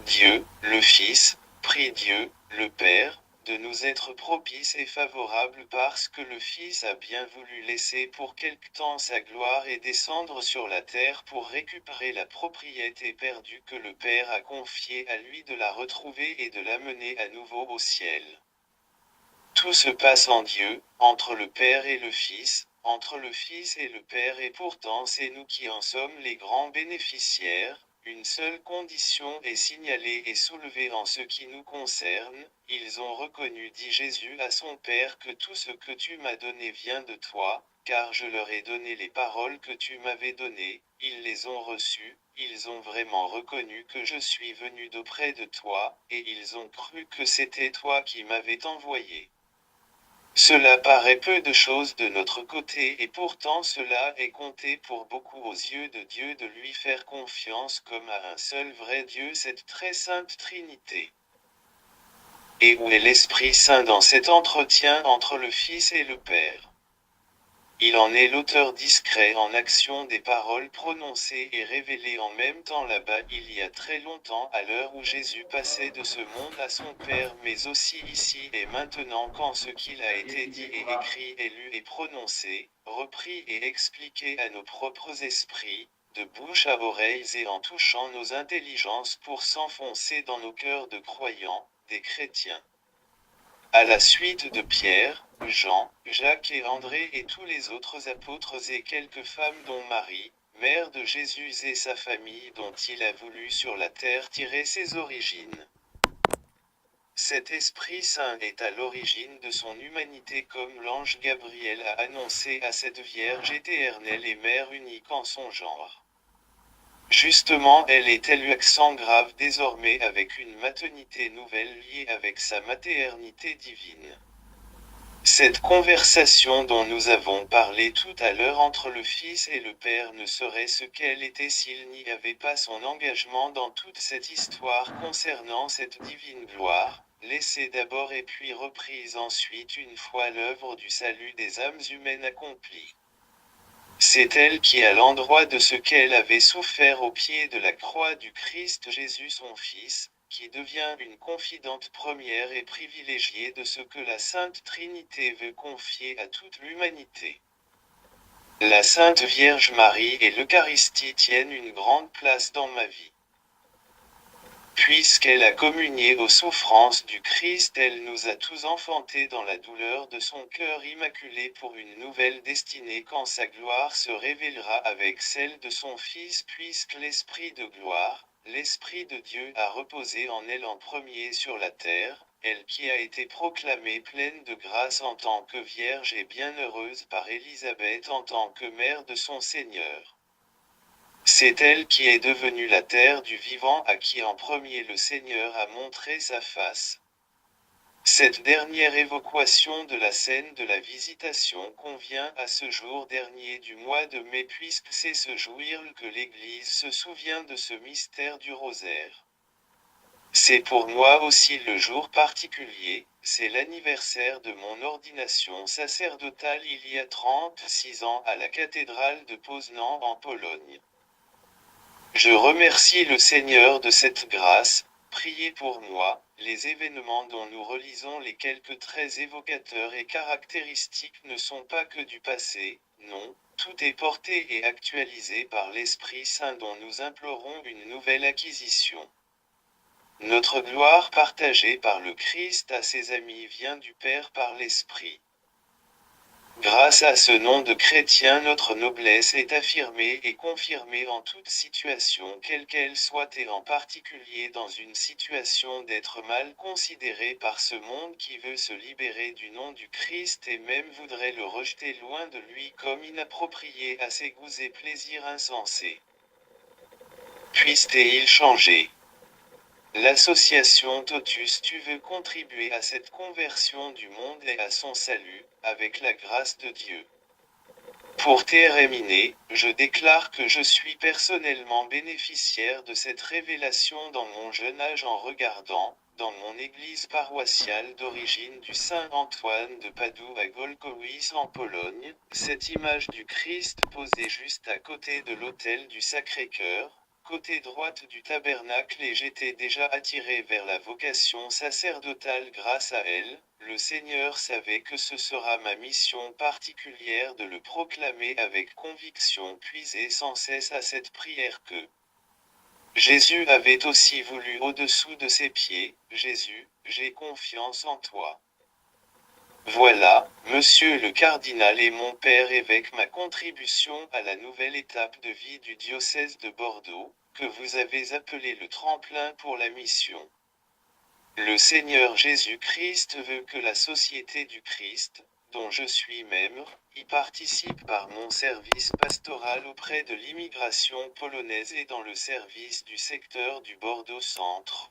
Dieu, le Fils, prie Dieu, le Père, de nous être propice et favorable parce que le Fils a bien voulu laisser pour quelque temps sa gloire et descendre sur la terre pour récupérer la propriété perdue que le Père a confiée à lui de la retrouver et de l'amener à nouveau au ciel. Tout se passe en Dieu, entre le Père et le Fils, entre le Fils et le Père et pourtant c'est nous qui en sommes les grands bénéficiaires. Une seule condition est signalée et soulevée en ce qui nous concerne, ils ont reconnu, dit Jésus à son Père, que tout ce que tu m'as donné vient de toi, car je leur ai donné les paroles que tu m'avais données, ils les ont reçues, ils ont vraiment reconnu que je suis venu d'auprès de toi, et ils ont cru que c'était toi qui m'avais envoyé. Cela paraît peu de choses de notre côté et pourtant cela est compté pour beaucoup aux yeux de Dieu de lui faire confiance comme à un seul vrai Dieu, cette très sainte Trinité. Et où est l'Esprit Saint dans cet entretien entre le Fils et le Père? Il en est l'auteur discret en action des paroles prononcées et révélées en même temps là-bas il y a très longtemps à l'heure où Jésus passait de ce monde à son Père mais aussi ici et maintenant quand ce qu'il a été dit et écrit et lu et prononcé, repris et expliqué à nos propres esprits, de bouche à oreilles et en touchant nos intelligences pour s'enfoncer dans nos cœurs de croyants, des chrétiens. À la suite de Pierre, Jean, Jacques et André et tous les autres apôtres et quelques femmes dont Marie, mère de Jésus et sa famille dont il a voulu sur la terre tirer ses origines. Cet Esprit Saint est à l'origine de son humanité comme l'ange Gabriel a annoncé à cette Vierge éternelle et mère unique en son genre. Justement elle est élue accent grave désormais avec une maternité nouvelle liée avec sa maternité divine. Cette conversation dont nous avons parlé tout à l'heure entre le Fils et le Père ne serait ce qu'elle était s'il n'y avait pas son engagement dans toute cette histoire concernant cette divine gloire, laissée d'abord et puis reprise ensuite une fois l'œuvre du salut des âmes humaines accomplie. C'est elle qui, à l'endroit de ce qu'elle avait souffert au pied de la croix du Christ Jésus son Fils, qui devient une confidente première et privilégiée de ce que la Sainte Trinité veut confier à toute l'humanité. La Sainte Vierge Marie et l'Eucharistie tiennent une grande place dans ma vie. Puisqu'elle a communié aux souffrances du Christ, elle nous a tous enfantés dans la douleur de son cœur immaculé pour une nouvelle destinée quand sa gloire se révélera avec celle de son Fils, puisque l'Esprit de gloire, l'Esprit de Dieu a reposé en elle en premier sur la terre, elle qui a été proclamée pleine de grâce en tant que vierge et bienheureuse par Élisabeth en tant que mère de son Seigneur. C'est elle qui est devenue la terre du vivant à qui en premier le Seigneur a montré sa face. Cette dernière évocation de la scène de la visitation convient à ce jour dernier du mois de mai puisque c'est ce jour que l'Église se souvient de ce mystère du rosaire. C'est pour moi aussi le jour particulier, c'est l'anniversaire de mon ordination sacerdotale il y a 36 ans à la cathédrale de Poznań en Pologne. Je remercie le Seigneur de cette grâce, priez pour moi, les événements dont nous relisons les quelques traits évocateurs et caractéristiques ne sont pas que du passé, non, tout est porté et actualisé par l'Esprit Saint dont nous implorons une nouvelle acquisition. Notre gloire partagée par le Christ à ses amis vient du Père par l'Esprit. Grâce à ce nom de chrétien, notre noblesse est affirmée et confirmée en toute situation quelle qu'elle soit et en particulier dans une situation d'être mal considéré par ce monde qui veut se libérer du nom du Christ et même voudrait le rejeter loin de lui comme inapproprié à ses goûts et plaisirs insensés. Puisse-t-il changer? L'association Totus Tu veut contribuer à cette conversion du monde et à son salut, avec la grâce de Dieu. Pour terminer, je déclare que je suis personnellement bénéficiaire de cette révélation dans mon jeune âge en regardant, dans mon église paroissiale d'origine du Saint Antoine de Padoue à Golkowice en Pologne, cette image du Christ posée juste à côté de l'autel du Sacré-Cœur, côté droite du tabernacle et j'étais déjà attiré vers la vocation sacerdotale grâce à elle, le Seigneur savait que ce sera ma mission particulière de le proclamer avec conviction puisée sans cesse à cette prière que Jésus avait aussi voulu au-dessous de ses pieds, Jésus, j'ai confiance en toi. Voilà, monsieur le cardinal et mon père évêque ma contribution à la nouvelle étape de vie du diocèse de Bordeaux, que vous avez appelé le tremplin pour la mission. Le Seigneur Jésus-Christ veut que la Société du Christ, dont je suis membre, y participe par mon service pastoral auprès de l'immigration polonaise et dans le service du secteur du Bordeaux Centre.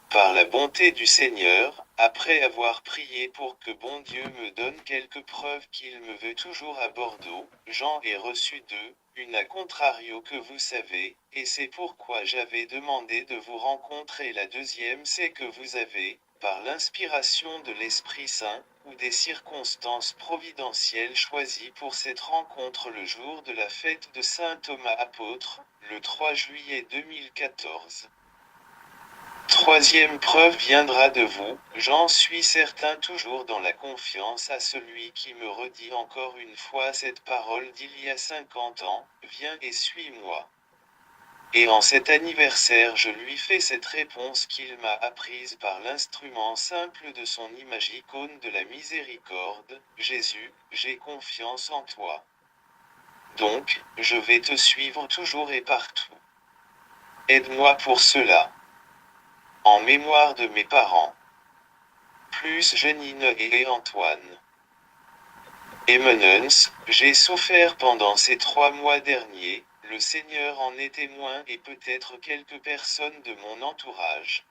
Par la bonté du Seigneur, après avoir prié pour que bon Dieu me donne quelques preuves qu'il me veut toujours à Bordeaux, j'en ai reçu deux, une à contrario que vous savez, et c'est pourquoi j'avais demandé de vous rencontrer. La deuxième c'est que vous avez, par l'inspiration de l'Esprit Saint, ou des circonstances providentielles choisies pour cette rencontre le jour de la fête de Saint Thomas apôtre, le 3 juillet 2014. Troisième preuve viendra de vous, j'en suis certain toujours dans la confiance à celui qui me redit encore une fois cette parole d'il y a 50 ans, viens et suis-moi. Et en cet anniversaire je lui fais cette réponse qu'il m'a apprise par l'instrument simple de son image icône de la miséricorde, Jésus, j'ai confiance en toi. Donc, je vais te suivre toujours et partout. Aide-moi pour cela. En mémoire de mes parents. Plus Janine et Antoine. Eminence, j'ai souffert pendant ces 3 mois derniers, le Seigneur en est témoin et peut-être quelques personnes de mon entourage.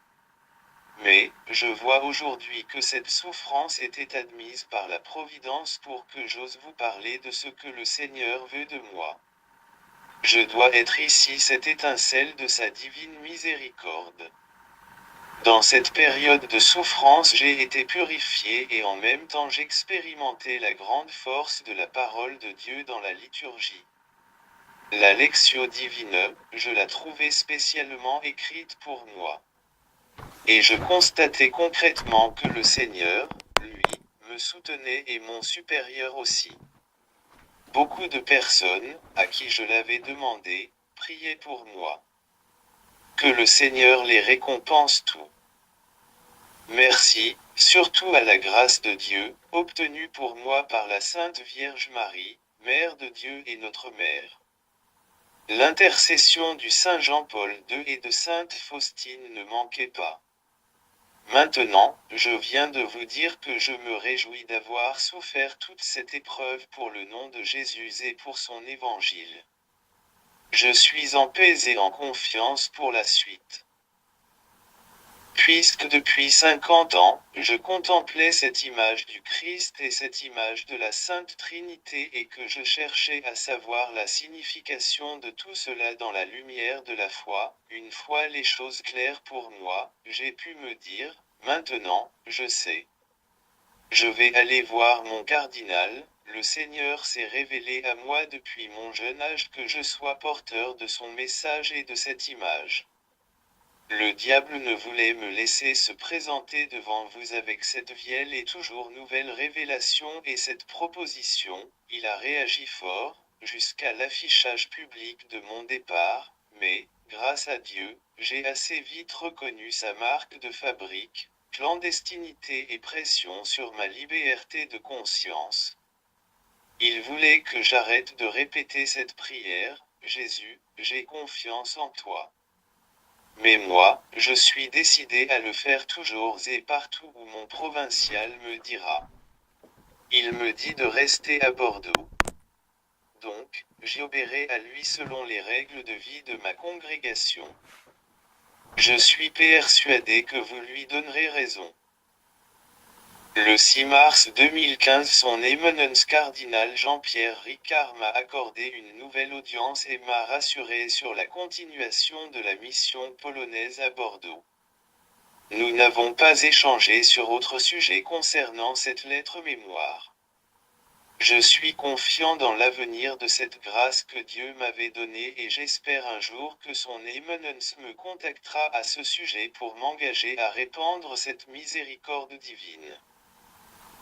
Mais, je vois aujourd'hui que cette souffrance était admise par la Providence pour que j'ose vous parler de ce que le Seigneur veut de moi. Je dois être ici cette étincelle de sa divine miséricorde. Dans cette période de souffrance j'ai été purifié et en même temps j'expérimentais la grande force de la parole de Dieu dans la liturgie. La Lectio Divina, je la trouvais spécialement écrite pour moi. Et je constatais concrètement que le Seigneur, lui, me soutenait et mon supérieur aussi. Beaucoup de personnes, à qui je l'avais demandé, priaient pour moi. Que le Seigneur les récompense tous. Merci, surtout à la grâce de Dieu, obtenue pour moi par la Sainte Vierge Marie, Mère de Dieu et notre Mère. L'intercession du Saint Jean-Paul II et de Sainte Faustine ne manquait pas. Maintenant, je viens de vous dire que je me réjouis d'avoir souffert toute cette épreuve pour le nom de Jésus et pour son évangile. Je suis en paix et en confiance pour la suite. Puisque depuis 50 ans, je contemplais cette image du Christ et cette image de la Sainte Trinité et que je cherchais à savoir la signification de tout cela dans la lumière de la foi, une fois les choses claires pour moi, j'ai pu me dire, maintenant, je sais. Je vais aller voir mon cardinal, le Seigneur s'est révélé à moi depuis mon jeune âge que je sois porteur de son message et de cette image. Le diable ne voulait me laisser se présenter devant vous avec cette vieille et toujours nouvelle révélation et cette proposition, il a réagi fort, jusqu'à l'affichage public de mon départ, mais, grâce à Dieu, j'ai assez vite reconnu sa marque de fabrique, clandestinité et pression sur ma liberté de conscience. Il voulait que j'arrête de répéter cette prière, Jésus, j'ai confiance en toi. Mais moi, je suis décidé à le faire toujours et partout où mon provincial me dira. Il me dit de rester à Bordeaux. Donc, j'obéirai à lui selon les règles de vie de ma congrégation. Je suis persuadé que vous lui donnerez raison. Le 6 mars 2015, son éminence cardinal Jean-Pierre Ricard m'a accordé une nouvelle audience et m'a rassuré sur la continuation de la mission polonaise à Bordeaux. Nous n'avons pas échangé sur autre sujet concernant cette lettre mémoire. Je suis confiant dans l'avenir de cette grâce que Dieu m'avait donnée et j'espère un jour que son éminence me contactera à ce sujet pour m'engager à répandre cette miséricorde divine.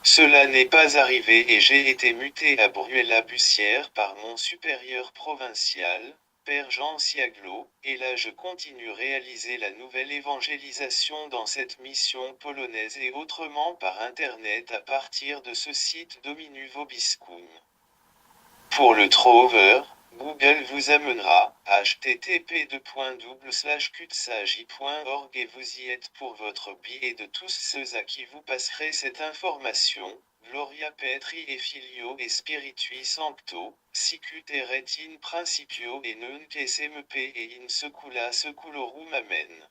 Cela n'est pas arrivé et j'ai été muté à Bruay-la-Bussière par mon supérieur provincial, Père Jean Siaglot, et là je continue réaliser la nouvelle évangélisation dans cette mission polonaise et autrement par Internet à partir de ce site Dominu Vobiscum. Pour le Trover, Google vous amènera, http://cutsagi.org et vous y êtes pour votre billet et de tous ceux à qui vous passerez cette information, Gloria Petri et Filio et Spiritui Sancto, sicut et in principio et nunc et sempe et in secula seculorum amen.